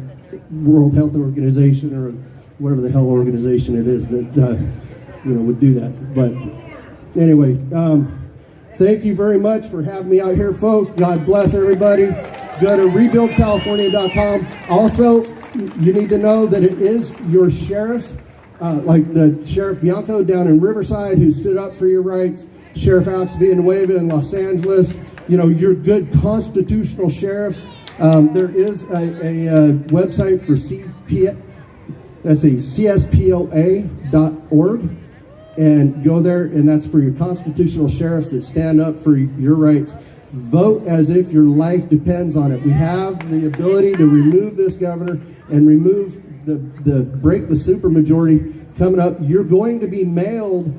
World Health Organization or whatever the hell organization it is that would do that. But anyway, thank you very much for having me out here, folks. God bless everybody. Go to rebuildcalifornia.com. Also, you need to know that it is your sheriffs, like the Sheriff Bianco down in Riverside, who stood up for your rights, Sheriff Alex Villanueva in Los Angeles, your good constitutional sheriffs. There is a website for CSPOA.org, and go there, and that's for your constitutional sheriffs that stand up for your rights. Vote as if your life depends on it. We have the ability to remove this governor and remove break the supermajority coming up. You're going to be mailed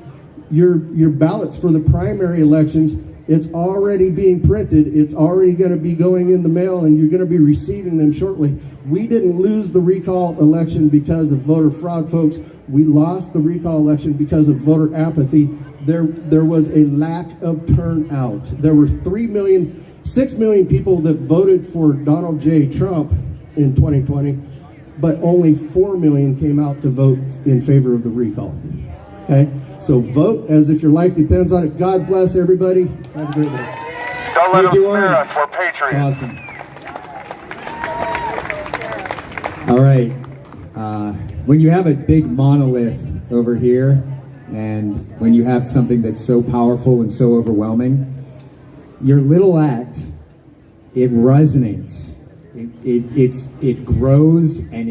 your ballots for the primary elections. It's already being printed. It's already going to be going in the mail, and you're going to be receiving them shortly. We didn't lose the recall election because of voter fraud, folks. We lost the recall election because of voter apathy. There was a lack of turnout. There were 6 million people that voted for Donald J. Trump in 2020, but only 4 million came out to vote in favor of the recall. Okay? So vote as if your life depends on it. God bless everybody. Have a great day. Don't let them scare us. We're patriots. Awesome. All right. When you have a big monolith over here, and when you have something that's so powerful and so overwhelming, your little act, it resonates. It grows and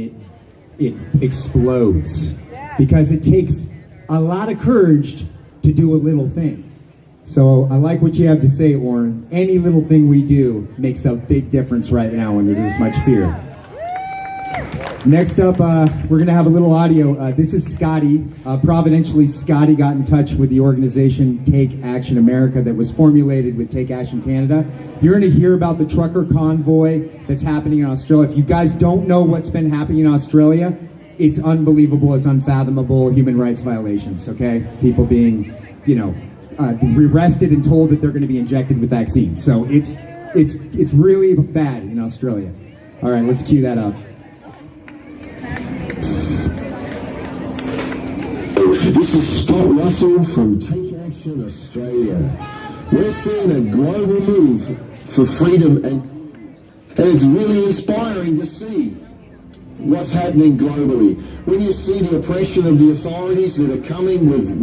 it explodes, because it takes a lot of courage to do a little thing. So I like what you have to say, Orrin. Any little thing we do makes a big difference right now when there's this much fear. Next up, we're going to have a little audio. This is Scotty. Providentially, Scotty got in touch with the organization Take Action America that was formulated with Take Action Canada. You're going to hear about the trucker convoy that's happening in Australia. If you guys don't know what's been happening in Australia, it's unbelievable. It's unfathomable human rights violations, okay? People being, arrested and told that they're going to be injected with vaccines. So it's really bad in Australia. All right, let's cue that up. This is Scott Russell from Take Action Australia. We're seeing a global move for freedom, and it's really inspiring to see what's happening globally. When you see the oppression of the authorities that are coming with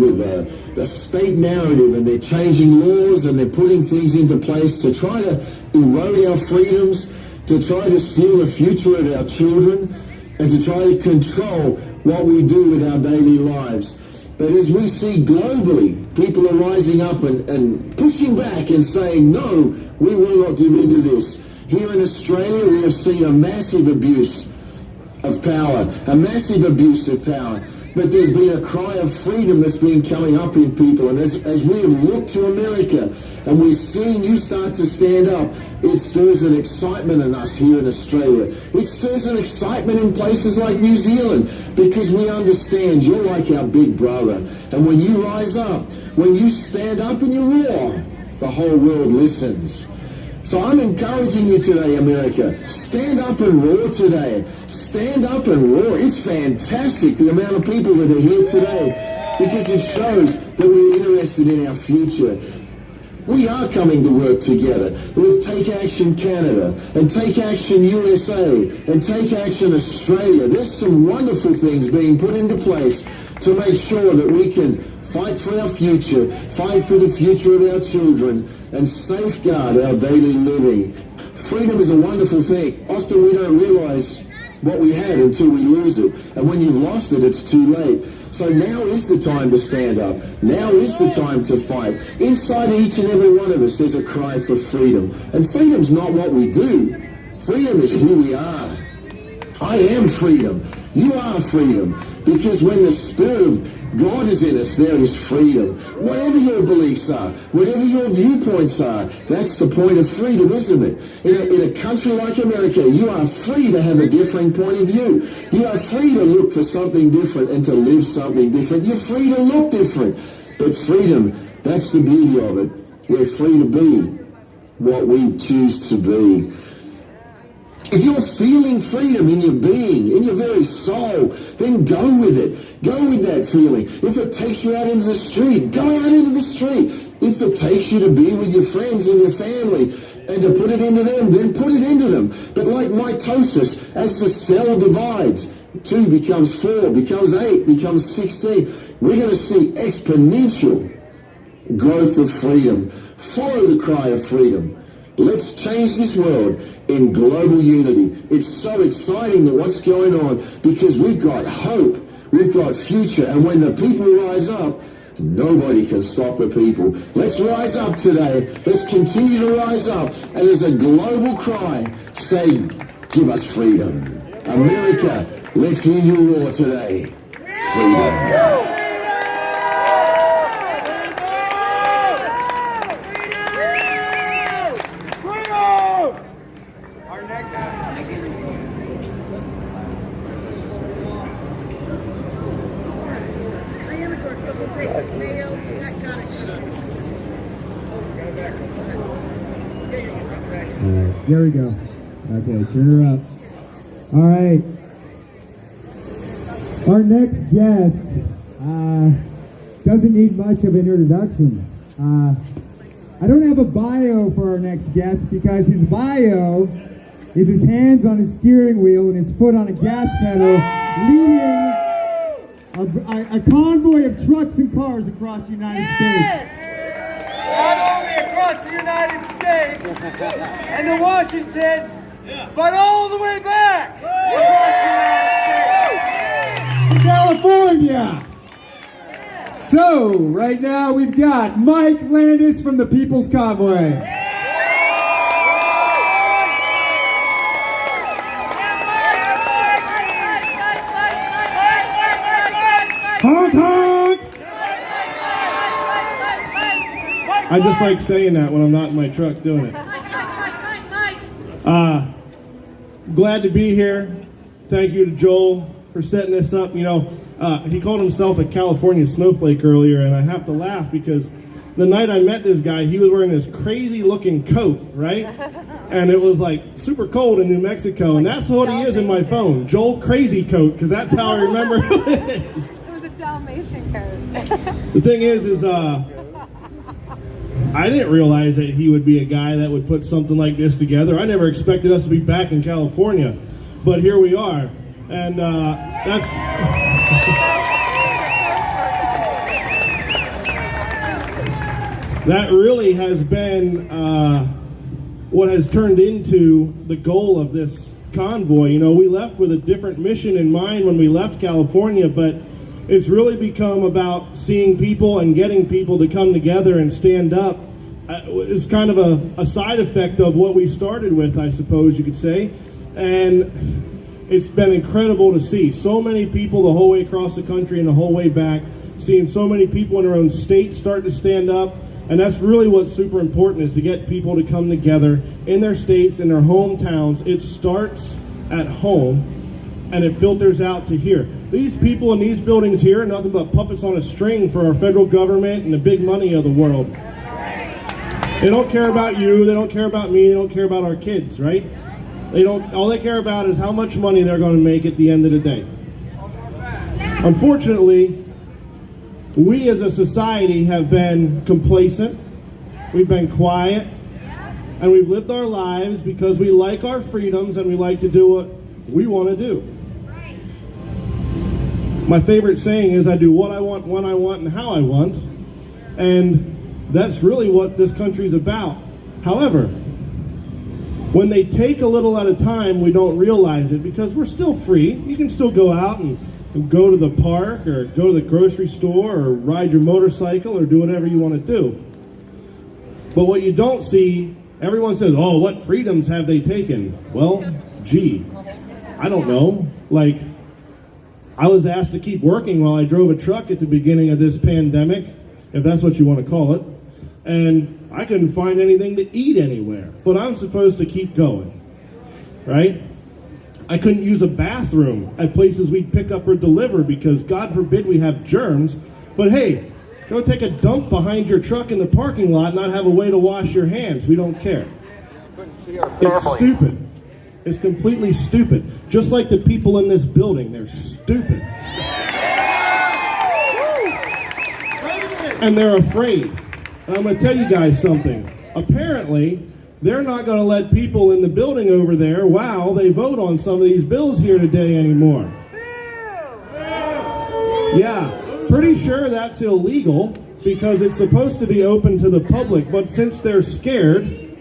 the state narrative, and they're changing laws and they're putting things into place to try to erode our freedoms, to try to steal the future of our children, and to try to control what we do with our daily lives. But as we see globally, people are rising up and pushing back and saying, no, we will not give in to this. Here in Australia, we have seen a massive abuse of power, a massive abuse of power. But there's been a cry of freedom that's been coming up in people. And as we have looked to America and we've seen you start to stand up, it stirs an excitement in us here in Australia. It stirs an excitement in places like New Zealand, because we understand you're like our big brother. And when you rise up, when you stand up and you roar, the whole world listens. So I'm encouraging you today, America. Stand up and roar today. Stand up and roar. It's fantastic, the amount of people that are here today, because it shows that we're interested in our future. We are coming to work together with Take Action Canada and Take Action USA and Take Action Australia. There's some wonderful things being put into place to make sure that we can fight for our future, fight for the future of our children, and safeguard our daily living. Freedom is a wonderful thing. Often we don't realize what we had until we lose it. And when you've lost it, it's too late. So now is the time to stand up. Now is the time to fight. Inside each and every one of us, there's a cry for freedom. And freedom's not what we do. Freedom is who we are. I am freedom. You are freedom. Because when the Spirit of God is in us, there is freedom. Whatever your beliefs are, whatever your viewpoints are, that's the point of freedom, isn't it? In a country like America, you are free to have a different point of view. You are free to look for something different and to live something different. You're free to look different. But freedom, that's the beauty of it. We're free to be what we choose to be. If you're feeling freedom in your being, in your very soul, then go with it. Go with that feeling. If it takes you out into the street, go out into the street. If it takes you to be with your friends and your family and to put it into them, then put it into them. But like mitosis, as the cell divides, 2 becomes 4, becomes 8, becomes 16. We're going to see exponential growth of freedom. Follow the cry of freedom. Let's change this world in global unity. It's so exciting that what's going on, because we've got hope, we've got future, and when the people rise up, nobody can stop the people. Let's rise up today. Let's continue to rise up, and as a global cry, say, give us freedom. America, let's hear you roar today. Freedom. There we go. Okay, turn her up. All right. Our next guest doesn't need much of an introduction. I don't have a bio for our next guest because his bio is his hands on his steering wheel and his foot on a gas pedal, leading a convoy of trucks and cars across the United States. Not only across the United States and to Washington, but all the way back across the United States. California! So, right now we've got Mike Landis from the People's Convoy. Honk, honk! I just like saying that when I'm not in my truck doing it. Glad to be here. Thank you to Joel for setting this up. You know, he called himself a California snowflake earlier, and I have to laugh because the night I met this guy, he was wearing this crazy looking coat, right? And it was like super cold in New Mexico, and that's what he is in my phone, Joel Crazy Coat, because that's how I remember who it is. It was a Dalmatian coat. The thing is I didn't realize that he would be a guy that would put something like this together. I never expected us to be back in California, but here we are. And that's... that really has been what has turned into the goal of this convoy. You know, we left with a different mission in mind when we left California, but it's really become about seeing people and getting people to come together and stand up. It's kind of a side effect of what we started with, I suppose you could say. And it's been incredible to see so many people the whole way across the country and the whole way back, seeing so many people in their own state start to stand up. And that's really what's super important, is to get people to come together in their states, in their hometowns. It starts at home and it filters out to here. These people in these buildings here are nothing but puppets on a string for our federal government and the big money of the world. They don't care about you, they don't care about me, they don't care about our kids, right? All they care about is how much money they're going to make at the end of the day. Unfortunately, we as a society have been complacent, we've been quiet, and we've lived our lives because we like our freedoms and we like to do what we want to do. My favorite saying is, I do what I want, when I want, and how I want. And that's really what this country's about. However, when they take a little at a time, we don't realize it because we're still free. You can still go out and go to the park or go to the grocery store or ride your motorcycle or do whatever you want to do. But what you don't see, everyone says, oh, what freedoms have they taken? Well, gee, I don't know. Like, I was asked to keep working while I drove a truck at the beginning of this pandemic, if that's what you want to call it, and I couldn't find anything to eat anywhere, but I'm supposed to keep going, right? I couldn't use a bathroom at places we'd pick up or deliver because God forbid we have germs, but hey, Go take a dump behind your truck in the parking lot and not have a way to wash your hands. We don't care. It's stupid. It's completely stupid. Just like the people in this building, they're stupid. And they're afraid. And I'm going to tell you guys something. Apparently, they're not going to let people in the building over there, while they vote on some of these bills here today anymore. Yeah, pretty sure that's illegal because it's supposed to be open to the public, but since they're scared,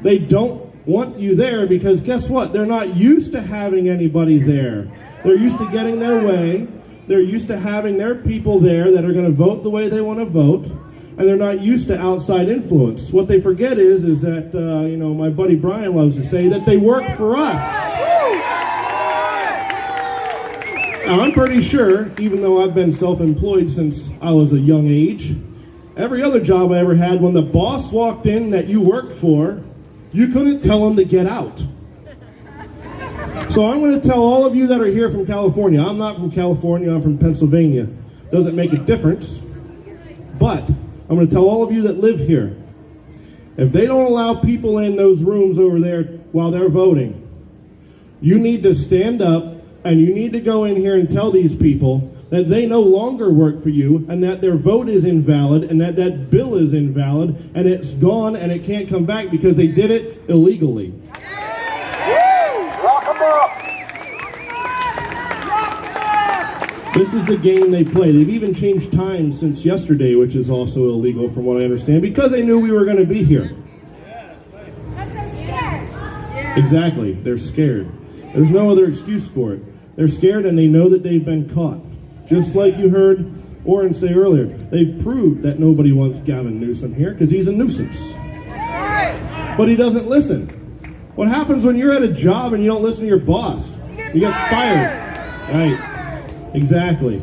they don't want you there because guess what? They're not used to having anybody there. They're used to getting their way. They're used to having their people there that are going to vote the way they want to vote, and they're not used to outside influence. What they forget is that, my buddy Brian loves to say that they work for us. Now, I'm pretty sure, even though I've been self-employed since I was a young age, every other job I ever had, when the boss walked in that you worked for, you couldn't tell him to get out. So I'm going to tell all of you that are here from California, I'm not from California, I'm from Pennsylvania. Doesn't make a difference. But I'm going to tell all of you that live here, if they don't allow people in those rooms over there while they're voting, you need to stand up and you need to go in here and tell these people that they no longer work for you and that their vote is invalid and that that bill is invalid and it's gone and it can't come back because they did it illegally. This is the game they play. They've even changed time since yesterday, which is also illegal from what I understand, because they knew we were going to be here. Exactly. They're scared. There's no other excuse for it. They're scared and they know that they've been caught. Just like you heard Orrin say earlier, they've proved that nobody wants Gavin Newsom here because he's a nuisance. But he doesn't listen. What happens when you're at a job and you don't listen to your boss? You get fired. Right. Exactly.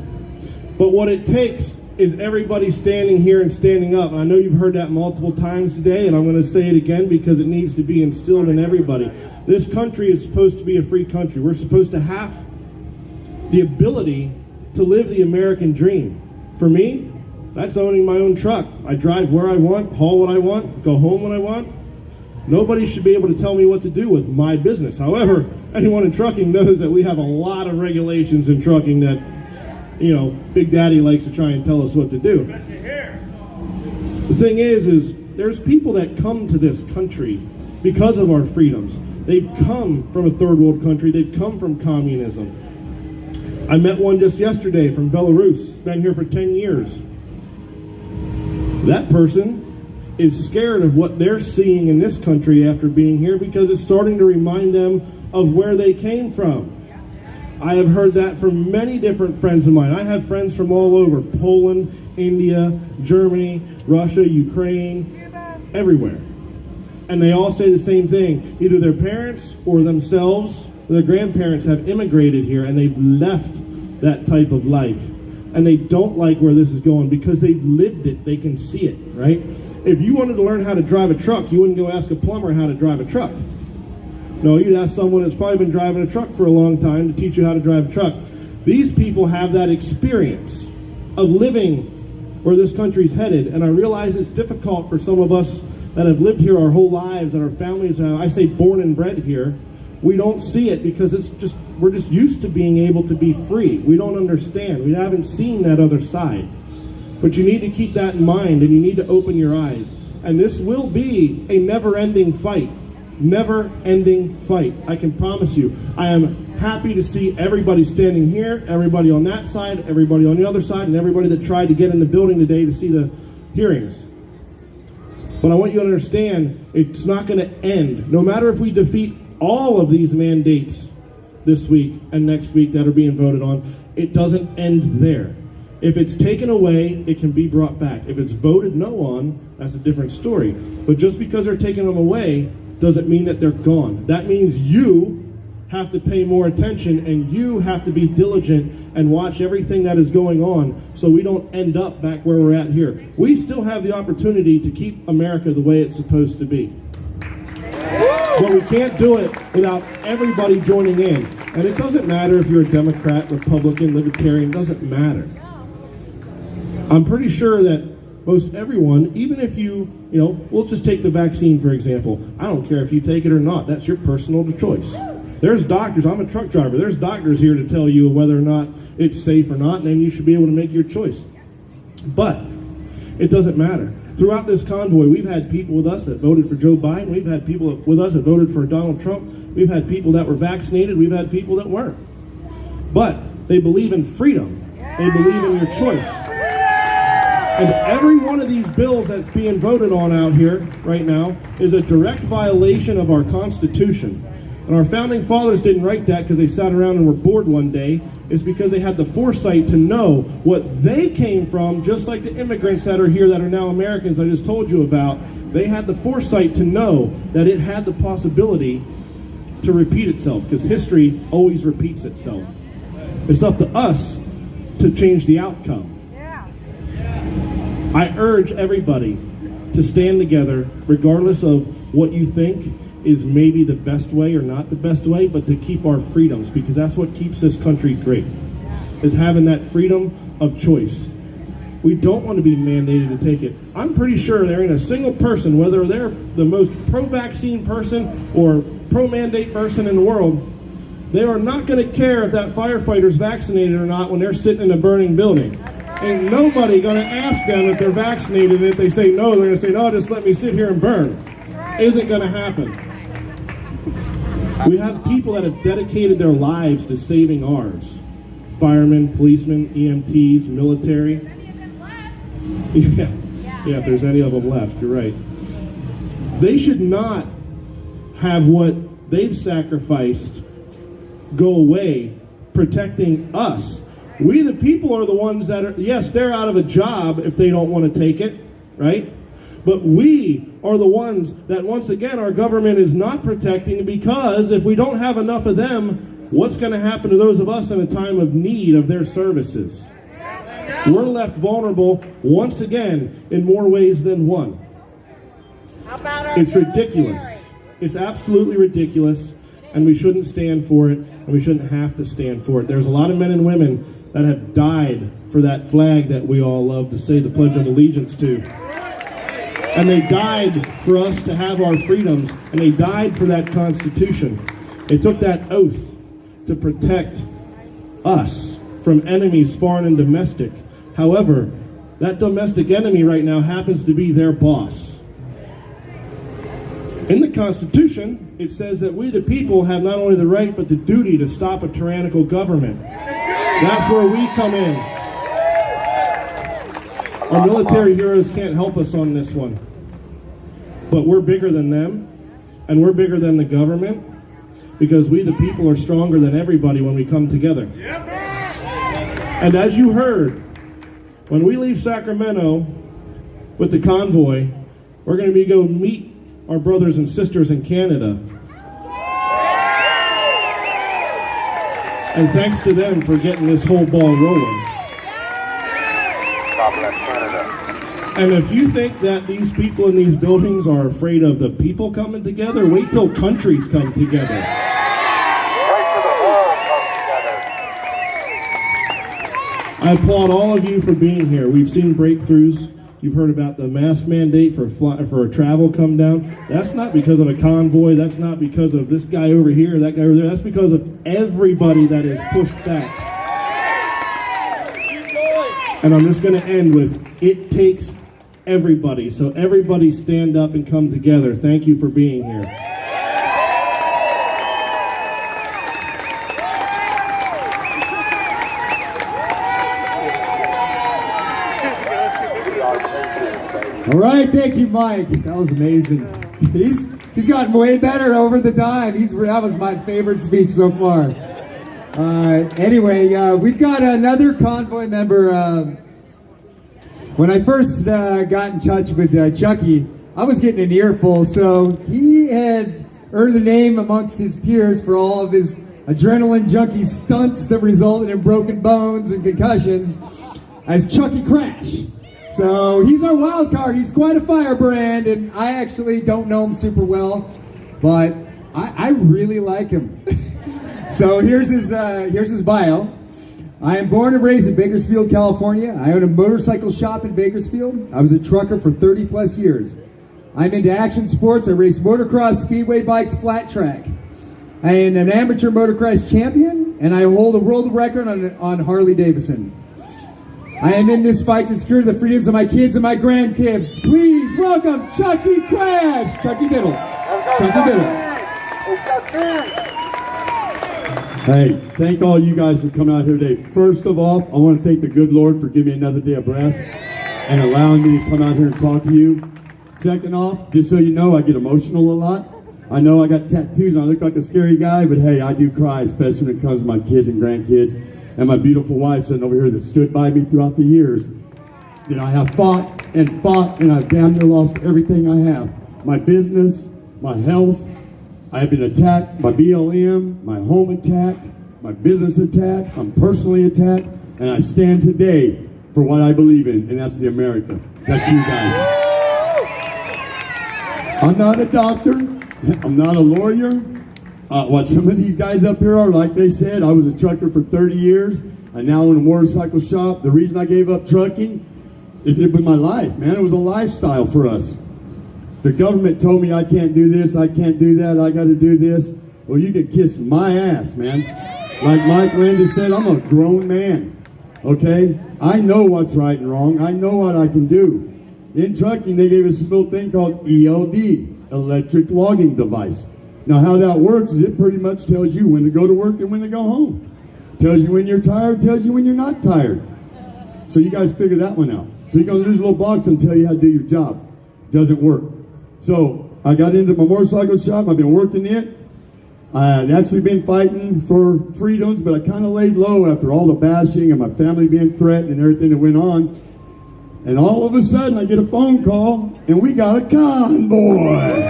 But what it takes is everybody standing here and standing up. And I know you've heard that multiple times today, and I'm going to say it again because it needs to be instilled in everybody. This country is supposed to be a free country. We're supposed to have the ability to live the American dream. For me, that's owning my own truck. I drive where I want, haul what I want, go home when I want. Nobody should be able to tell me what to do with my business. However, anyone in trucking knows that we have a lot of regulations in trucking that, Big Daddy likes to try and tell us what to do. The thing is there's people that come to this country because of our freedoms. They've come from a third world country. They've come from communism. I met one just yesterday from Belarus, been here for 10 years. That person is scared of what they're seeing in this country after being here because it's starting to remind them of where they came from. I have heard that from many different friends of mine. I have friends from all over, Poland, India, Germany, Russia, Ukraine, everywhere. And they all say the same thing. Either their parents or themselves, their grandparents have immigrated here and they've left that type of life. And they don't like where this is going because they've lived it. They can see it, right? If you wanted to learn how to drive a truck, you wouldn't go ask a plumber how to drive a truck. No, you'd ask someone that's probably been driving a truck for a long time to teach you how to drive a truck. These people have that experience of living where this country's headed, and I realize it's difficult for some of us that have lived here our whole lives and our families, I say born and bred here. We don't see it because we're just used to being able to be free. We don't understand. We haven't seen that other side. But you need to keep that in mind and you need to open your eyes. And this will be a never-ending fight. Never-ending fight. I can promise you. I am happy to see everybody standing here, everybody on that side, everybody on the other side, and everybody that tried to get in the building today to see the hearings. But I want you to understand, it's not going to end. No matter if we defeat all of these mandates this week and next week that are being voted on, it doesn't end there. If it's taken away, it can be brought back. If it's voted no on, that's a different story. But just because they're taking them away doesn't mean that they're gone. That means you have to pay more attention and you have to be diligent and watch everything that is going on so we don't end up back where we're at here. We still have the opportunity to keep America the way it's supposed to be. But we can't do it without everybody joining in. And it doesn't matter if you're a Democrat, Republican, Libertarian, it doesn't matter. I'm pretty sure that most everyone, even if we'll just take the vaccine for example. I don't care if you take it or not. That's your personal choice. There's doctors, I'm a truck driver, there's doctors here to tell you whether or not it's safe or not, and then you should be able to make your choice. But it doesn't matter. Throughout this convoy, we've had people with us that voted for Joe Biden. We've had people with us that voted for Donald Trump. We've had people that were vaccinated. We've had people that weren't. But they believe in freedom. They believe in your choice. And every one of these bills that's being voted on out here right now is a direct violation of our Constitution. And our founding fathers didn't write that because they sat around and were bored one day. It's because they had the foresight to know what they came from, just like the immigrants that are here that are now Americans I just told you about. They had the foresight to know that it had the possibility to repeat itself, because history always repeats itself. It's up to us to change the outcome. I urge everybody to stand together, regardless of what you think is maybe the best way or not the best way, but to keep our freedoms, because that's what keeps this country great, is having that freedom of choice. We don't want to be mandated to take it. I'm pretty sure there ain't a single person, whether they're the most pro-vaccine person or pro-mandate person in the world, they are not going to care if that firefighter's vaccinated or not when they're sitting in a burning building. Ain't nobody going to ask them if they're vaccinated, and if they say no, they're going to say, no, just let me sit here and burn. Isn't going to happen. We have people that have dedicated their lives to saving ours. Firemen, policemen, EMTs, military. Yeah, if there's any of them left, you're right. They should not have what they've sacrificed go away protecting us. We the people are the ones that are, yes, they're out of a job if they don't want to take it, right? But we are the ones that, once again, our government is not protecting, because if we don't have enough of them, what's going to happen to those of us in a time of need of their services? We're left vulnerable once again in more ways than one. It's ridiculous. It's absolutely ridiculous, and we shouldn't stand for it, and we shouldn't have to stand for it. There's a lot of men and women that have died for that flag that we all love to say the Pledge of Allegiance to. And they died for us to have our freedoms, and they died for that Constitution. They took that oath to protect us from enemies foreign and domestic. However, that domestic enemy right now happens to be their boss. In the Constitution, it says that we the people have not only the right but the duty to stop a tyrannical government. That's where we come in. Our military heroes can't help us on this one. But we're bigger than them, and we're bigger than the government, because we the people are stronger than everybody when we come together. And as you heard, when we leave Sacramento with the convoy, we're going to go meet our brothers and sisters in Canada. And thanks to them for getting this whole ball rolling. And if you think that these people in these buildings are afraid of the people coming together, wait till countries come together. I applaud all of you for being here. We've seen breakthroughs. You've heard about the mask mandate for travel come down. That's not because of a convoy. That's not because of this guy over here, that guy over there. That's because of everybody that is pushed back. And I'm just going to end with, it takes everybody. So everybody stand up and come together. Thank you for being here. All right, thank you, Mike. That was amazing. He's gotten way better over the time. That was my favorite speech so far. Anyway, we've got another convoy member. When I first got in touch with Chucky, I was getting an earful. So he has earned the name amongst his peers for all of his adrenaline junkie stunts that resulted in broken bones and concussions as Chucky Crash. So he's our wild card. He's quite a firebrand, and I actually don't know him super well, but I really like him. So here's his bio. I am born and raised in Bakersfield, California. I own a motorcycle shop in Bakersfield. I was a trucker for 30 plus years. I'm into action sports. I race motocross, speedway bikes, flat track. I am an amateur motocross champion, and I hold a world record on Harley Davidson. I am in this fight to secure the freedoms of my kids and my grandkids. Please welcome Chucky Crash, Chucky Biddles. Chucky Biddles. Hey, thank all you guys for coming out here today. First of all, I want to thank the good Lord for giving me another day of breath and allowing me to come out here and talk to you. Second off, just so you know, I get emotional a lot. I know I got tattoos and I look like a scary guy, but hey, I do cry, especially when it comes to my kids and grandkids and my beautiful wife sitting over here that stood by me throughout the years. You know, I have fought, and I've damn near lost everything I have. My business, my health. I have been attacked, my BLM, my home attacked, my business attacked, I'm personally attacked, and I stand today for what I believe in, and that's the America. That's you guys. I'm not a doctor, I'm not a lawyer. What some of these guys up here are, like they said, I was a trucker for 30 years, I now own a motorcycle shop. The reason I gave up trucking is it was my life, man. It was a lifestyle for us. The government told me I can't do this, I can't do that, I got to do this. Well, you can kiss my ass, man. Like Mike Landis said, I'm a grown man, okay? I know what's right and wrong. I know what I can do. In trucking, they gave us this little thing called ELD, electric logging device. Now, how that works is it pretty much tells you when to go to work and when to go home. Tells you when you're tired, tells you when you're not tired. So you guys figure that one out. So you go to this little box and tell you how to do your job. Doesn't work. So I got into my motorcycle shop. I've been working it. I've actually been fighting for freedoms, but I kind of laid low after all the bashing and my family being threatened and everything that went on. And all of a sudden, I get a phone call, and we got a convoy.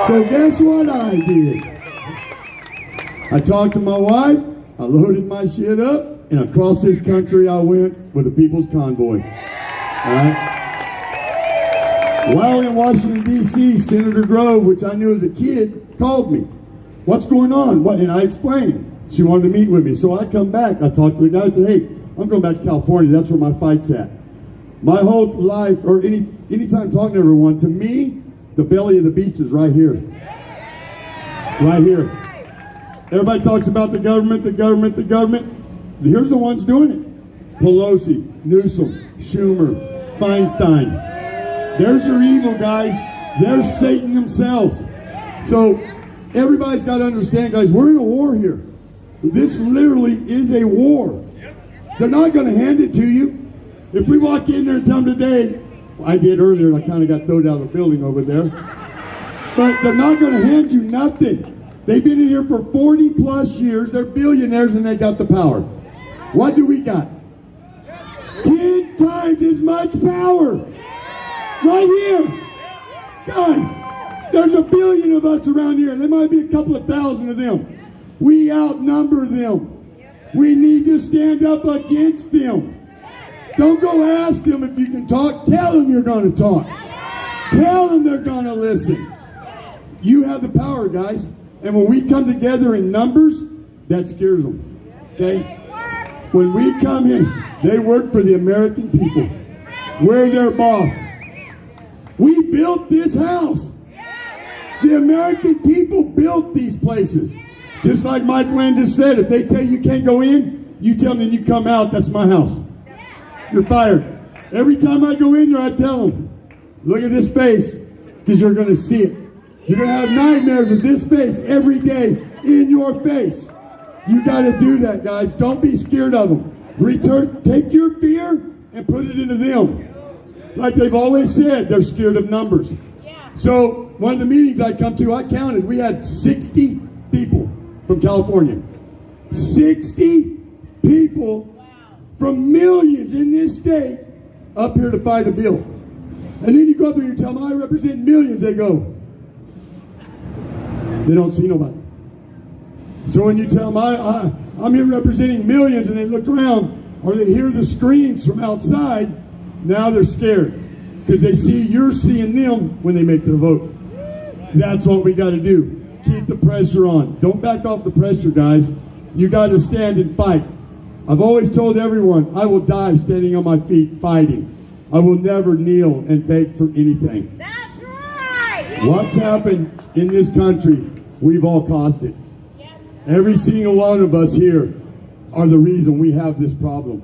So guess what I did? I talked to my wife. I loaded my shit up, and across this country I went with the People's Convoy. All right? While in Washington, D.C., Senator Grove, which I knew as a kid, called me. What's going on? And I explained. She wanted to meet with me. So I come back. I talked to the guy. I said, hey, I'm going back to California. That's where my fight's at. My whole life, or anytime talking to everyone, to me, the belly of the beast is right here. Right here. Everybody talks about the government, the government, the government. Here's the ones doing it. Pelosi, Newsom, Schumer, Feinstein. There's your evil, guys. There's Satan themselves. So everybody's got to understand, guys, we're in a war here. This literally is a war. They're not going to hand it to you. If we walk in there and tell them today, I did earlier, I kind of got thrown out of the building over there. But they're not going to hand you nothing. They've been in here for 40 plus years. They're billionaires and they got the power. What do we got? 10 times as much power. Right here. Guys, there's a billion of us around here. There might be a couple of thousand of them. We outnumber them. We need to stand up against them. Don't go ask them if you can talk. Tell them you're going to talk. Tell them they're going to listen. You have the power, guys. And when we come together in numbers, that scares them. Okay? When we come in, they work for the American people. We're their boss. We built this house. The American people built these places. Just like Mike Landis said, if they tell you can't go in, you tell them you come out, that's my house. You're fired. Every time I go in there, I tell them, look at this face, because you're going to see it. You're going to have nightmares of this face every day in your face. You got to do that, guys. Don't be scared of them. Take your fear and put it into them. Like they've always said, they're scared of numbers. So one of the meetings I come to, I counted, we had 60 people from California. 60 people from millions in this state up here to fight a bill. And then you go up there and you tell them, I represent millions. They go, they don't see nobody. So when you tell them, I'm here representing millions, and they look around, or they hear the screams from outside, now they're scared. Because they see you're seeing them when they make their vote. That's what we got to do. Keep the pressure on. Don't back off the pressure, guys. You got to stand and fight. I've always told everyone, I will die standing on my feet fighting. I will never kneel and beg for anything. That's right! What's happened in this country, we've all caused it. Every single one of us here are the reason we have this problem.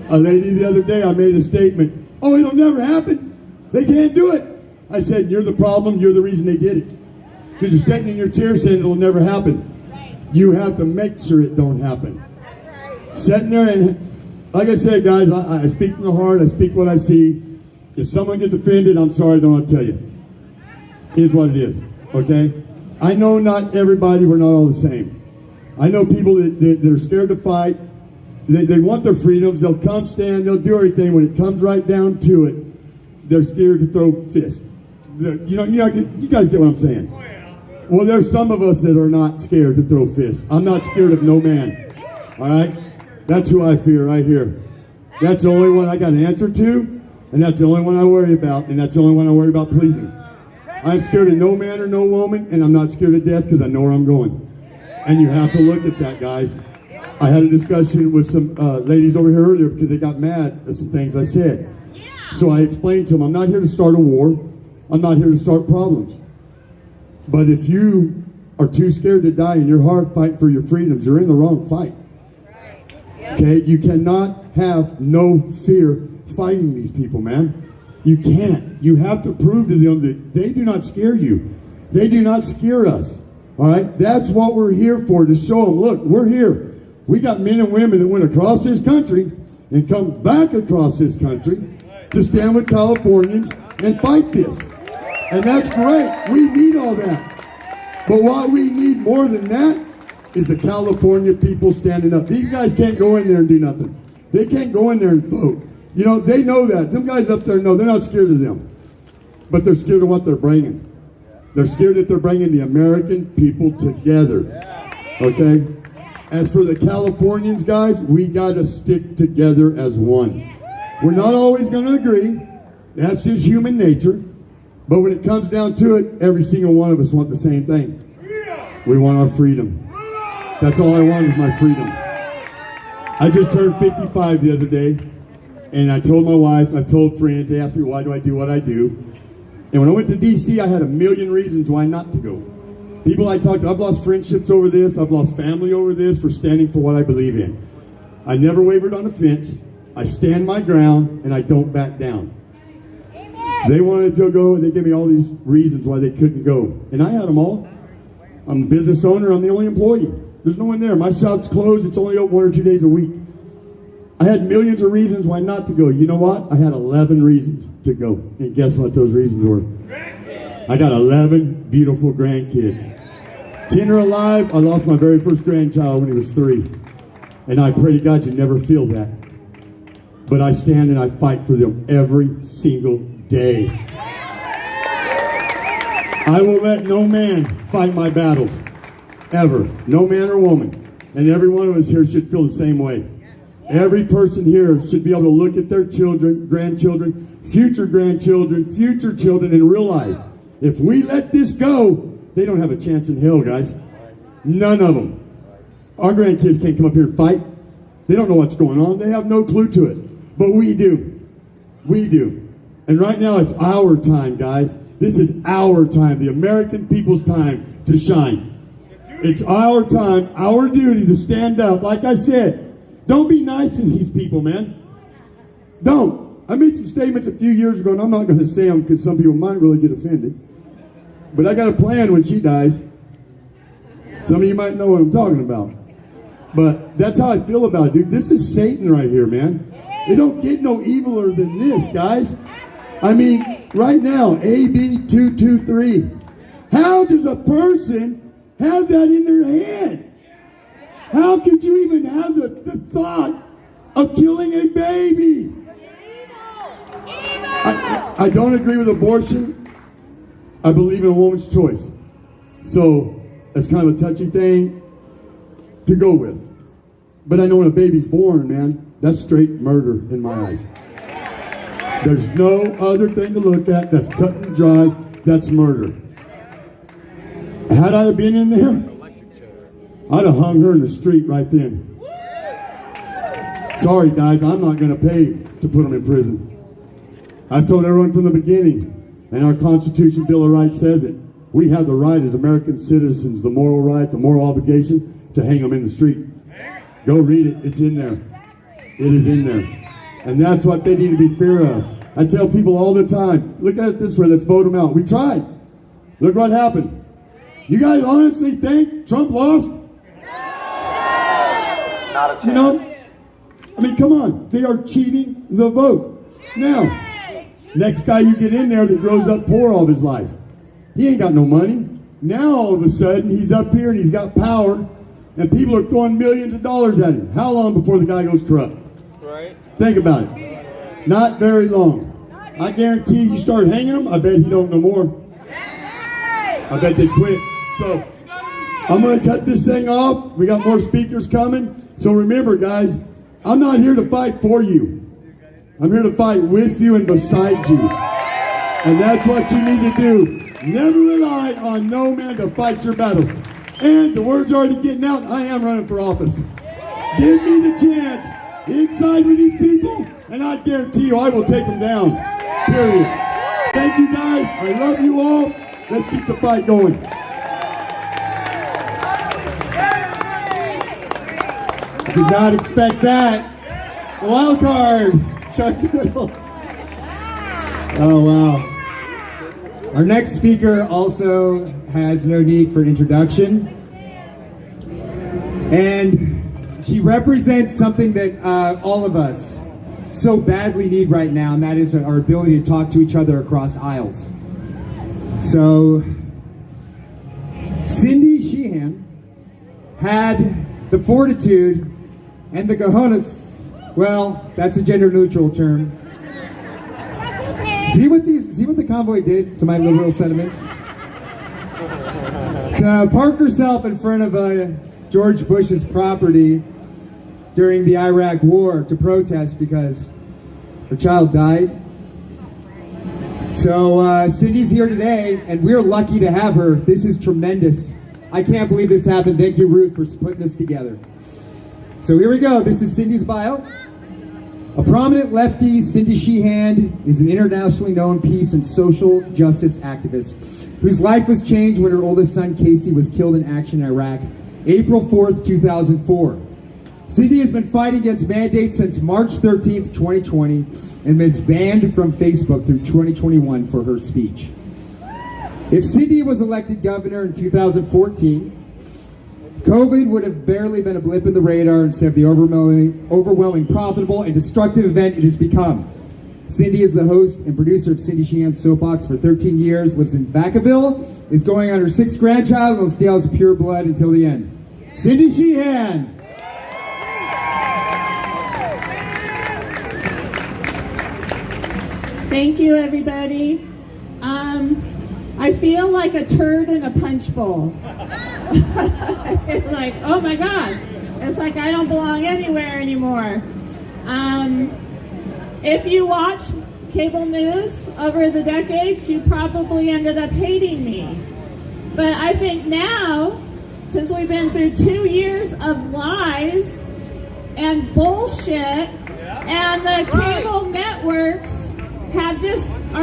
A lady the other day, I made a statement, oh, it'll never happen. They can't do it. I said, you're the problem, you're the reason they did it. Because you're sitting in your chair saying it'll never happen. You have to make sure it don't happen. Sitting there and, like I said, guys, I speak from the heart, I speak what I see. If someone gets offended, I'm sorry, I don't want to tell you. Here's what it is, okay? I know not everybody, we're not all the same. I know people that are scared to fight. They want their freedoms, they'll come stand, they'll do everything. When it comes right down to it, they're scared to throw fists. You guys get what I'm saying. Well, there's some of us that are not scared to throw fists. I'm not scared of no man, all right? That's who I fear right here. That's the only one I got an answer to, and that's the only one I worry about, and that's the only one I worry about pleasing. I'm scared of no man or no woman, and I'm not scared of death because I know where I'm going. And you have to look at that, guys. I had a discussion with some ladies over here earlier because they got mad at some things I said. So I explained to them, I'm not here to start a war. I'm not here to start problems. But if you are too scared to die in your heart fighting for your freedoms, you're in the wrong fight. Okay, you cannot have no fear fighting these people, man. You can't. You have to prove to them that they do not scare you. They do not scare us. All right? That's what we're here for, to show them, look, we're here. We got men and women that went across this country and come back across this country to stand with Californians and fight this. And that's great. We need all that. But what we need more than that is the California people standing up. These guys can't go in there and do nothing. They can't go in there and vote. You know, they know that. Them guys up there know they're not scared of them. But they're scared of what they're bringing. They're scared that they're bringing the American people together. Okay? As for the Californians, guys, we got to stick together as one. We're not always going to agree. That's just human nature. But when it comes down to it, every single one of us want the same thing. We want our freedom. That's all I want is my freedom. I just turned 55 the other day, and I told my wife, I told friends, they asked me why do I do what I do. And when I went to D.C., I had a million reasons why not to go. People I talked to, I've lost friendships over this, I've lost family over this, for standing for what I believe in. I never wavered on a fence, I stand my ground, and I don't back down. They wanted to go, and they gave me all these reasons why they couldn't go. And I had them all. I'm a business owner, I'm the only employee. There's no one there. My shop's closed, it's only open 1 or 2 days a week. I had millions of reasons why not to go. You know what? I had 11 reasons to go. And guess what those reasons were? I got 11 beautiful grandkids. 10 are alive. I lost my very first grandchild when he was 3. And I pray to God you never feel that. But I stand and I fight for them every single day. I will let no man fight my battles. Ever. No man or woman. And every one of us here should feel the same way. Every person here should be able to look at their children, grandchildren, future grandchildren, future children, and realize if we let this go, they don't have a chance in hell, guys. None of them. Our grandkids can't come up here and fight. They don't know what's going on. They have no clue to it. But we do. We do. And right now it's our time, guys. This is our time, the American people's time to shine. It's our time, our duty to stand up. Like I said, don't be nice to these people, man. Don't. I made some statements a few years ago, and I'm not going to say them because some people might really get offended. But I got a plan when she dies. Some of you might know what I'm talking about. But that's how I feel about it, dude. This is Satan right here, man. It don't get no eviler than this, guys. I mean, right now, AB 223. How does a person have that in their head? How could you even have the thought of killing a baby? I don't agree with abortion. I believe in a woman's choice. So that's kind of a touchy thing to go with. But I know when a baby's born, man, that's straight murder in my eyes. There's no other thing to look at. That's cut and dry. That's murder. Had I been in there, I'd have hung her in the street right then. Sorry, guys, I'm not going to pay to put them in prison. I've told everyone from the beginning, and our Constitution, Bill of Rights says it. We have the right as American citizens, the moral right, the moral obligation to hang them in the street. Go read it. It's in there. It is in there. And that's what they need to be fear of. I tell people all the time, look at it this way, let's vote them out. We tried. Look what happened. You guys honestly think Trump lost? Not a chance. You know? I mean, come on. They are cheating the vote. Now, next guy you get in there that grows up poor all of his life. He ain't got no money. Now, all of a sudden, he's up here and he's got power, and people are throwing millions of dollars at him. How long before the guy goes corrupt? Right. Think about it. Not very long. I guarantee you start hanging them, I bet he don't no more. I bet they quit. So, I'm going to cut this thing off. We got more speakers coming. So remember, guys, I'm not here to fight for you. I'm here to fight with you and beside you. And that's what you need to do. Never rely on no man to fight your battles. And the word's already getting out, I am running for office. Give me the chance inside with these people, and I guarantee you I will take them down. Period. Thank you, guys. I love you all. Let's keep the fight going. Did not expect that. Wild card, Chuck Doodles. Oh, wow. Our next speaker also has no need for introduction. And she represents something that all of us so badly need right now, and that is our ability to talk to each other across aisles. So, Cindy Sheehan had the fortitude and the cojones, well, that's a gender-neutral term. See what the convoy did to my liberal sentiments? To park herself in front of George Bush's property during the Iraq War to protest because her child died. So Cindy's here today, and we're lucky to have her. This is tremendous. I can't believe this happened. Thank you, Ruth, for putting this together. So here we go. This is Cindy's bio. A prominent lefty, Cindy Sheehan is an internationally known peace and social justice activist whose life was changed when her oldest son, Casey, was killed in action in Iraq, April 4th, 2004. Cindy has been fighting against mandates since March 13th, 2020, and been banned from Facebook through 2021 for her speech. If Cindy was elected governor in 2014, COVID would have barely been a blip in the radar instead of the overwhelming, profitable, and destructive event it has become. Cindy is the host and producer of Cindy Sheehan's Soapbox for 13 years, lives in Vacaville, is going on her 6th grandchild, and will stay as pure blood until the end. Cindy Sheehan! Thank you, everybody. I feel like a turd in a punch bowl. It's like, oh my God. It's like I don't belong anywhere anymore. If you watch cable news over the decades, you probably ended up hating me. But I think now, since we've been through 2 years of lies and bullshit, and the cable networks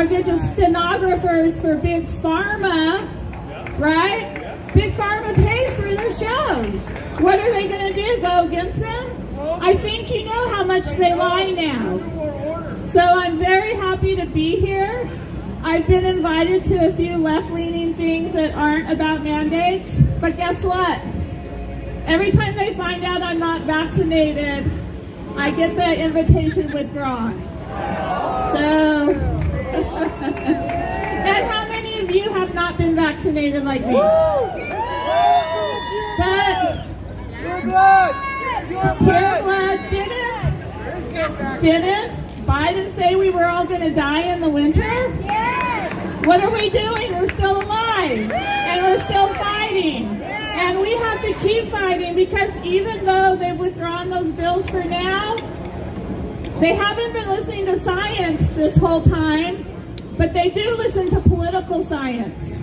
they're just stenographers for Big Pharma, right? Big Pharma pays for their shows. What are they going to do, go against them? I think you know how much they lie now. So I'm very happy to be here. I've been invited to a few left-leaning things that aren't about mandates, but guess what? Every time they find out I'm not vaccinated, I get the invitation withdrawn. So, and how many of you have not been vaccinated like me? But pure blood didn't Biden say we were all going to die in the winter? Yes. What are we doing? We're still alive, and we're still fighting, and we have to keep fighting, because even though they've withdrawn those bills for now, they haven't been listening to science this whole time, but they do listen to political science.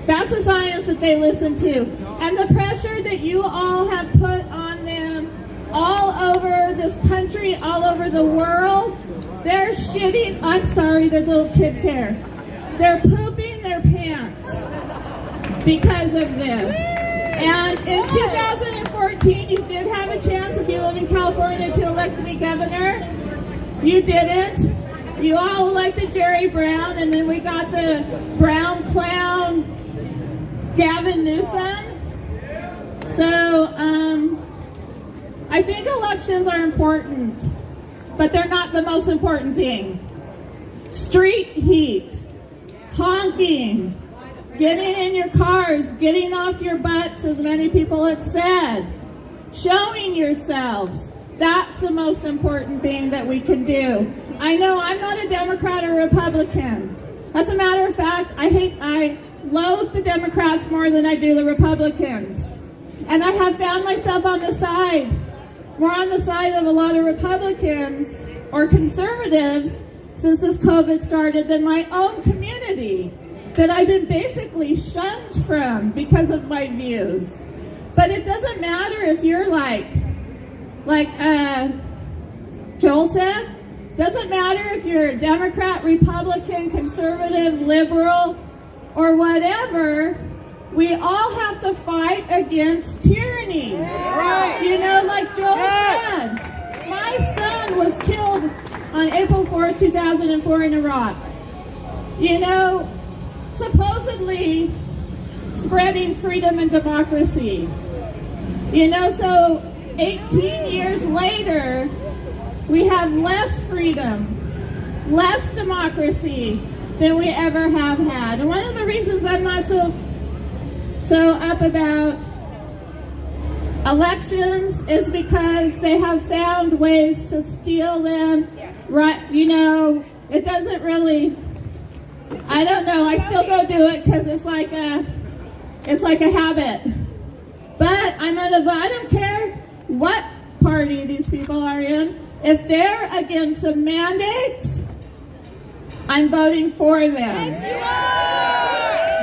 That's the science that they listen to. And the pressure that you all have put on them all over this country, all over the world, they're shitting, I'm sorry, there's little kids here. They're pooping their pants because of this. And in 2014, you did have a chance, if you live in California, to elect me governor. You didn't. You all elected Jerry Brown, and then we got the brown clown Gavin Newsom. So, I think elections are important, but they're not the most important thing. Street heat, honking, getting in your cars, getting off your butts, as many people have said, showing yourselves. That's the most important thing that we can do. I know I'm not a Democrat or Republican. As a matter of fact, I loathe the Democrats more than I do the Republicans. And I have found myself on the side, more on the side of a lot of Republicans or conservatives since this COVID started than my own community that I've been basically shunned from because of my views. But it doesn't matter if you're like Joel said, doesn't matter if you're a Democrat, Republican, conservative, liberal, or whatever, we all have to fight against tyranny. Right. You know, like Joel said, my son was killed on April 4th, 2004 in Iraq. You know, supposedly spreading freedom and democracy. You know, so 18 years later, we have less freedom, less democracy than we ever have had. And one of the reasons I'm not so up about elections is because they have found ways to steal them. Right? You know, it doesn't really, I don't know, I still go do it because it's like a habit. But I'm gonna vote. I don't care what party these people are in. If they're against the mandates, I'm voting for them.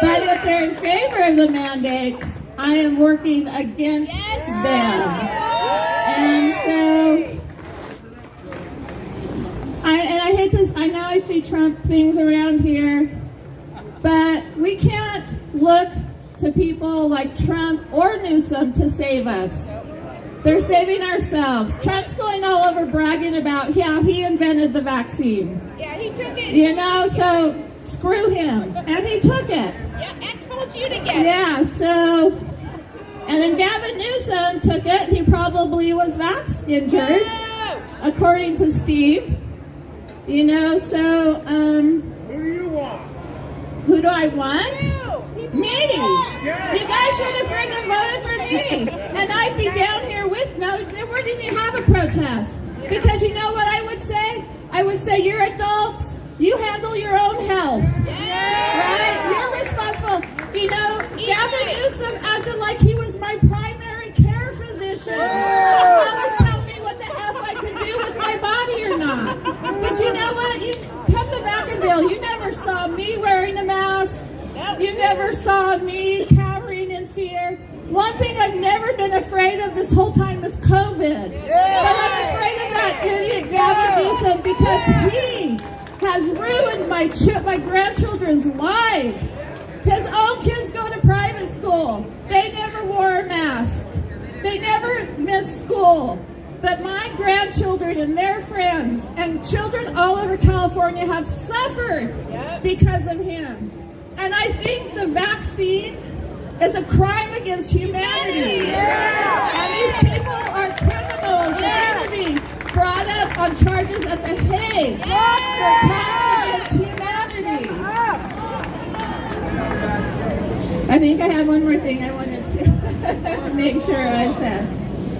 But if they're in favor of the mandates, I am working against them. And so, I hate this, I know I see Trump things around here, but we can't look to people like Trump or Newsom to save us. They're saving ourselves. Trump's going all over bragging about how he invented the vaccine. Yeah, he took it. You know, so screw him. And he took it. Yeah, I told you to get it. Yeah, so, and then Gavin Newsom took it. He probably was injured, according to Steve. You know, so, Who do you want? Who do I want? Me! Yeah. You guys should have friggin' voted for me! And I'd be down here with, no, we didn't even have a protest. Because you know what I would say? I would say, you're adults, you handle your own health. Right? You're responsible. You know, Gavin Newsom acted like he was my primary care physician. Always telling me what the F I could do with my body or not. But you know what? You come to Vacaville, you never saw me wearing a mask. You never saw me cowering in fear. One thing I've never been afraid of this whole time is COVID. But I'm afraid of that idiot Gavin Newsom because he has ruined my grandchildren's lives. His own kids go to private school. They never wore a mask. They never missed school. But my grandchildren and their friends and children all over California have suffered because of him. And I think the vaccine is a crime against humanity. And these people are criminals. They're going to be brought up on charges at the Hague for crimes against humanity. I think I have one more thing I wanted to make sure I said.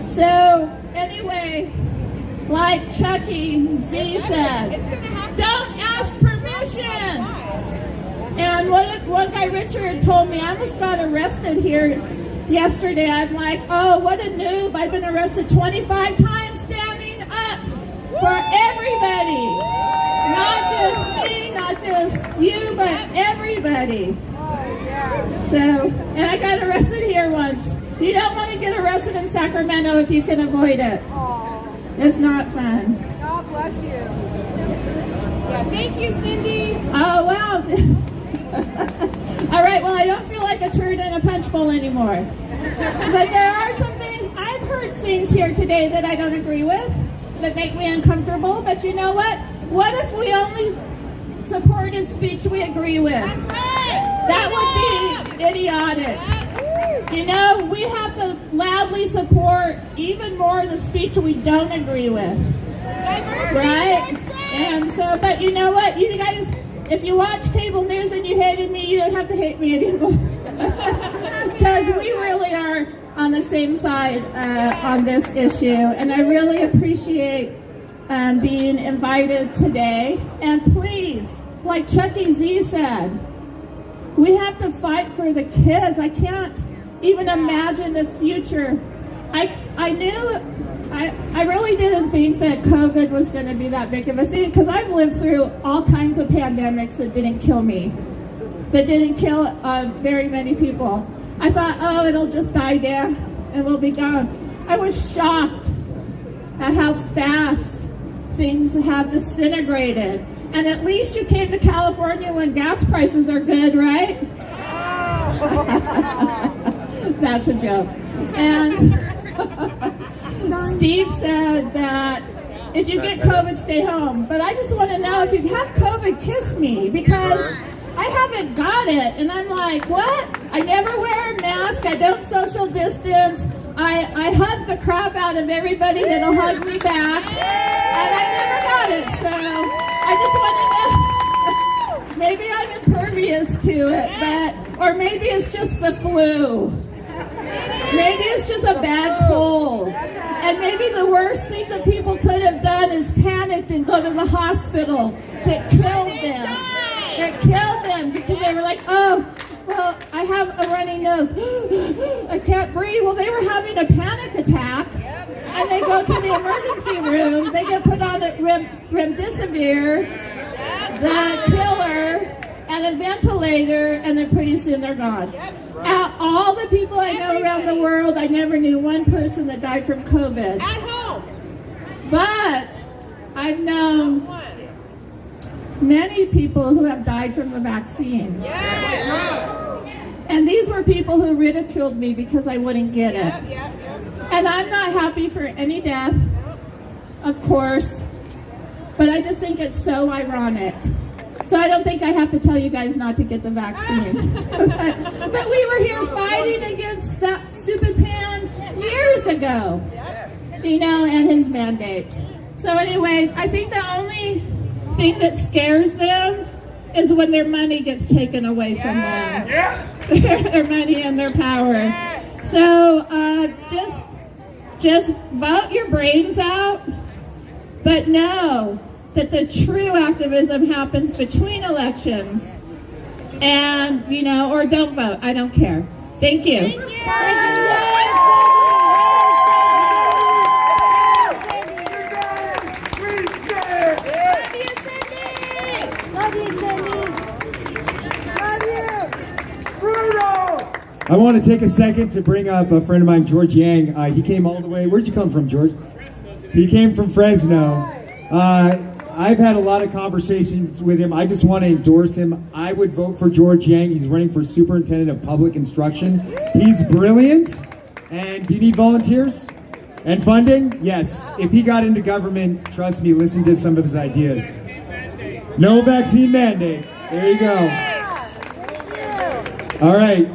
So, anyway, like Chucky Z said, don't ask permission. And one guy, Richard, told me, I almost got arrested here yesterday. I'm like, oh, what a noob. I've been arrested 25 times standing up for everybody. Not just me, not just you, but everybody. So, and I got arrested here once. You don't want to get arrested in Sacramento if you can avoid it. It's not fun. God bless you. Yeah, thank you, Cindy. Oh, wow. All right, well, I don't feel like a turd in a punch bowl anymore. But there are some things, I've heard things here today that I don't agree with, that make me uncomfortable. But you know what? What if we only supported speech we agree with? That's right. That would be idiotic. You know, we have to loudly support even more the speech we don't agree with. Right? And so, but you know what? You guys, if you watch cable news and you hated me, you don't have to hate me anymore. Because we really are on the same side on this issue. And I really appreciate being invited today. And please, like Chucky Z said, we have to fight for the kids. I can't even imagine the future. I really didn't think that COVID was going to be that big of a thing, because I've lived through all kinds of pandemics that didn't kill me, that didn't kill very many people. I thought, oh, it'll just die down and we'll be gone. I was shocked at how fast things have disintegrated. And at least you came to California when gas prices are good, right? That's a joke. And Steve said that if you get COVID, stay home. But I just want to know, if you have COVID, kiss me, because I haven't got it. And I'm like, what? I never wear a mask. I don't social distance. I hug the crap out of everybody that'll hug me back. And I never got it. So I just want to know, maybe I'm impervious to it, or maybe it's just the flu. Maybe it's just a bad cold. And maybe the worst thing that people could have done is panicked and go to the hospital. That killed them. That killed them because they were like, oh, well, I have a runny nose. I can't breathe. Well, they were having a panic attack. And they go to the emergency room. They get put on a remdesivir, the killer, and a ventilator, and then pretty soon they're gone. Out all the people I know around the world, I never knew one person that died from COVID. At home. But I've known many people who have died from the vaccine. And these were people who ridiculed me because I wouldn't get it. And I'm not happy for any death, of course, but I just think it's so ironic. So I don't think I have to tell you guys not to get the vaccine. But we were here fighting against that stupid Pan years ago, you know, and his mandates. So anyway, I think the only thing that scares them is when their money gets taken away from them. Their money and their power. So just vote your brains out, but know that the true activism happens between elections, and, you know, or don't vote. I don't care. Thank you. Thank you. I want to take a second to bring up a friend of mine, George Yang. He came all the way. Where'd you come from, George? He came from Fresno. I've had a lot of conversations with him. I just want to endorse him. I would vote for George Yang. He's running for superintendent of public instruction. He's brilliant. And do you need volunteers and funding? Yes. If he got into government, trust me, listen to some of his ideas. No vaccine mandate. There you go. All right.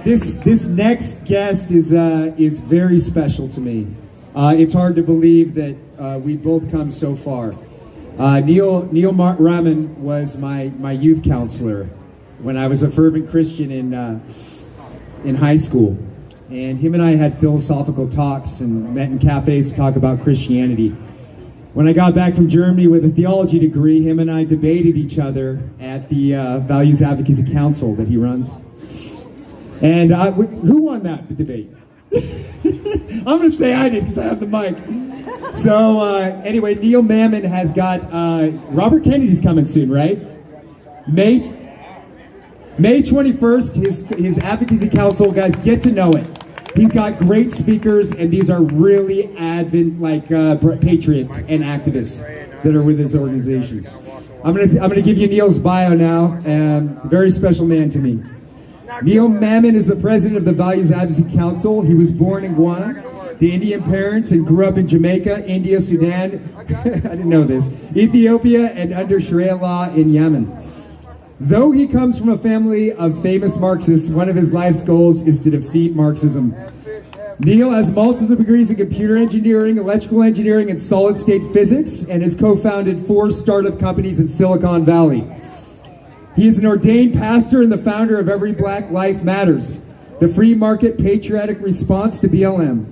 This next guest is very special to me. It's hard to believe that we've both come so far. Neil Raman was my youth counselor when I was a fervent Christian in high school. And him and I had philosophical talks and met in cafes to talk about Christianity. When I got back from Germany with a theology degree, him and I debated each other at the Values Advocacy Council that he runs. And who won that debate? I'm going to say I did because I have the mic. So anyway, Neil Mammon has got, Robert Kennedy's coming soon, right? Mate? May 21st, his advocacy council, guys, get to know it. He's got great speakers, and these are really patriots and activists that are with his organization. I'm gonna give you Neil's bio now. Very special man to me. Neil Mammon is the president of the Values Advocacy Council. He was born in Guam to Indian parents and grew up in Jamaica, India, Sudan, I didn't know this, Ethiopia, and under Sharia law in Yemen. Though he comes from a family of famous Marxists, one of his life's goals is to defeat Marxism. Neil has multiple degrees in computer engineering, electrical engineering, and solid-state physics, and has co-founded 4 startup companies in Silicon Valley. He is an ordained pastor and the founder of Every Black Life Matters, the free market patriotic response to BLM.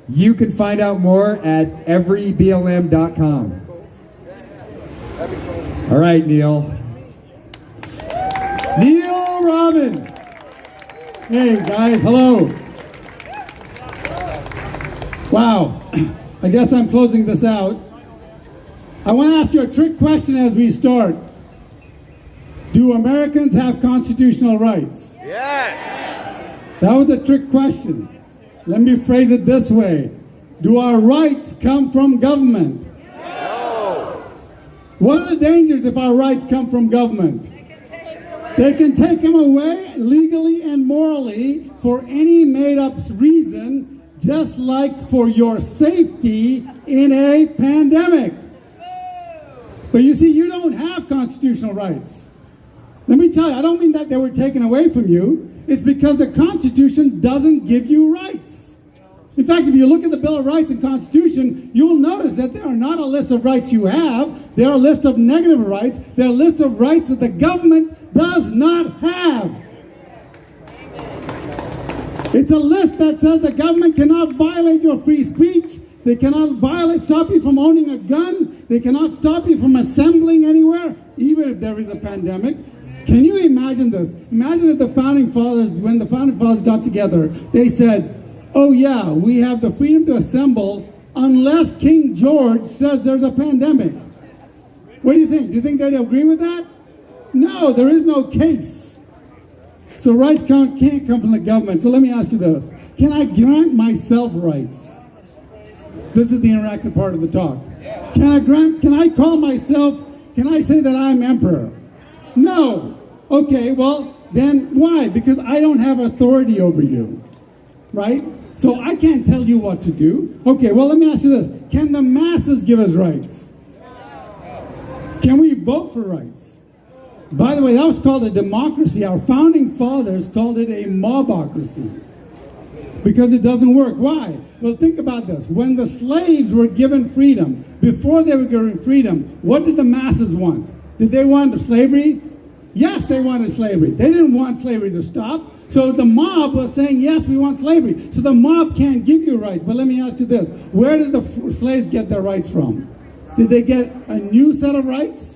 You can find out more at everyblm.com. All right, Neil. Neil Robin. Hey guys, hello. Wow, I guess I'm closing this out. I want to ask you a trick question as we start. Do Americans have constitutional rights? Yes. That was a trick question. Let me phrase it this way. Do our rights come from government? No. What are the dangers if our rights come from government? They can take them away legally and morally for any made-up reason, just like for your safety in a pandemic. But you see, you don't have constitutional rights. Let me tell you, I don't mean that they were taken away from you. It's because the Constitution doesn't give you rights. In fact, if you look at the Bill of Rights and Constitution, you'll notice that there are not a list of rights you have. There are a list of negative rights. There are a list of rights that the government does not have. It's a list that says the government cannot violate your free speech. They cannot stop you from owning a gun. They cannot stop you from assembling anywhere, even if there is a pandemic. Can you imagine this? Imagine if the Founding Fathers, when the Founding Fathers got together, they said, oh yeah, we have the freedom to assemble unless King George says there's a pandemic. What do you think? Do you think they'd agree with that? No, there is no case. So rights can't come from the government. So let me ask you this. Can I grant myself rights? This is the interactive part of the talk. Can I call myself, can I say that I'm emperor? No. Okay, well, then why? Because I don't have authority over you, right? So I can't tell you what to do. Okay, well, let me ask you this. Can the masses give us rights? Can we vote for rights? By the way, that was called a democracy. Our Founding Fathers called it a mobocracy because it doesn't work. Why? Well, think about this. When the slaves were given freedom, before they were given freedom, what did the masses want? Did they want slavery? Yes, they wanted slavery. They didn't want slavery to stop. So the mob was saying, yes, we want slavery. So the mob can't give you rights. But let me ask you this. Where did the slaves get their rights from? Did they get a new set of rights?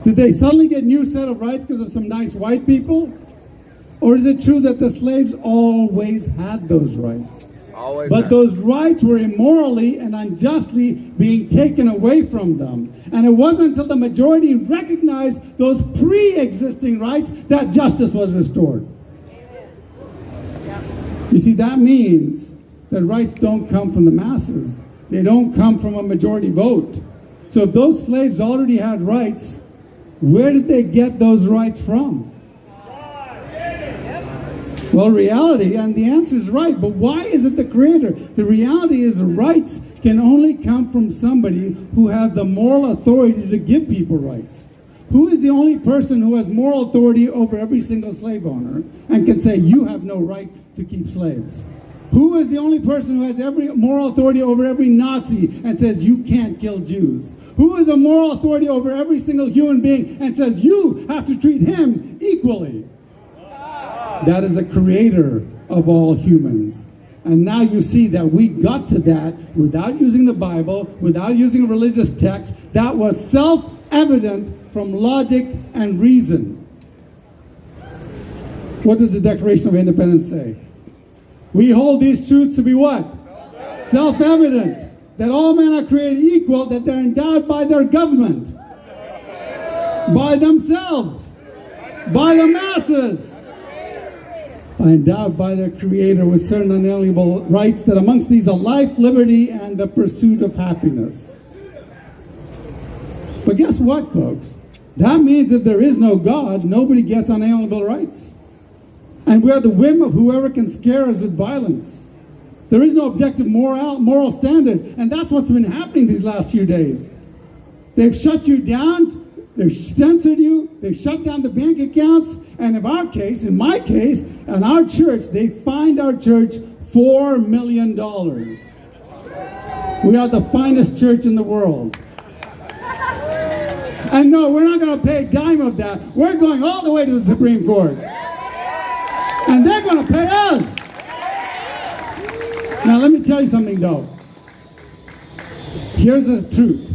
Did they suddenly get a new set of rights because of some nice white people? Or is it true that the slaves always had those rights? But those rights were immorally and unjustly being taken away from them. And it wasn't until the majority recognized those pre-existing rights that justice was restored. You see, that means that rights don't come from the masses. They don't come from a majority vote. So if those slaves already had rights, where did they get those rights from? Well, reality, and the answer is right, but why is it the creator? The reality is rights can only come from somebody who has the moral authority to give people rights. Who is the only person who has moral authority over every single slave owner and can say, you have no right to keep slaves? Who is the only person who has every moral authority over every Nazi and says, you can't kill Jews? Who is a moral authority over every single human being and says, you have to treat him equally? That is the creator of all humans. And now you see that we got to that without using the Bible, without using a religious text. That was self-evident from logic and reason. What does the Declaration of Independence say? We hold these truths to be what? Self-evident. That all men are created equal, that they're endowed by their government, by themselves, by the masses, endowed by their Creator with certain unalienable rights, that amongst these are life, liberty, and the pursuit of happiness. But guess what, folks? That means if there is no God, nobody gets unalienable rights. And we're the whim of whoever can scare us with violence. There is no objective moral standard, and that's what's been happening these last few days. They've shut you down, they've censored you, they've shut down the bank accounts, and in my case, in our church, they fined our church $4 million. We are the finest church in the world. And no, we're not going to pay a dime of that. We're going all the way to the Supreme Court. And they're going to pay us. Now, let me tell you something, though. Here's the truth.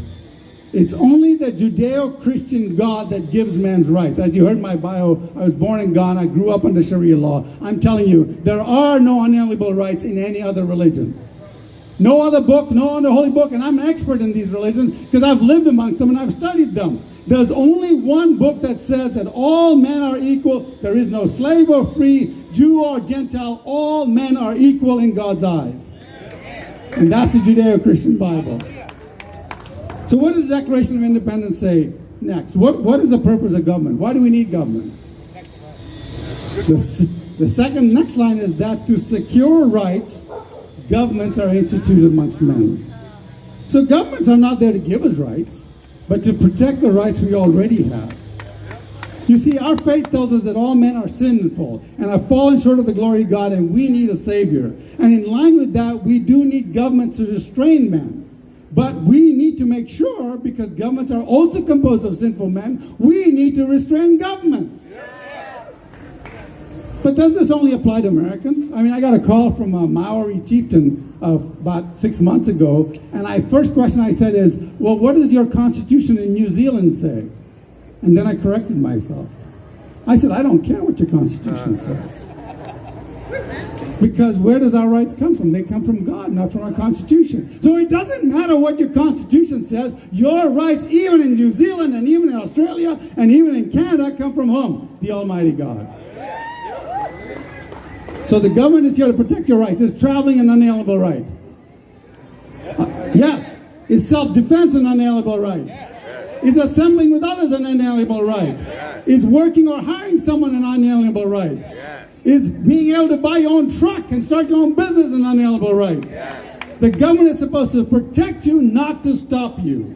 It's only the Judeo-Christian God that gives man's rights. As you heard in my bio, I was born in Ghana. I grew up under Sharia law. I'm telling you, there are no unalienable rights in any other religion. No other book, no other holy book, and I'm an expert in these religions because I've lived amongst them and I've studied them. There's only one book that says that all men are equal. There is no slave or free, Jew or Gentile. All men are equal in God's eyes. And that's the Judeo-Christian Bible. So what does the Declaration of Independence say next? What is the purpose of government? Why do we need government? The next line is that to secure rights, governments are instituted amongst men. So governments are not there to give us rights, but to protect the rights we already have. You see, our faith tells us that all men are sinful and have fallen short of the glory of God, and we need a Savior. And in line with that, we do need governments to restrain men. But we need to make sure, because governments are also composed of sinful men, we need to restrain governments. But does this only apply to Americans? I mean, I got a call from a Maori chieftain about 6 months ago, and first question I said is, well, what does your constitution in New Zealand say? And then I corrected myself. I said, I don't care what your constitution says. Because where does our rights come from? They come from God, not from our constitution. So it doesn't matter what your constitution says. Your rights, even in New Zealand and even in Australia and even in Canada, come from whom? The Almighty God. So the government is here to protect your rights. Is traveling an unalienable right? Yes. Is self-defense an unalienable right? Is assembling with others an unalienable right? Is working or hiring someone an unalienable right? Is being able to buy your own truck and start your own business an unalienable right? The government is supposed to protect you, not to stop you.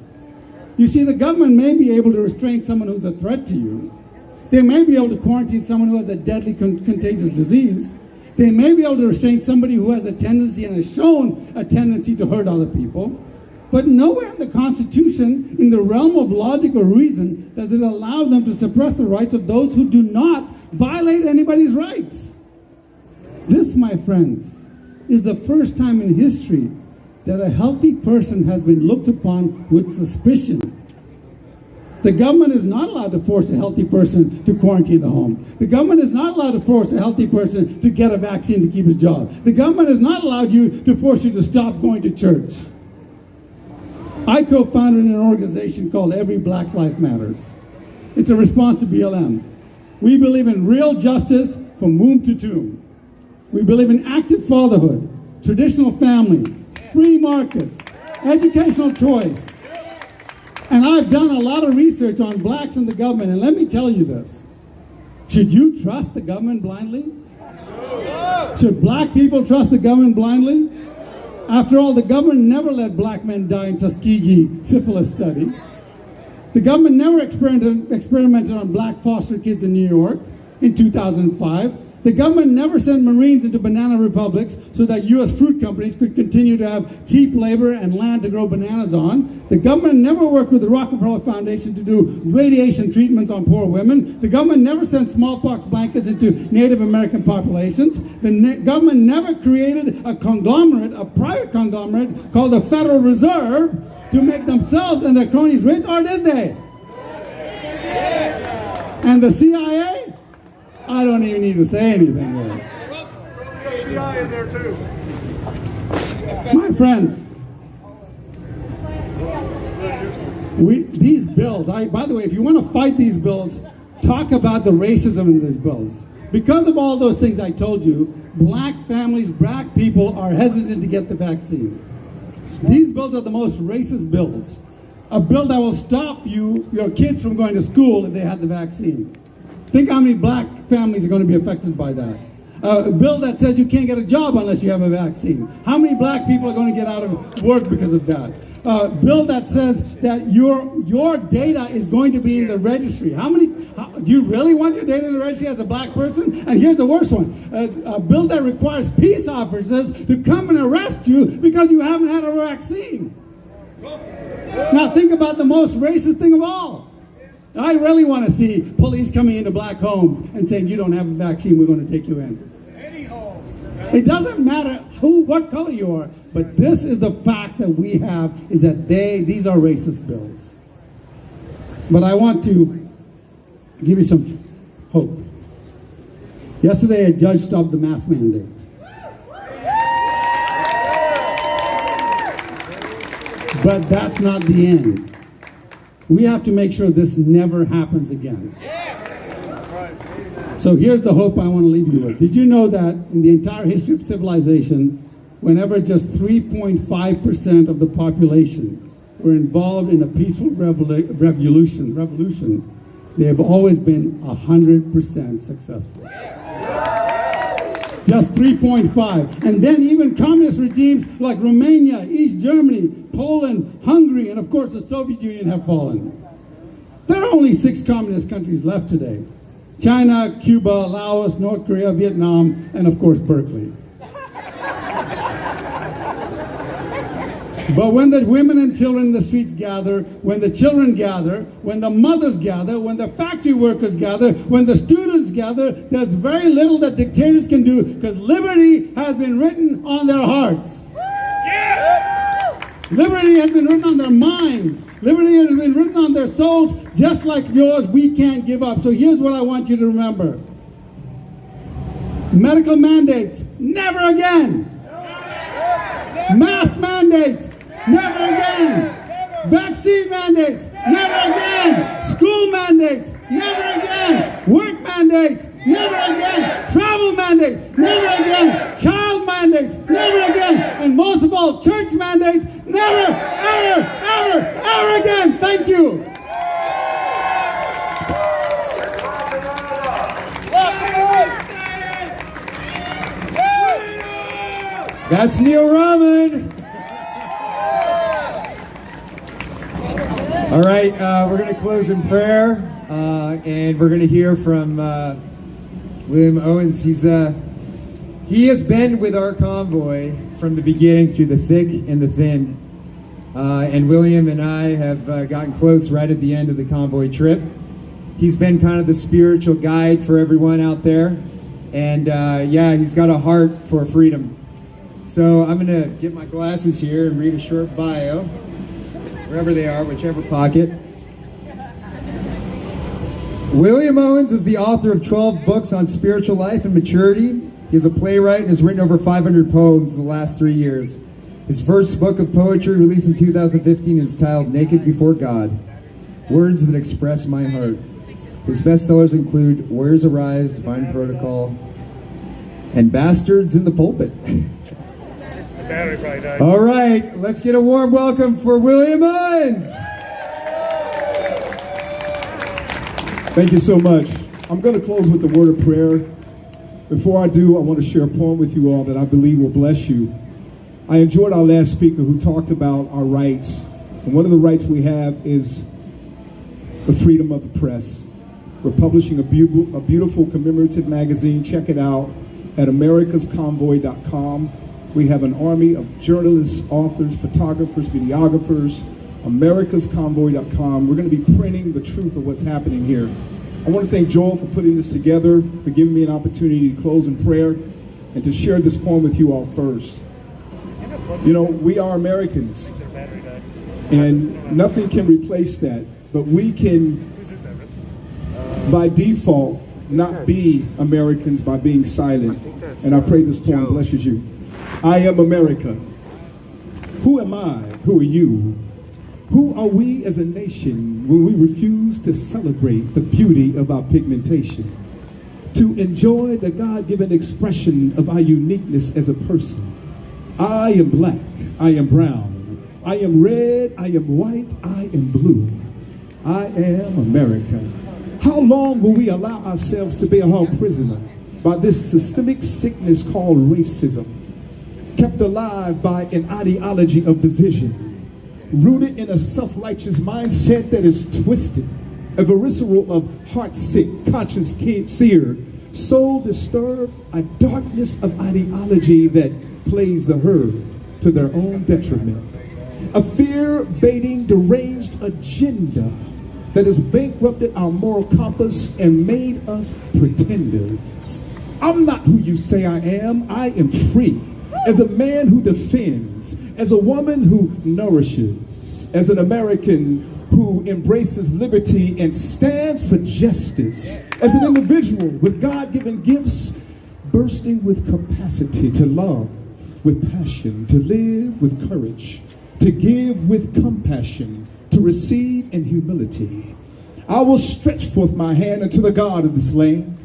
You see, the government may be able to restrain someone who's a threat to you. They may be able to quarantine someone who has a deadly contagious disease. They may be able to restrain somebody who has a tendency and has shown a tendency to hurt other people. But nowhere in the Constitution, in the realm of logic or reason, does it allow them to suppress the rights of those who do not violate anybody's rights. This, my friends, is the first time in history that a healthy person has been looked upon with suspicion. The government is not allowed to force a healthy person to quarantine the home. The government is not allowed to force a healthy person to get a vaccine to keep his job. The government is not allowed to force you to stop going to church. I co-founded an organization called Every Black Life Matters. It's a response to BLM. We believe in real justice from womb to tomb. We believe in active fatherhood, traditional family, free markets, educational choice. And I've done a lot of research on blacks and the government, and let me tell you this. Should you trust the government blindly? Should black people trust the government blindly? After all, the government never let black men die in Tuskegee syphilis study. The government never experimented on black foster kids in New York in 2005. The government never sent Marines into banana republics so that U.S. fruit companies could continue to have cheap labor and land to grow bananas on. The government never worked with the Rockefeller Foundation to do radiation treatments on poor women. The government never sent smallpox blankets into Native American populations. The government never created a private conglomerate called the Federal Reserve to make themselves and their cronies rich, or did they? And the CIA? I don't even need to say anything there. My friends, these bills, by the way, if you want to fight these bills, talk about the racism in these bills. Because of all those things I told you, black families, black people are hesitant to get the vaccine. These bills are the most racist bills. A bill that will stop your kids from going to school if they had the vaccine. Think how many black families are going to be affected by that. A bill that says you can't get a job unless you have a vaccine. How many black people are going to get out of work because of that? A bill that says that your data is going to be in the registry. Do you really want your data in the registry as a black person? And here's the worst one. A bill that requires peace officers to come and arrest you because you haven't had a vaccine. Now think about the most racist thing of all. I really want to see police coming into black homes and saying, you don't have a vaccine, we're going to take you in. It doesn't matter what color you are, but this is the fact that we have, is that these are racist bills. But I want to give you some hope. Yesterday, a judge stopped the mask mandate. But that's not the end. We have to make sure this never happens again. So here's the hope I want to leave you with. Did you know that in the entire history of civilization, whenever just 3.5% of the population were involved in a peaceful revolution, they have always been 100% successful. Just 3.5. And then even communist regimes like Romania, East Germany, Poland, Hungary, and of course the Soviet Union have fallen. There are only 6 communist countries left today. China, Cuba, Laos, North Korea, Vietnam, and of course Berkeley. But when the women and children in the streets gather, when the children gather, when the mothers gather, when the factory workers gather, when the students gather, there's very little that dictators can do, because liberty has been written on their hearts. Liberty has been written on their minds. Liberty has been written on their souls, just like yours. We can't give up. So here's what I want you to remember. Medical mandates, never again. Mask mandates, never again. Vaccine mandates, never again. School mandates, never again. Work mandates, never again. Travel mandates, never again. Child mandates, never again. And most of all, church mandates, never, ever, ever, ever again. Thank you. That's Neil Rahman. All right, we're going to close in prayer, and we're going to hear from William Owens. He has been with our convoy from the beginning through the thick and the thin. And William and I have gotten close right at the end of the convoy trip. He's been kind of the spiritual guide for everyone out there. And he's got a heart for freedom. So I'm going to get my glasses here and read a short bio, wherever they are, whichever pocket. William Owens is the author of 12 books on spiritual life and maturity. He is a playwright and has written over 500 poems in the last 3 years. His first book of poetry, released in 2015, is titled Naked Before God, Words That Express My Heart. His bestsellers include Warriors Arise, Divine Protocol, and Bastards in the Pulpit. All right, let's get a warm welcome for William Owens. Thank you so much. I'm going to close with the word of prayer. Before I do, I want to share a poem with you all that I believe will bless you. I enjoyed our last speaker who talked about our rights. And one of the rights we have is the freedom of the press. We're publishing a beautiful commemorative magazine. Check it out at americasconvoy.com. We have an army of journalists, authors, photographers, videographers, americasconvoy.com. We're going to be printing the truth of what's happening here. I want to thank Joel for putting this together, for giving me an opportunity to close in prayer and to share this poem with you all first. You know, we are Americans, and nothing can replace that, but we can, by default, not be Americans by being silent. And I pray this poem blesses you. I am America. Who am I? Who are you? Who are we as a nation when we refuse to celebrate the beauty of our pigmentation? To enjoy the God-given expression of our uniqueness as a person. I am black, I am brown, I am red, I am white, I am blue. I am America. How long will we allow ourselves to be held prisoner by this systemic sickness called racism, kept alive by an ideology of division, rooted in a self-righteous mindset that is twisted, a visceral of heart-sick, conscience-seared, soul disturbed, a darkness of ideology that plays the herd to their own detriment, a fear-baiting, deranged agenda that has bankrupted our moral compass and made us pretenders. I'm not who you say I am. I am free. As a man who defends, as a woman who nourishes, as an American who embraces liberty and stands for justice, as an individual with God-given gifts, bursting with capacity to love with passion, to live with courage, to give with compassion, to receive in humility. I will stretch forth my hand unto the God of this land.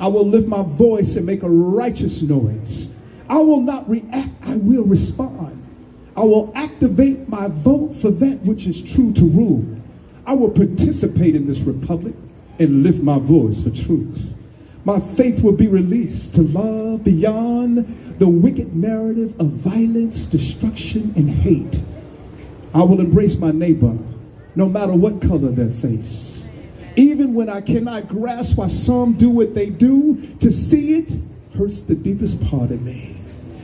I will lift my voice and make a righteous noise. I will not react, I will respond. I will activate my vote for that which is true to rule. I will participate in this republic and lift my voice for truth. My faith will be released to love beyond the wicked narrative of violence, destruction, and hate. I will embrace my neighbor, no matter what color their face. Even when I cannot grasp why some do what they do, to see it hurts the deepest part of me.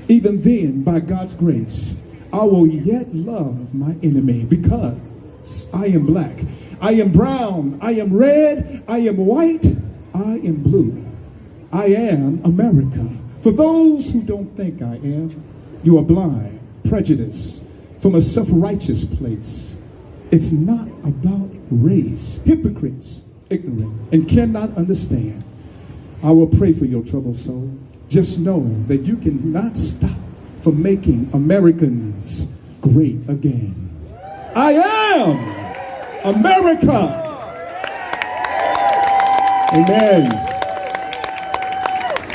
Even then, by God's grace, I will yet love my enemy because I am black, I am brown, I am red, I am white, I am blue. I am America. For those who don't think I am, you are blind, prejudiced, from a self-righteous place. It's not about race. Hypocrites, ignorant, and cannot understand. I will pray for your troubled soul. Just know that you cannot stop from making Americans great again. I am America. Amen.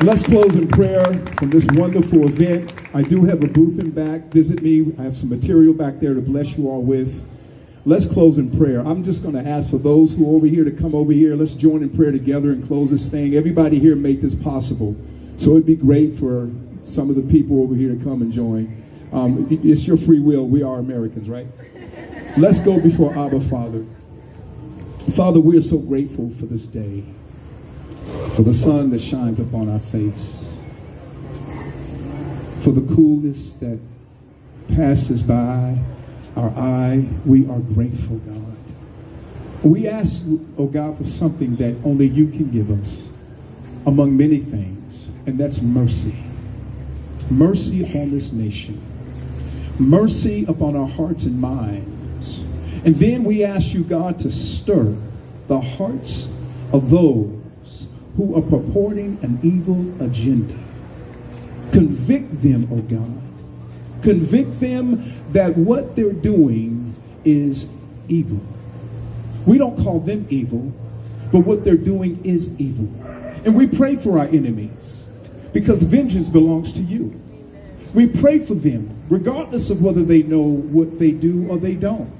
Let's close in prayer from this wonderful event. I do have a booth in back. Visit me. I have some material back there to bless you all with. Let's close in prayer. I'm just going to ask for those who are over here to come over here. Let's join in prayer together and close this thing. Everybody here made this possible. So it'd be great for some of the people over here to come and join. It's your free will. We are Americans, right? Let's go before Abba, Father. Father, we are so grateful for this day, for the sun that shines upon our face, for the coolness that passes by our eye. We are grateful, God. We ask, oh God, for something that only you can give us among many things, and that's mercy. Mercy upon this nation. Mercy upon our hearts and minds. And then we ask you, God, to stir the hearts of those who are purporting an evil agenda. Convict them, oh God. Convict them that what they're doing is evil. We don't call them evil, but what they're doing is evil. And we pray for our enemies because vengeance belongs to you. We pray for them regardless of whether they know what they do or they don't.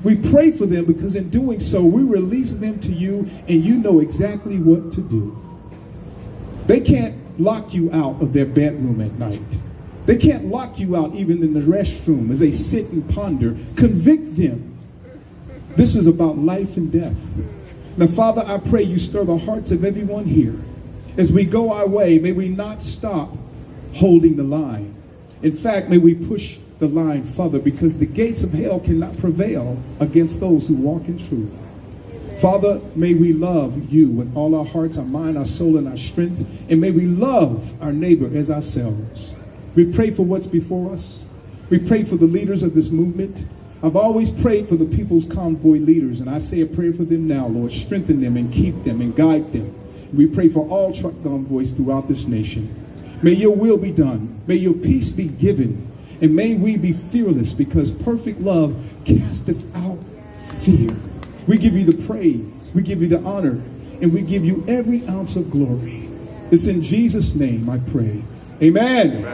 We pray for them because in doing so, we release them to you and you know exactly what to do. They can't lock you out of their bedroom at night. They can't lock you out even in the restroom as they sit and ponder. Convict them. This is about life and death. Now, Father, I pray you stir the hearts of everyone here. As we go our way, may we not stop holding the line. In fact, may we push the line further because the gates of hell cannot prevail against those who walk in truth. Father, may we love you with all our hearts, our mind, our soul, and our strength. And may we love our neighbor as ourselves. We pray for what's before us. We pray for the leaders of this movement. I've always prayed for the People's Convoy leaders, and I say a prayer for them now, Lord. Strengthen them and keep them and guide them. We pray for all truck convoys throughout this nation. May your will be done. May your peace be given. And may we be fearless, because perfect love casteth out fear. We give you the praise, we give you the honor, and we give you every ounce of glory. It's in Jesus' name I pray. Amen.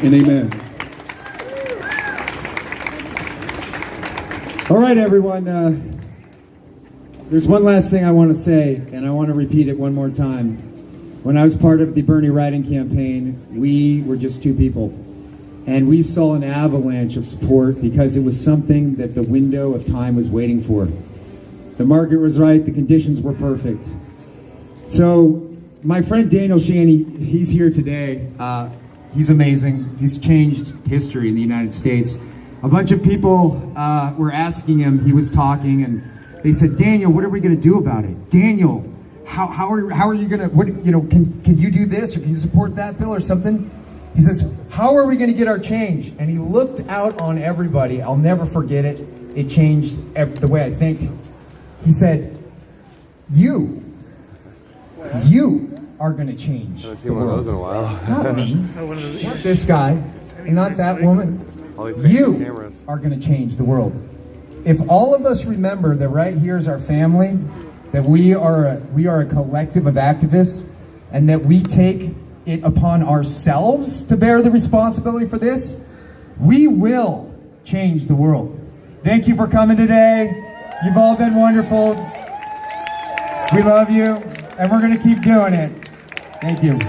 And amen. All right, everyone. There's one last thing I want to say, and I want to repeat it one more time. When I was part of the Bernie writing campaign, we were just two people. And we saw an avalanche of support because it was something that the window of time was waiting for. The market was right. The conditions were perfect. So my friend Daniel Shaney, he's here today. He's amazing. He's changed history in the United States. A bunch of people were asking him, he was talking, and they said, Daniel, what are we going to do about it? Daniel, how are you going to, can you do this, or can you support that bill or something? He says, how are we going to get our change? And he looked out on everybody. I'll never forget it. It changed the way I think. He said, you are going to change I haven't the seen one of world. those in a while. Not me, not this guy, and not that woman. You are going to change the world. If all of us remember that right here is our family, that we are a collective of activists, and that we take it upon ourselves to bear the responsibility for this, we will change the world. Thank you for coming today. You've all been wonderful. We love you, and we're going to keep doing it. Thank you.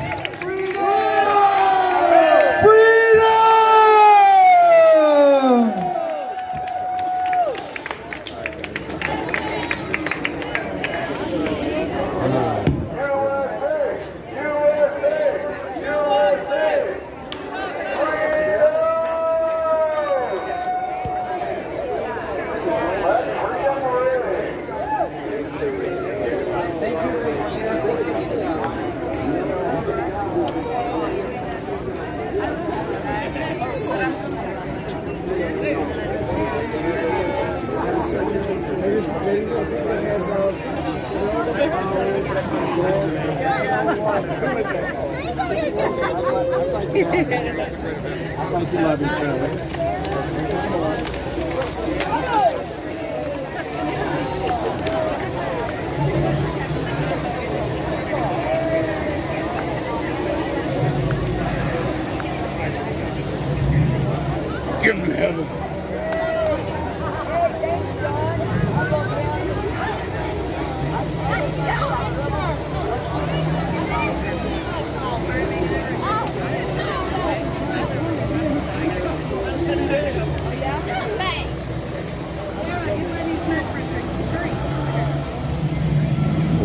Give him heaven.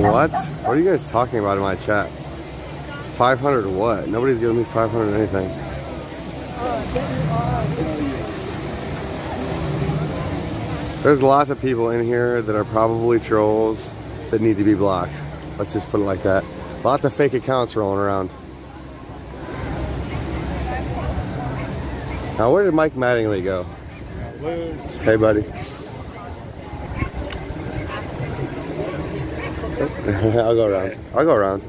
What? What are you guys talking about in my chat? 500 what? Nobody's giving me 500 anything. There's lots of people in here that are probably trolls that need to be blocked. Let's just put it like that. Lots of fake accounts rolling around. Now, where did Mike Mattingly go? Hey, buddy. I'll go around. I'll go around.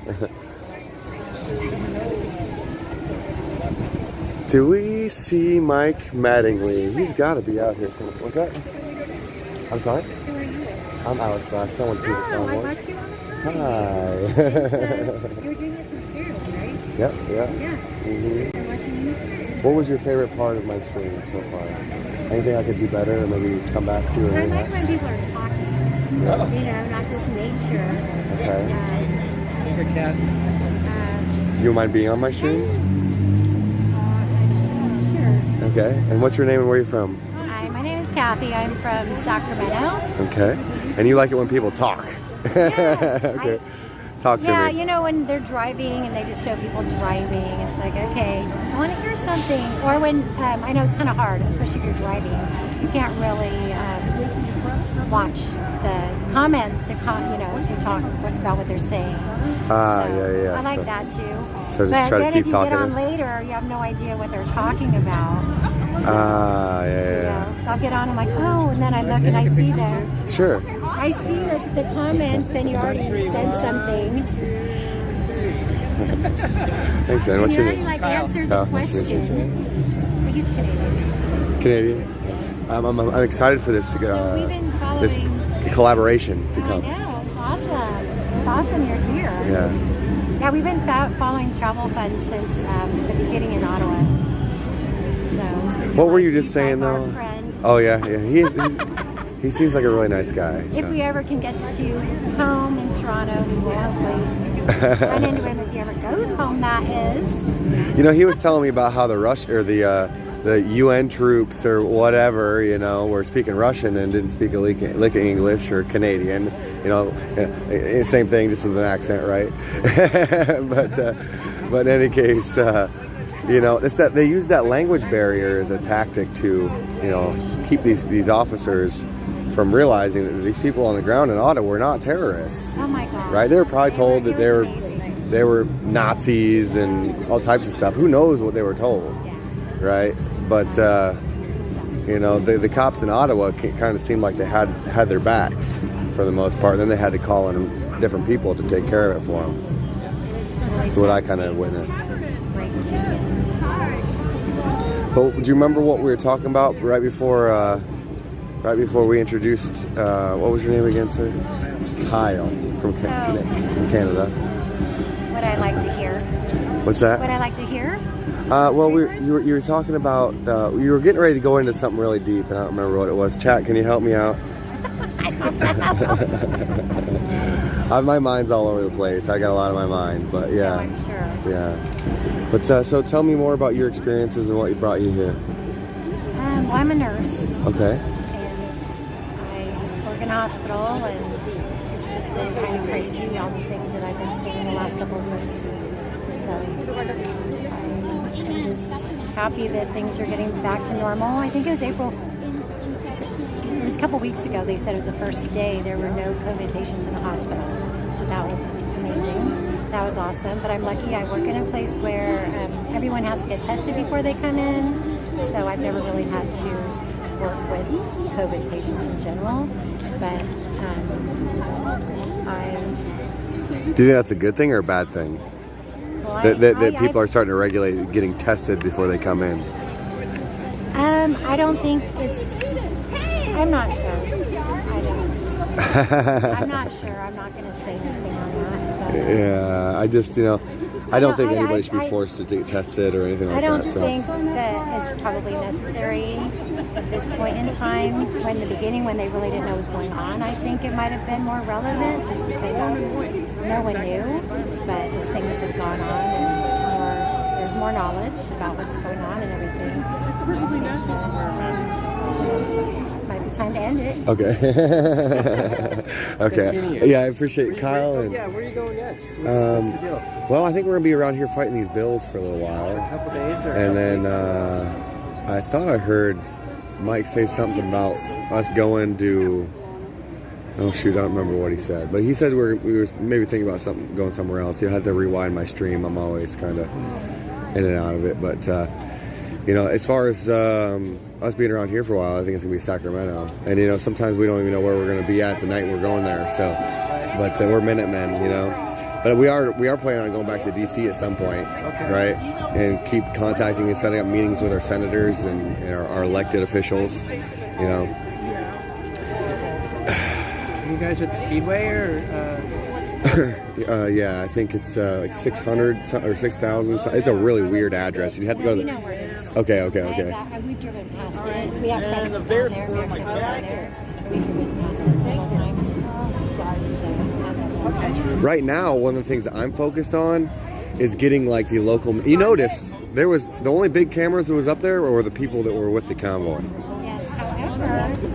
Do we see Mike Mattingly? He's got to be out here somewhere. What's that? I'm sorry? Who are you? I'm Alice Glass. No one people I watch you all the time. Hi. You were doing it since Fairfield, right? Yep, yep. Yeah. Mm-hmm. I'm watching you stream. What was your favorite part of my stream so far? Anything I could do better or maybe come back to? Or I anything like else? when people are talking. Yeah. You know, not just nature. Okay. Do you mind being on my stream? Sure. Okay. And what's your name and where are you from? Hi, my name is Kathy. I'm from Sacramento. Okay. And you like it when people talk? Yes, okay. Talk to Yeah, me. you know, when they're driving and they just show people driving, it's like, okay, I want to hear something. Or when, I know it's kind of hard, especially if you're driving. You can't really watch the comments to talk about what they're saying. Yeah. I like So- that too. So just but try to then keep if you talking get on it. later, you have no idea what they're talking about. So, Yeah. I'll get on, I'm like, oh, and then I look and I see that. Sure. I see the comments and you already said something. Thanks, man. What's You your already name? answered the Nice to meet you. question. But He's Canadian. Canadian. I'm excited for this We've been following. this collaboration to I come. know, it's awesome. It's awesome you're here. Yeah. Yeah, we've been following travel funds since the beginning in Ottawa. So. What were you just saying our though? friend. Oh yeah, he seems like a really nice guy. If So. we ever can get to home in Toronto, we will hopefully run into him if he ever goes home. That is. You know, he was telling me about how the UN troops or whatever, you know, were speaking Russian and didn't speak a lick of English or Canadian. You know, same thing, just with an accent, right? but in any case, you know, it's that they use that language barrier as a tactic to, you know, keep these officers from realizing that these people on the ground in Ottawa were not terrorists. Oh my gosh. Right? They were probably told that they were Nazis and all types of stuff. Who knows what they were told, right? But you know, the cops in Ottawa kind of seemed like they had their backs for the most part. Then they had to call in different people to take care of it for them. That's what I kind of witnessed. But do you remember what we were talking about right before we introduced? What was your name again, sir? Kyle from Canada. What I like to hear. What's that? What I like to hear. Well, you were talking about you were getting ready to go into something really deep, and I don't remember what it was. Chat, can you help me out? My mind's all over the place. I got a lot on my mind, but yeah. Oh, I'm sure. Yeah. But so tell me more about your experiences and what brought you here. Well, I'm a nurse. Okay. And I work in a hospital, and it's just been kind of crazy, all the things that I've been seeing the last couple of years. So I'm just happy that things are getting back to normal. I think it was April. It was a couple weeks ago. They said it was the first day there were no COVID patients in the hospital. So that was amazing. That was awesome. But I'm lucky I work in a place where everyone has to get tested before they come in. So I've never really had to work with COVID patients in general. But Do you think that's a good thing or a bad thing? Well, that people are starting to regulate getting tested before they come in. I don't think it's. I'm not sure. I don't. I'm not sure. I'm not going to say anything on that. But Yeah, I just, you know, I don't think anybody should be forced to get tested or anything like I don't that. So. think that it's probably necessary at this point in time. In the beginning, when they really didn't know what was going on, I think it might have been more relevant just because no one knew. But as things have gone on and there's more knowledge about what's going on and everything, might be time to end it. Okay. Okay. Yeah, I appreciate Kyle. And, yeah, where are you going next? What's the deal? Well, I think we're gonna be around here fighting these bills for a little while. A couple days or and then I thought I heard Mike say something about us going to. Oh shoot, I don't remember what he said, but he said we were maybe thinking about going somewhere else. You have to rewind my stream. I'm always kind of in and out of it, but you know, as far as us being around here for a while, I think it's gonna be Sacramento. And you know, sometimes we don't even know where we're gonna be at the night we're going there. So, but we're Minutemen, you know. But we are planning on going back to DC at some point, right? And keep contacting and setting up meetings with our senators and our elected officials, you know. You guys at the Speedway or? Yeah, I think it's like 600 or 6,000. It's a really weird address. You'd have to go to You know where it is. Okay. We've driven past it. We have friends that live there. We actually live there. We've driven past it several times. So that's cool. Right now, one of the things that I'm focused on is getting like the local. You notice there was the only big cameras that was up there were the people that were with the convoy. Yes, however,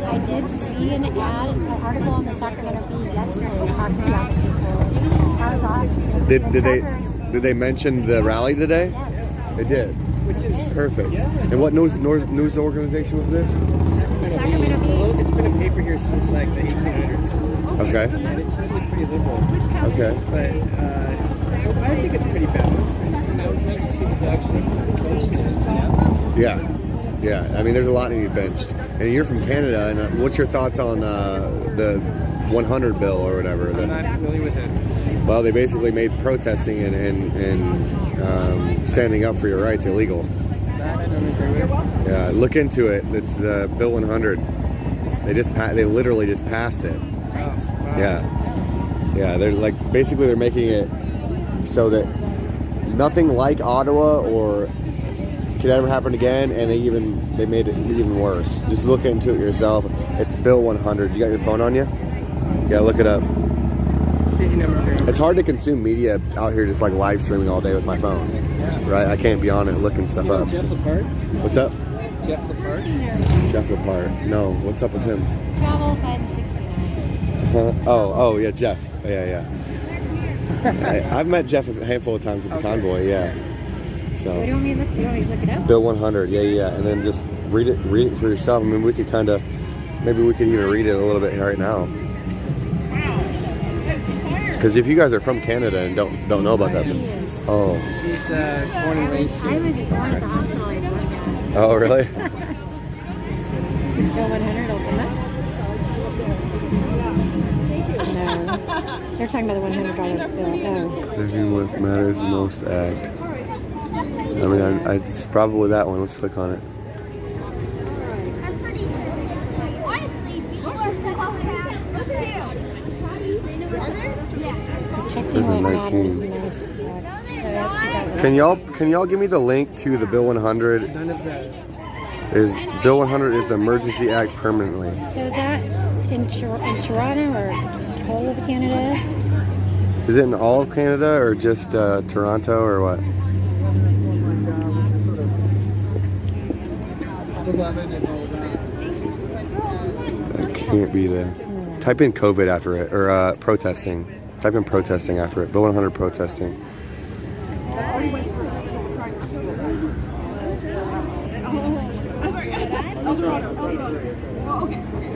I did see an article on the Sacramento Bee yesterday talking about the people. That was awesome. Did they mention the rally today? Yes. They did. Which is perfect. Yeah. And what news organization was this? Sacramento Bee. It's been a paper here since like the 1800s. Okay. And it's usually pretty liberal. Okay. But I think it's pretty balanced. You know, it's nice to see people actually benched it. Yeah. I mean, there's a lot in you benched. And you're from Canada. And what's your thoughts on the 100 bill or whatever? I'm not familiar with it. Well, they basically made protesting and standing up for your rights illegal. That I don't Yeah, look into it. It's the Bill 100. They literally just passed it. Yeah. Yeah, they're like, basically they're making it so that nothing like Ottawa or could ever happen again, and they made it even worse. Just look into it yourself. It's Bill 100. You got your phone on you? Yeah, look it up. It's hard to consume media out here just like live streaming all day with my phone, right? I can't be on it looking stuff up. Jeff Lepard? What's up? Jeff Lepard? Jeff Lepard. No, what's up with him? Travel Fund 69. Oh, yeah, Jeff. Yeah. I've met Jeff a handful of times with the Convoy, yeah. So, So do you want me to look it up? Bill 100, yeah. And then just read it for yourself. I mean, we could maybe we could even read it a little bit right now. Because if you guys are from Canada and don't know about that, oh. She's born and raised here. I was born at the hospital in Oregon. Oh, really? Does Bill 100 open up? No. They're talking about the $100 bill. Oh. Living What Matters Most Act. I mean, it's probably that one. Let's click on it. There's a 19. Can y'all give me the link to the Bill 100? None of that. Bill 100 is the Emergency Act permanently. So is that in Toronto or whole of Canada? Is it in all of Canada or just Toronto or what? That can't be there. Type in COVID after it, or protesting. Type in protesting after it. Bill 100 protesting.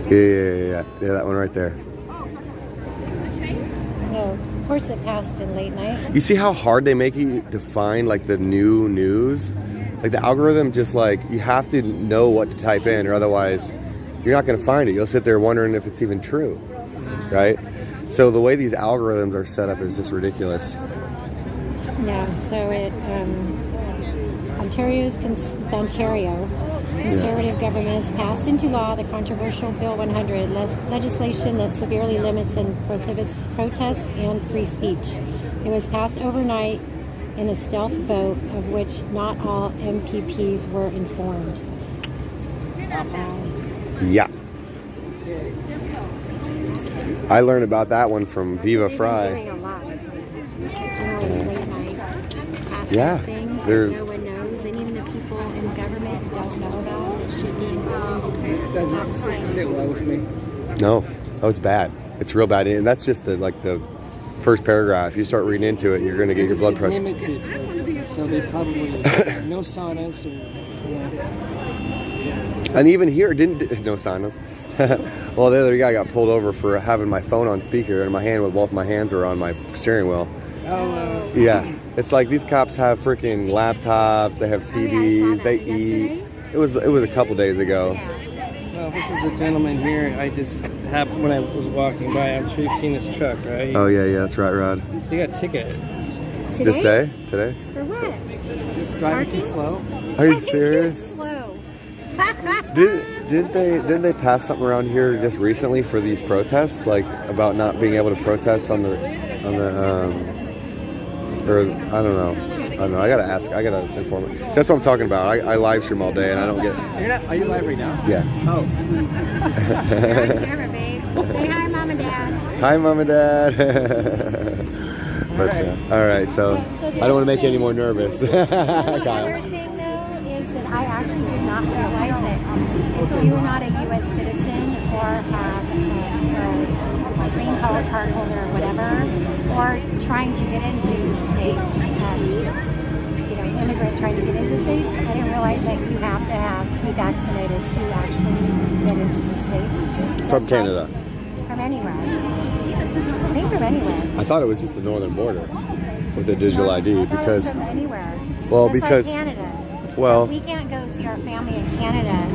Yeah, that one right there. No, of course it passed in late night. You see how hard they make you to find like the new news? Like the algorithm just like, you have to know what to type in or otherwise you're not going to find it. You'll sit there wondering if it's even true, right? So the way these algorithms are set up is just ridiculous. Yeah, so it's Ontario. Conservative government has passed into law the controversial Bill 100, legislation that severely limits and prohibits protest and free speech. It was passed overnight in a stealth vote of which not all MPPs were informed. Yeah. I learned about that one from Viva Fry. Yeah, things that no one knows, and even the people in government don't know about. It should be informed. It doesn't sit well with me. No, it's bad. It's real bad, and that's just the first paragraph. You start reading into it, you're going to get your blood pressure. Limited, so they probably no saunas or. And even here, no saunas. Well, the other guy got pulled over for having my phone on speaker, and both my hands were on my steering wheel. Oh. Yeah, it's like these cops have freaking laptops. They have CDs. They eat. It was a couple days ago. Well, this is a gentleman here. I just happened when I was walking by. I'm sure you've seen this truck, right? Oh yeah, that's right, Rod. So you got a ticket. This day? Today? For what? Driving too slow. Are you serious? Slow. Didn't they pass something around here just recently for these protests, like about not being able to protest on the or I don't know. I gotta ask. I gotta inform it. That's what I'm talking about. I live stream all day and I don't get. Are you live right now? Yeah. Oh. You're on camera, babe. Say hi, Mom and Dad. Hi, Mom and Dad. But all right. So I don't want to make you any more nervous. The other thing, though, is that I actually did not realize that if you're not a U.S. citizen or have a green card holder or whatever, or trying to get into the States, immigrant trying to get into the States, I didn't realize that you have to be vaccinated to actually get into the States. From Canada. From anywhere. I think from anywhere. I thought it was just the northern border with the digital ID because. From anywhere. Well, just because. Like Canada. Well. So we can't go see our family in Canada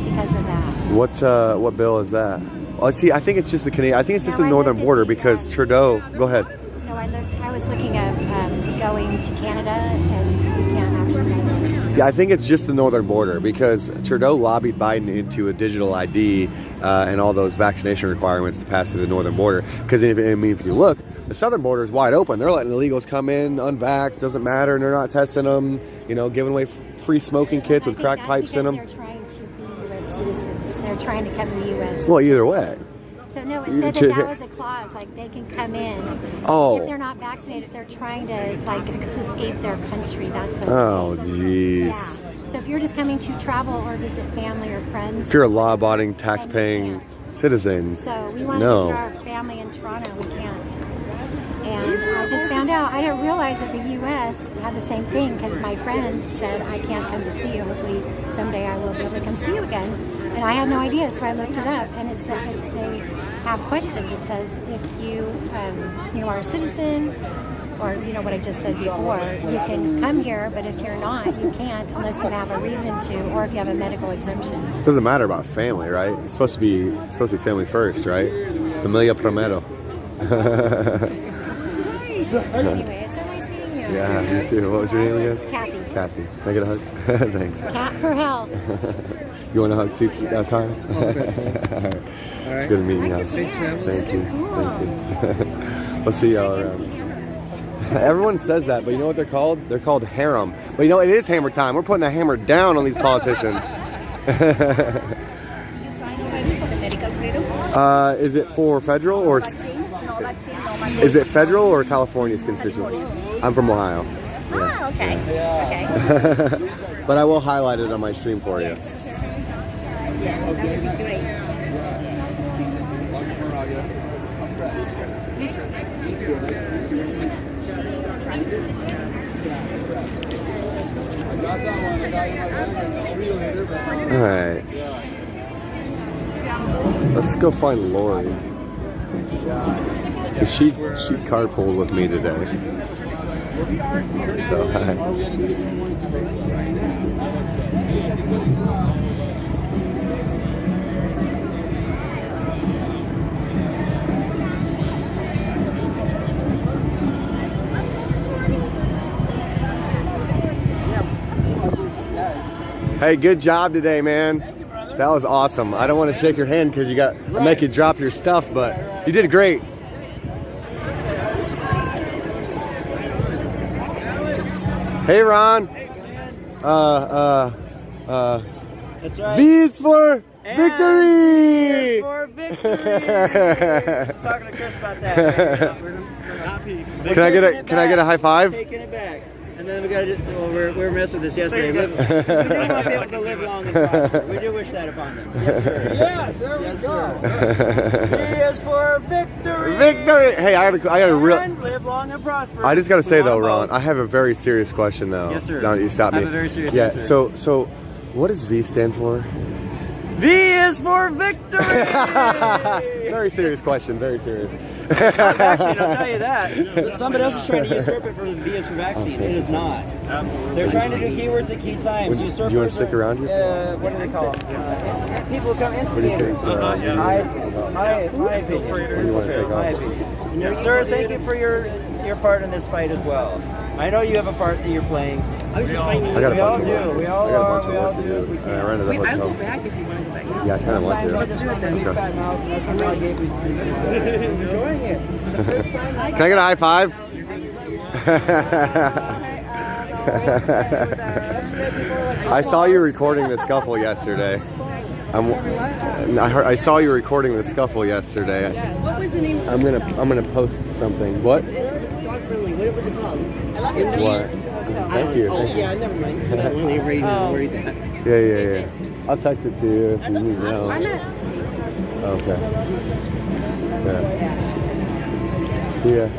because of that. What bill is that? Well, see, I think it's just the Canadian. I think it's just the northern border because Trudeau. Go ahead. No, I was looking at going to Canada, and we can't actually go there. Yeah, I think it's just the northern border because Trudeau lobbied Biden into a digital ID and all those vaccination requirements to pass through the northern border. Because if you look, the southern border is wide open. They're letting illegals come in unvaxxed, doesn't matter, and they're not testing them. You know, giving away free smoking kits with crack pipes in them. They're trying to be U.S. citizens. They're trying to come to the U.S. Well, either way. So no, it said that was a clause, like they can come in. Oh. If they're not vaccinated, they're trying to like escape their country. That's okay. Oh, jeez. Yeah. So if you're just coming to travel or visit family or friends. If you're a law-abiding, tax-paying citizen. So we want to visit our family in Toronto. We can't. And I just found out, I didn't realize that the U.S. had the same thing because my friend said, I can't come to see you. Hopefully someday I will be able to come see you again. And I had no idea, so I looked it up, and it said that they have questions. It says if you are a citizen, or you know what I just said before, you can come here, but if you're not, you can't unless you have a reason to, or if you have a medical exemption. It doesn't matter about family, right? It's supposed to be family first, right? Familia primero. Anyway, it's so nice meeting you. Yeah, you too. What was your name again? Kathy. Kathy. Can I get a hug? Thanks. Cat for health. You want a hug too, Kyle? All right. It's good to meet you. Thank you. We'll see y'all around. Everyone says that, but you know what they're called? They're called harem. But you know, it is hammer time. We're putting the hammer down on these politicians. Is it for federal or is it federal or California's constituent? I'm from Ohio. Yeah. Ah, okay. Okay. But I will highlight it on my stream for you. Yes, that would be great. All right. Let's go find Lori. So she carpooled with me today. So, hey, good job today, man. That was awesome. I don't want to shake your hand because I make you drop your stuff, but you did great. Hey, Ron. That's right. V is for victory. V is for victory. I was talking to Chris about that. We're happy. Can I get a high five? Taking it back. And then we got to. Well, we were messing with this yesterday. We do want people to live long and prosper. We do wish that upon them. Yes, sir. Yes, there we go. V is for victory. Victory. Hey, I got a real. And live long and prosper. I just got to say though, Ron, I have a very serious question though. Yes, sir. Now that you stopped me. I have a very serious Yeah. answer. So, what does V stand for? V is for victory. Very serious question. Very serious. Vaccine, I'll tell you that. Somebody else is trying to usurp it for the V is for vaccine. Okay. It is not. Absolutely. They're trying to do keywords at key times. Do you want to stick around here? What do they call them? People come What do you think? instigators. My opinion. What do you want to take My off? opinion. Sir, thank you for your part in this fight as well. I know you have a part that you're playing. I got a We all bunch of work. do. We all I got a are. bunch of We all work to do as we I can. ran to the I'll hotel. go back if you want to go back. Yeah, I kind of want to. Let's do it then. Big fat mouth. That's how I gave you. I'm enjoying it. Can I get a high five? I saw you recording the scuffle yesterday. I saw you recording the scuffle yesterday. What was the name? I'm gonna post something. What? It was dog friendly. What was it called? I love it. What? Thank you. Oh, Thank you. yeah, never mind. I don't even read where he's at. Yeah. I'll text it to you if you need to know. Okay. Yeah.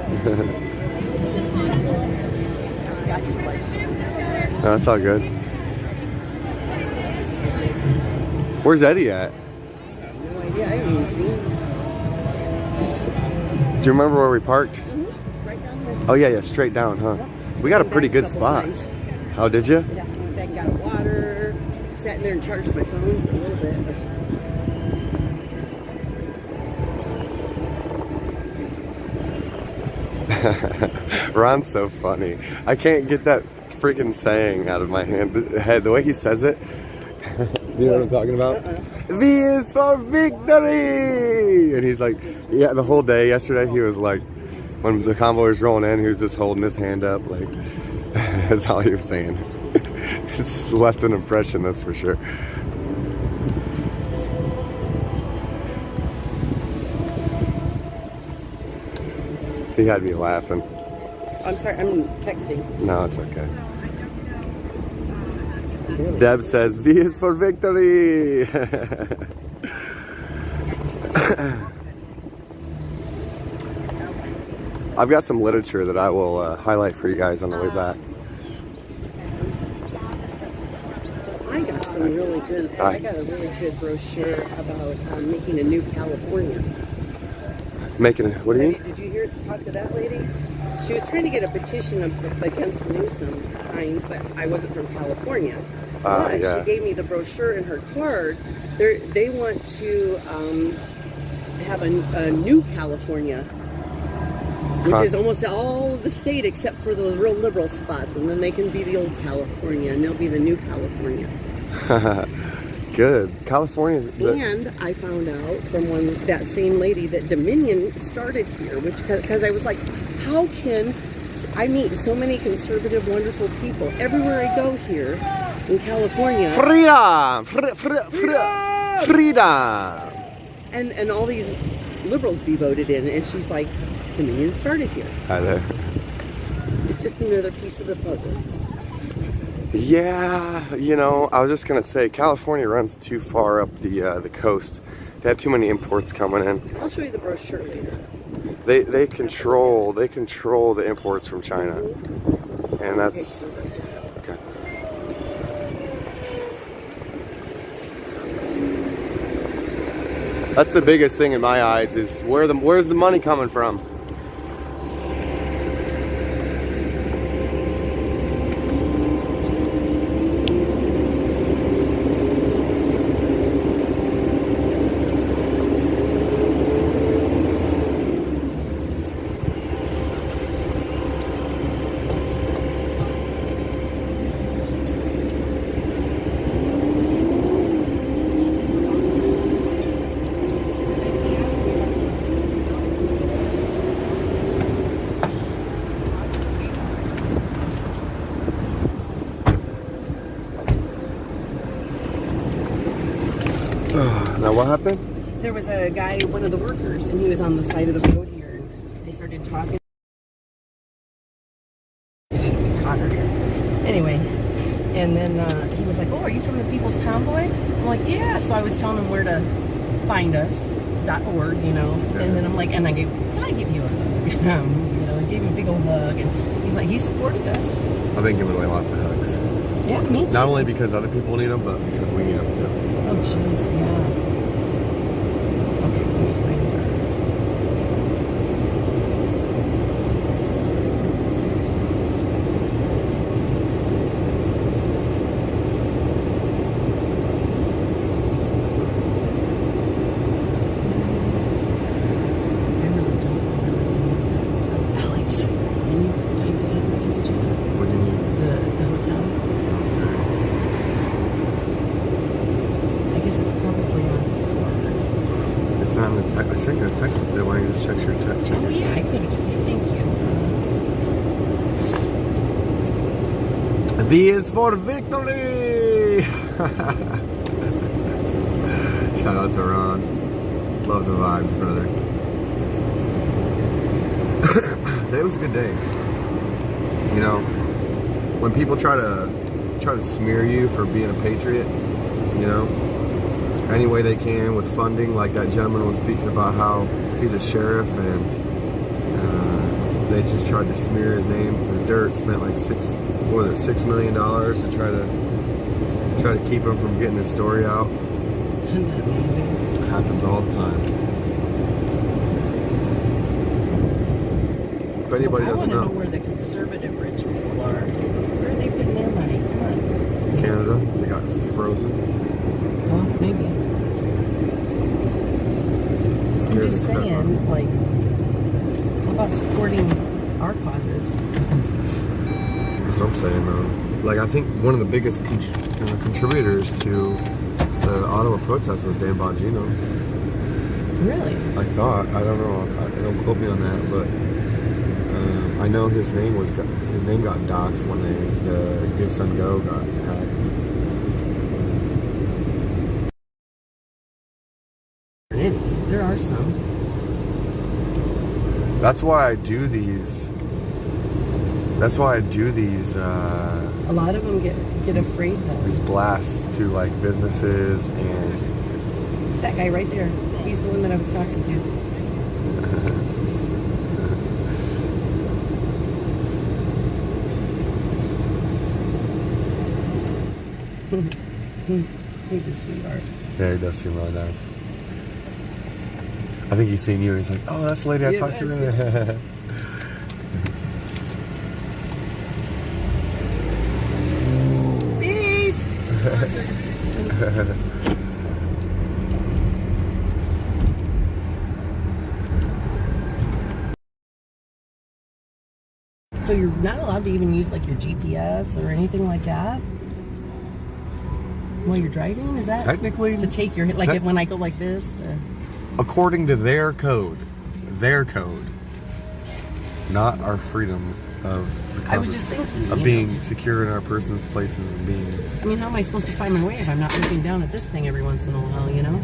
No, that's all good. Where's Eddie at? No idea. I haven't even seen him. Do you remember where we parked? Right down there. Oh yeah, straight down, huh? We got a pretty good spot. Oh, did you? Yeah, went back and got water. Sat in there and charged my phone for a little bit. Ron's so funny. I can't get that freaking saying out of my head. The way he says it. You know what I'm talking about? V is for victory! And he's like, yeah, the whole day yesterday, he was like, when the convoy was rolling in, he was just holding his hand up. Like, that's all he was saying. It's left an impression, that's for sure. He had me laughing. I'm sorry, I'm texting. No, it's okay. Deb says, V is for victory! I've got some literature that I will highlight for you guys on the way back. I got some really good, I got a really good brochure about making a new California. Making it, what do you mean? Did you talk to that lady? She was trying to get a petition against Newsom signed, but I wasn't from California. But yeah. she gave me the brochure and her card. They want to have a new California, which is almost all the state except for those real liberal spots, and then they can be the old California, and they'll be the new California. Good. California. And I found out from that same lady that Dominion started here, which because I was like, how can I meet so many conservative, wonderful people everywhere I go here in California? Freedom! Freedom! And all these liberals be voted in, and she's like, Dominion started here. Hi there. It's just another piece of the puzzle. Yeah, you know, I was just gonna say California runs too far up the coast. They have too many imports coming in. I'll show you the brochure later. They control the imports from China, and that's okay. That's the biggest thing in my eyes is where's the money coming from? Now what happened? There was a guy, one of the workers, and he was on the side of the road here. And they started talking. Hotter here. Anyway, and then he was like, "Oh, are you from the People's Convoy?" I'm like, "Yeah." So I was telling him where to find us, .org, you know. And then I'm like, and I gave, "Can I give you a hug?" You know, I gave him a big old hug, and he's like, he supported us. I've been giving away lots of hugs. Yeah, me too. Not only because other people need them, but because we need them too. Oh, jeez, yeah. I sent you a text with it. Why don't you just check your text? Oh, yeah, I could have. Thank you. V is for victory! Shout out to Ron. Love the vibes, brother. Today was a good day. You know, when people try to smear you for being a patriot, you know, any way they can with funding, like that gentleman was speaking about how he's a sheriff and they just tried to smear his name for the dirt, spent like $6 million to try to keep him from getting his story out. Isn't that amazing? It happens all the time. If anybody doesn't know. I want to know where the conservative rich people are. Where are they putting their money? Come on. Canada, they got frozen. Well, maybe. I'm just saying, like, how about supporting our causes? That's what I'm saying, though. Like, I think one of the biggest contributors to the Ottawa protest was Dan Bongino. Really? I thought. I don't know. Don't quote me on that, but I know his name got doxxed when the Give Sun Go got hacked. There are some. That's why I do these. A lot of them get afraid though. These blasts to like businesses and. That guy right there. He's the one that I was talking to. He's a sweetheart. Yeah, he does seem really nice. I think he's seen you and he's like, oh, that's the lady I talked to earlier. Peace! So you're not allowed to even use like your GPS or anything like that while you're driving? Is that technically to take your like when I go like this? According to their code, not our freedom of. I was just thinking of being secure in our persons, places, and beings. I mean, how am I supposed to find my way if I'm not looking down at this thing every once in a while? You know.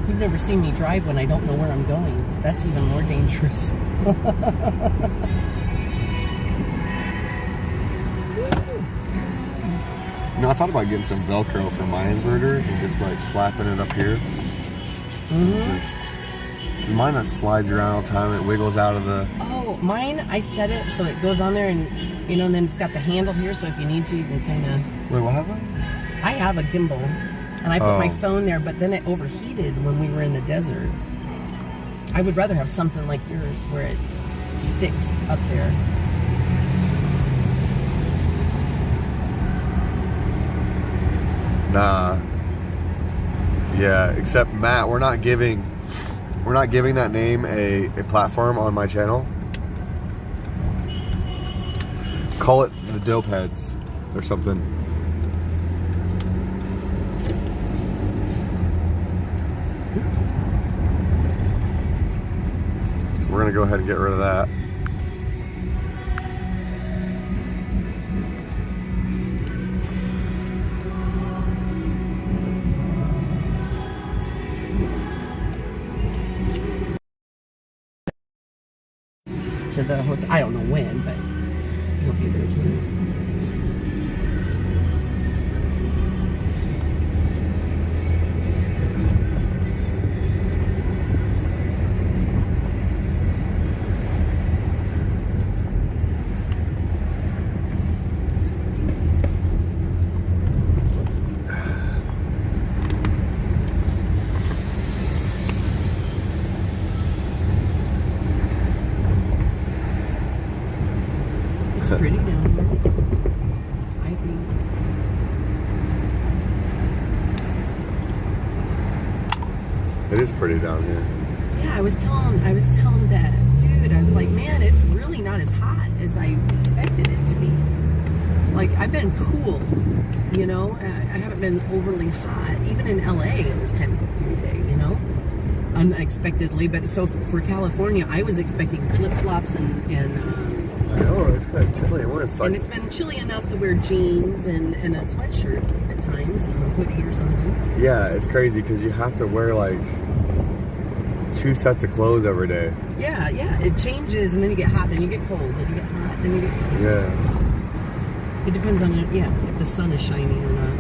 You've never seen me drive when I don't know where I'm going. That's even more dangerous. You know, I thought about getting some Velcro for my inverter and just like slapping it up here. Just mine that slides around all the time. It wiggles out of the. Oh, mine, I set it so it goes on there, and you know, and then it's got the handle here, so if you need to, you can kind of. Wait, what happened? I have a gimbal. And I put my phone there, but then it overheated when we were in the desert. I would rather have something like yours where it sticks up there. Nah. Yeah, except Matt, we're not giving that name a platform on my channel. Call it the Dope Heads or something. We're gonna go ahead and get rid of that. To the hotel. I don't know when, but you'll be there too. Pretty down here, I think. It is pretty down here. Yeah, I was telling that dude, I was like, man, it's really not as hot as I expected it to be. Like, I've been cool, you know, I haven't been overly hot. Even in LA, it was kind of a cool day, you know, unexpectedly. But so for California, I was expecting flip-flops and I know, it's kind of chilly. And it's been chilly enough to wear jeans and a sweatshirt at times, and a hoodie or something. Yeah, it's crazy because you have to wear like 2 sets of clothes every day. Yeah, it changes, and then you get hot, then you get cold, then you get hot, then you get cold. Yeah. It depends on, if the sun is shining or not.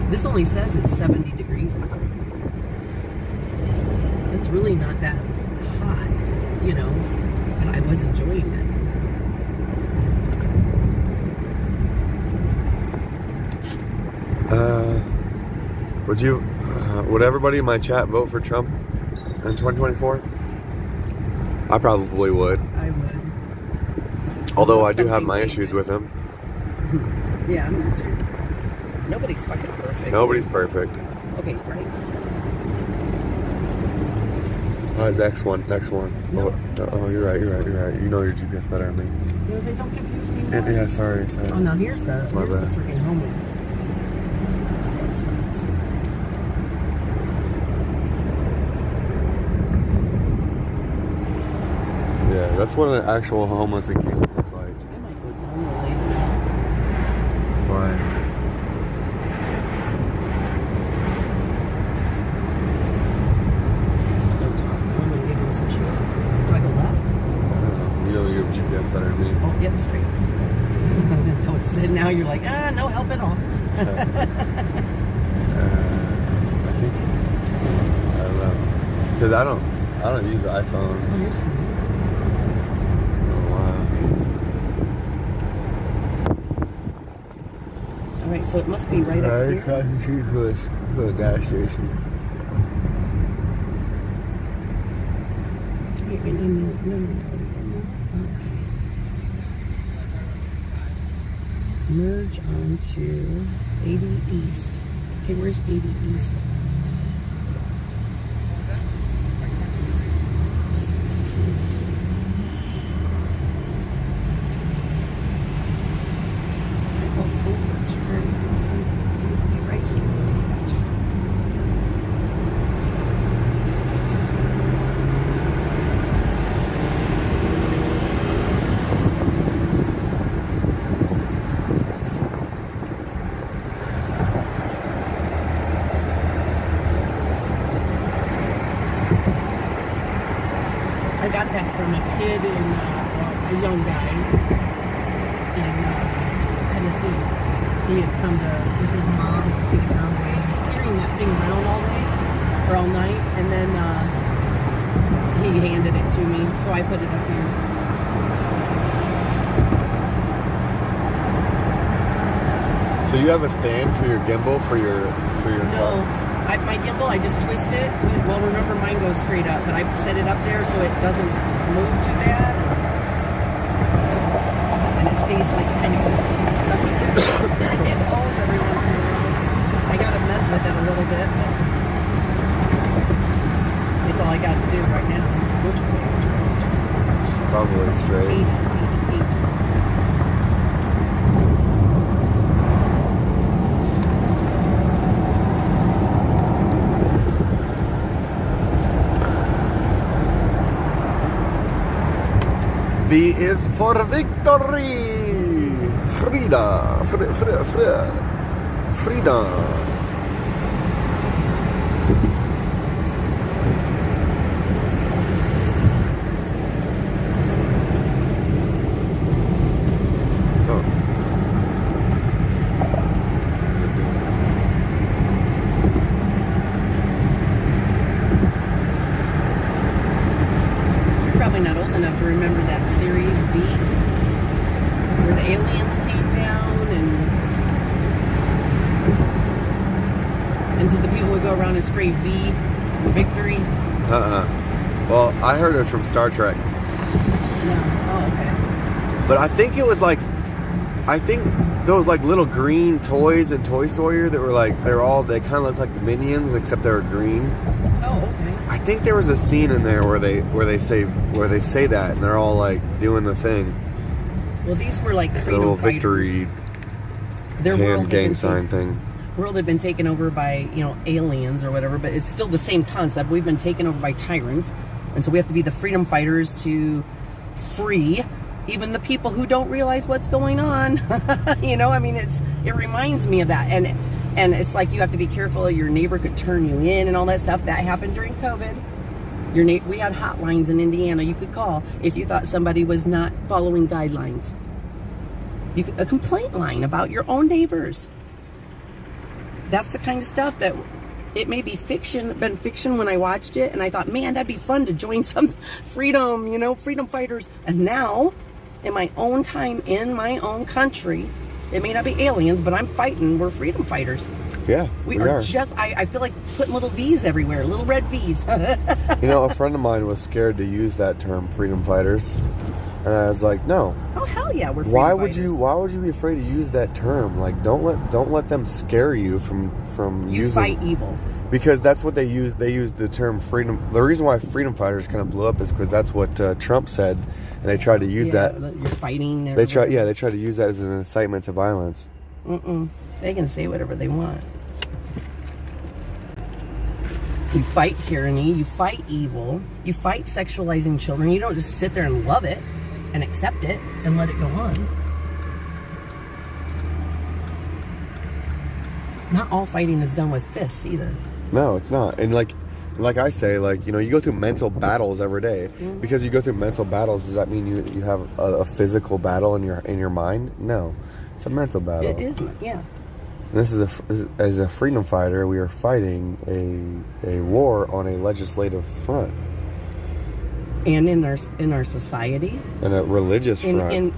This only says it's 70 degrees out. It's really not that hot, you know. I was enjoying it. Would everybody in my chat vote for Trump in 2024? I probably would. I would. Although I do have my issues with him. Yeah, me too. Nobody's fucking perfect. Nobody's perfect. Okay, right. Next one. No. Oh, you're right. You know your GPS better than me. You say, don't confuse me. Yeah, sorry. Oh, now here's the That's my bad. freaking homeless. That sucks. Yeah, that's what an actual homeless encampment looks like. I might go down there later. Why? GPS better than me. Oh, yep, straight. Don't sit now. You're like, no help at all. I think I don't know because I don't use iPhones. Oh, you're smart. All right, so it must be right up here. Across the street to a gas station. Merge onto 80 East. Okay, where's 80 East? 16th. Oh, Fulbridge. Okay, right here. Gotcha. I got that from a kid in, a young guy in Tennessee. He had come with his mom to see the convoy. He was carrying that thing around all day, or all night, and then he handed it to me, so I put it up here. So you have a stand for your gimbal for your No. My gimbal, I just twist it. Well, remember mine goes straight up, but I set it up there so it doesn't move too bad. And it stays like kind of stuck there. It falls every once in a while. I gotta mess with it a little bit, but it's all I got to do right now. Which way? Probably straight. 80. V is for victory! Freedom! Probably not old enough to remember that series V, where the aliens came down and so the people would go around and spray V for victory. Well, I heard it was from Star Trek. No. Oh, okay. But I think it was like, those like little green toys in Toy Story that were like, they kind of looked like the Minions except they were green. Oh, okay. I think there was a scene in there where they say that and they're all like doing the thing. Well, these were like The freedom little fighters. victory Their hand gang sign thing. World had been taken over by, aliens or whatever, but it's still the same concept. We've been taken over by tyrants, and so we have to be the freedom fighters to free even the people who don't realize what's going on. It reminds me of that, and it's like you have to be careful. Your neighbor could turn you in and all that stuff. That happened during COVID. We had hotlines in Indiana you could call if you thought somebody was not following guidelines. A complaint line about your own neighbors. That's the kind of stuff that it may be been fiction when I watched it, and I thought, man, that'd be fun to join some freedom fighters. And now, in my own time, in my own country, it may not be aliens, but I'm fighting. We're freedom fighters. Yeah, we are. I feel like putting little V's everywhere, little red V's. A friend of mine was scared to use that term, freedom fighters, And I was like, no. Oh hell yeah, we're freedom Why would you be afraid to use that term? Like, don't let them scare you from you using. fight evil. Because that's what they use. They use the term freedom. The reason why freedom fighters kind of blew up is because that's what Trump said, and they tried to use that. You're fighting. They tried to use that as an incitement to violence. They can say whatever they want. You fight tyranny, you fight evil, you fight sexualizing children. You don't just sit there and love it and accept it and let it go on. Not all fighting is done with fists either. No, it's not. And like I say, like, you know, you go through mental battles every day. Because you go through mental battles, does that mean you have a physical battle in your mind? No, it's a mental battle. It is, yeah. And this is as a freedom fighter, we are fighting a war on a legislative front. And in our society. And a religious front.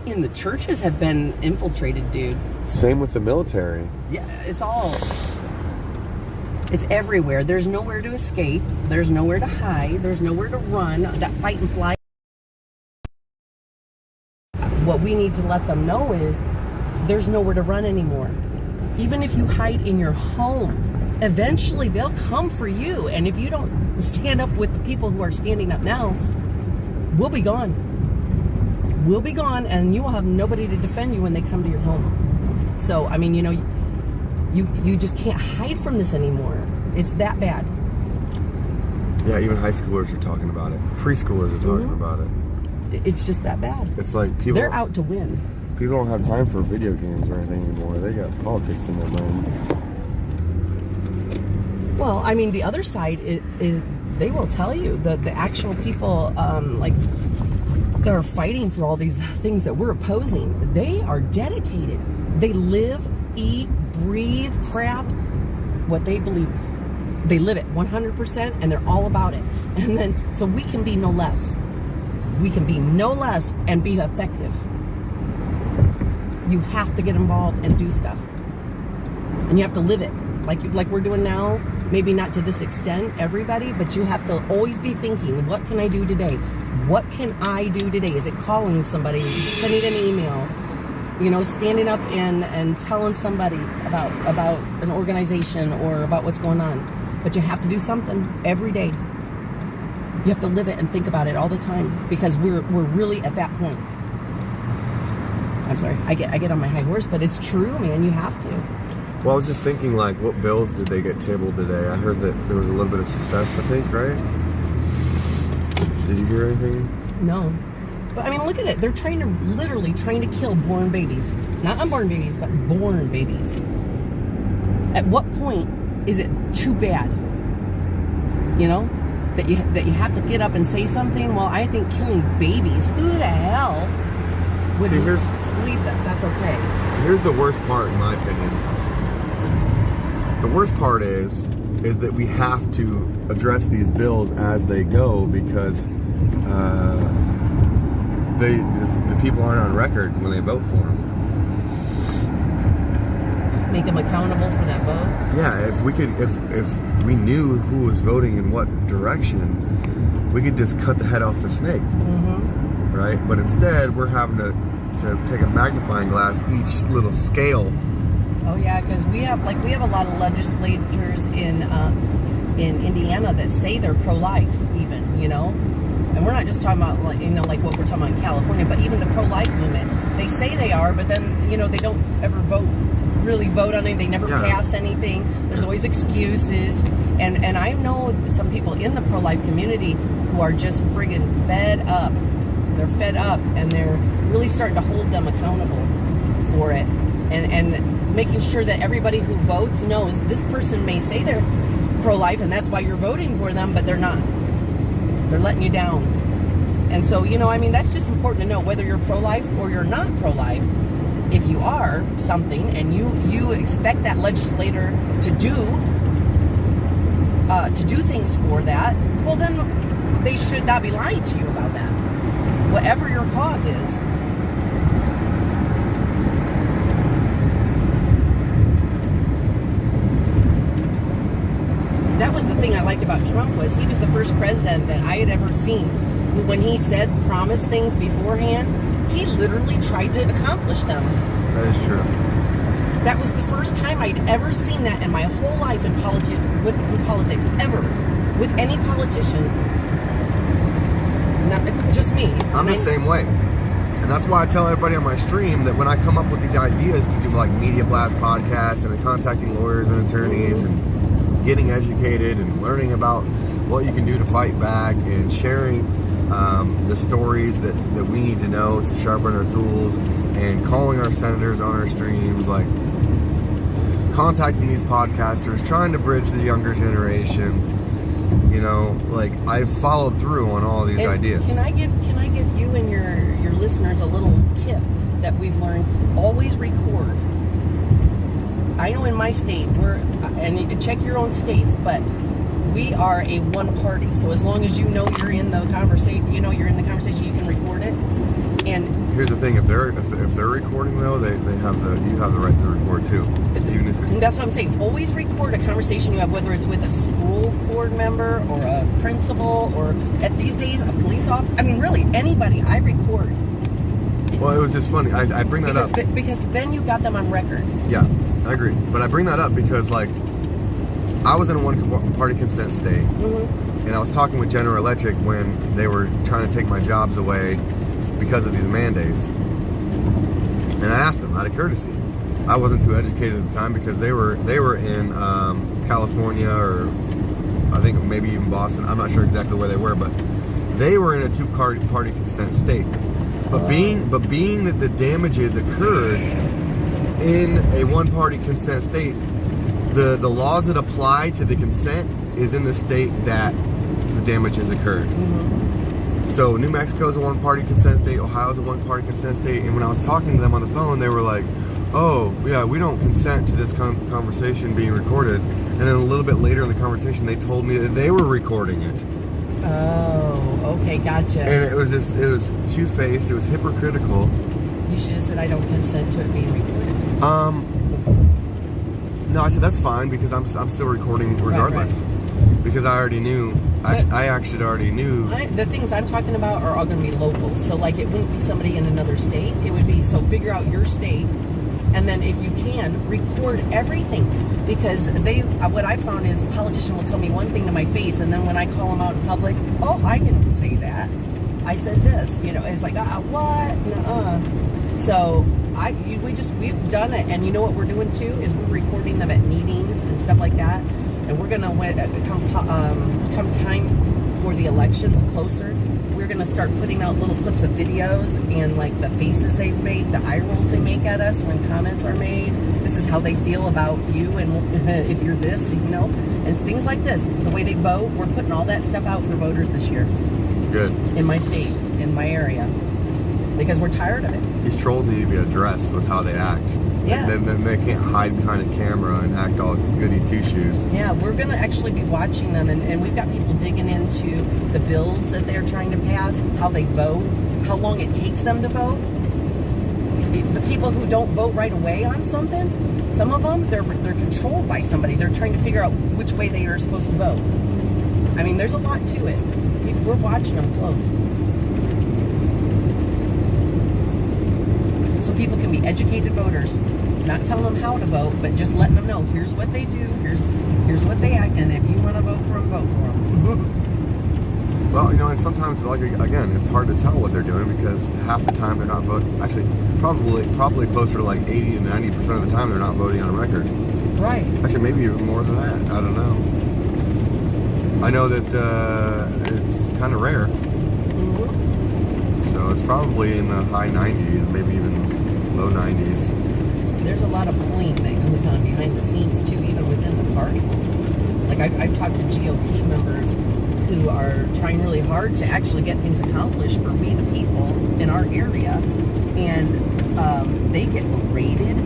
In the churches have been infiltrated, dude. Same with the military. Yeah, it's everywhere. There's nowhere to escape. There's nowhere to hide. There's nowhere to run. That fight and flight. What we need to let them know is there's nowhere to run anymore. Even if you hide in your home, eventually they'll come for you. And if you don't stand up with the people who are standing up now, we'll be gone. We'll be gone, and you will have nobody to defend you when they come to your home. So, I mean, you know, you just can't hide from this anymore. It's that bad. Yeah, even high schoolers are talking about it. Preschoolers are talking about it. It's just that bad. It's like they're out to win. People don't have time for video games or anything anymore. They got politics in their mind. Well, I mean, the other side is they will tell you, the actual people, like, that are fighting for all these things that we're opposing. They are dedicated. They live, eat, breathe, crap, what they believe. They live it 100%, and they're all about it. And then, so we can be no less. We can be no less and be effective. You have to get involved and do stuff. And you have to live it. Like we're doing now, maybe not to this extent, everybody, but you have to always be thinking, what can I do today? What can I do today? Is it calling somebody, sending an email, you know, standing up and telling somebody about an organization or about what's going on? But you have to do something every day. You have to live it and think about it all the time, because we're really at that point. I'm sorry, I get on my high horse, but it's true, man. You have to. Well, I was just thinking, like, what bills did they get tabled today? I heard that there was a little bit of success, I think, right? Did you hear anything? No. But I mean, look at it. They're literally trying to kill born babies. Not unborn babies, but born babies. At what point is it too bad? You know? That you have to get up and say something? Well, I think killing babies, who the hell would believe that that's okay? Here's the worst part, in my opinion. The worst part is that we have to address these bills as they go, because the people aren't on record when they vote for them. Make them accountable for that vote? Yeah, if we knew who was voting in what direction, we could just cut the head off the snake, right? But instead, we're having to take a magnifying glass each little scale. Oh yeah, because we have a lot of legislators in Indiana that say they're pro-life, even, you know. And we're not just talking about, like, you know, like what we're talking about in California, but even the pro-life movement. They say they are, but then, you know, they don't ever really vote on it. They never pass anything. There's always excuses. And I know some people in the pro-life community who are just friggin' fed up. They're fed up, and they're really starting to hold them accountable for it. And making sure that everybody who votes knows this person may say they're pro-life, and that's why you're voting for them, but they're not. They're letting you down. And so, you know, I mean, that's just important to know, whether you're pro-life or you're not pro-life. If you are something and you expect that legislator to do things for that, well, then they should not be lying to you about that, whatever your cause is. That was the thing I liked about Trump, was he was the first president that I had ever seen when he said promised things beforehand, he literally tried to accomplish them. That is true. That was the first time I'd ever seen that in my whole life in politics, ever, with any politician. Not just me. I'm the same way. And that's why I tell everybody on my stream that when I come up with these ideas to do like media blast podcasts and contacting lawyers and attorneys and getting educated and learning about what you can do to fight back and sharing the stories that we need to know to sharpen our tools and calling our senators on our streams, like contacting these podcasters, trying to bridge the younger generations. You know, like I've followed through on all these ideas. Can I give you and your listeners a little tip that we've learned? Always record. I know in my state and you can check your own states, but we are a one party. So as long as you know you're in the conversation, you can record it. And here's the thing: if they're recording though, you have the right to record too. Even if that's what I'm saying. Always record a conversation you have, whether it's with a school board member or a principal or these days a police officer. I mean, really anybody. I record. Well, it was just funny. I bring that up because then you got them on record. Yeah, I agree. But I bring that up because like I was in a one-party consent state, and I was talking with General Electric when they were trying to take my jobs away because of these mandates. And I asked them out of courtesy. I wasn't too educated at the time because they were in California or I think maybe even Boston. I'm not sure exactly where they were, but they were in a two-party consent state. But being that the damages occurred in a one-party consent state, the laws that apply to the consent is in the state that the damages occurred. So New Mexico is a one-party consent state, Ohio is a one-party consent state, and when I was talking to them on the phone, they were like, oh, yeah, we don't consent to this conversation being recorded. And then a little bit later in the conversation, they told me that they were recording it. Oh, okay, gotcha. And it was two-faced, it was hypocritical. You should have said, I don't consent to it being recorded. No, I said, that's fine, because I'm still recording regardless. Right. Because I already knew. I actually already knew. The things I'm talking about are all going to be local. So, like, it wouldn't be somebody in another state. It would be, so figure out your state. And then if you can, record everything. Because what I found is the politician will tell me one thing to my face. And then when I call them out in public, oh, I didn't say that. I said this. You know, it's like, what? Nuh-uh. So we've done it. And you know what we're doing too? Is we're recording them at meetings and stuff like that. And we're going to, come time for the elections closer, we're going to start putting out little clips of videos and like the faces they make, the eye rolls they make at us when comments are made. This is how they feel about you and if you're this, you know, and things like this. The way they vote, we're putting all that stuff out for voters this year. Good. In my state, in my area. Because we're tired of it. These trolls need to be addressed with how they act. Yeah. Then they can't hide behind a camera and act all goody two-shoes. Yeah, we're going to actually be watching them, and we've got people digging into the bills that they're trying to pass, how they vote, how long it takes them to vote. The people who don't vote right away on something, some of them, they're controlled by somebody. They're trying to figure out which way they are supposed to vote. I mean, there's a lot to it. We're watching them close. So people can be educated voters, not telling them how to vote, but just letting them know, here's what they do, here's what they act, and if you want to vote for them, vote for them. Well, you know, and sometimes, like, again, it's hard to tell what they're doing because half the time they're not voting. Actually, probably closer to like 80 to 90% of the time they're not voting on a record. Right. Actually, maybe even more than that. I don't know. I know that it's kind of rare. So it's probably in the high 90s, maybe even low 90s. There's a lot of bullying that goes on behind the scenes, too, even within the parties. Like, I've talked to GOP members who are trying really hard to actually get things accomplished for we the people in our area. And they get berated.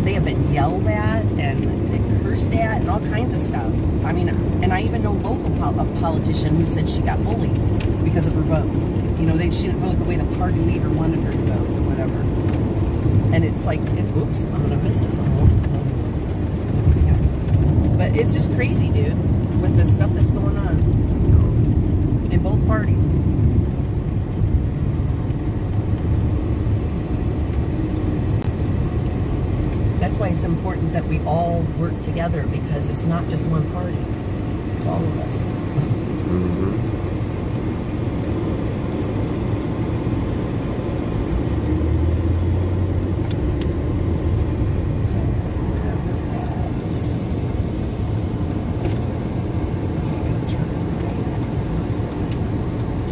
They have been yelled at and cursed at and all kinds of stuff. I mean, and I even know a local politician who said she got bullied because of her vote. You know, she didn't vote the way the party leader wanted her to vote or whatever. And it's like, oops, I'm going to miss this almost. Yeah. But it's just crazy, dude, with the stuff that's going on in both parties. that's why it's important that we all work together, because it's not just one party. It's all of us.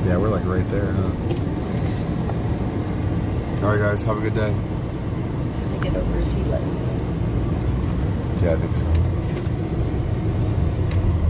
Yeah, we're like right there, huh? All right, guys, have a good day. Can I get over his heat? Yeah, I think so.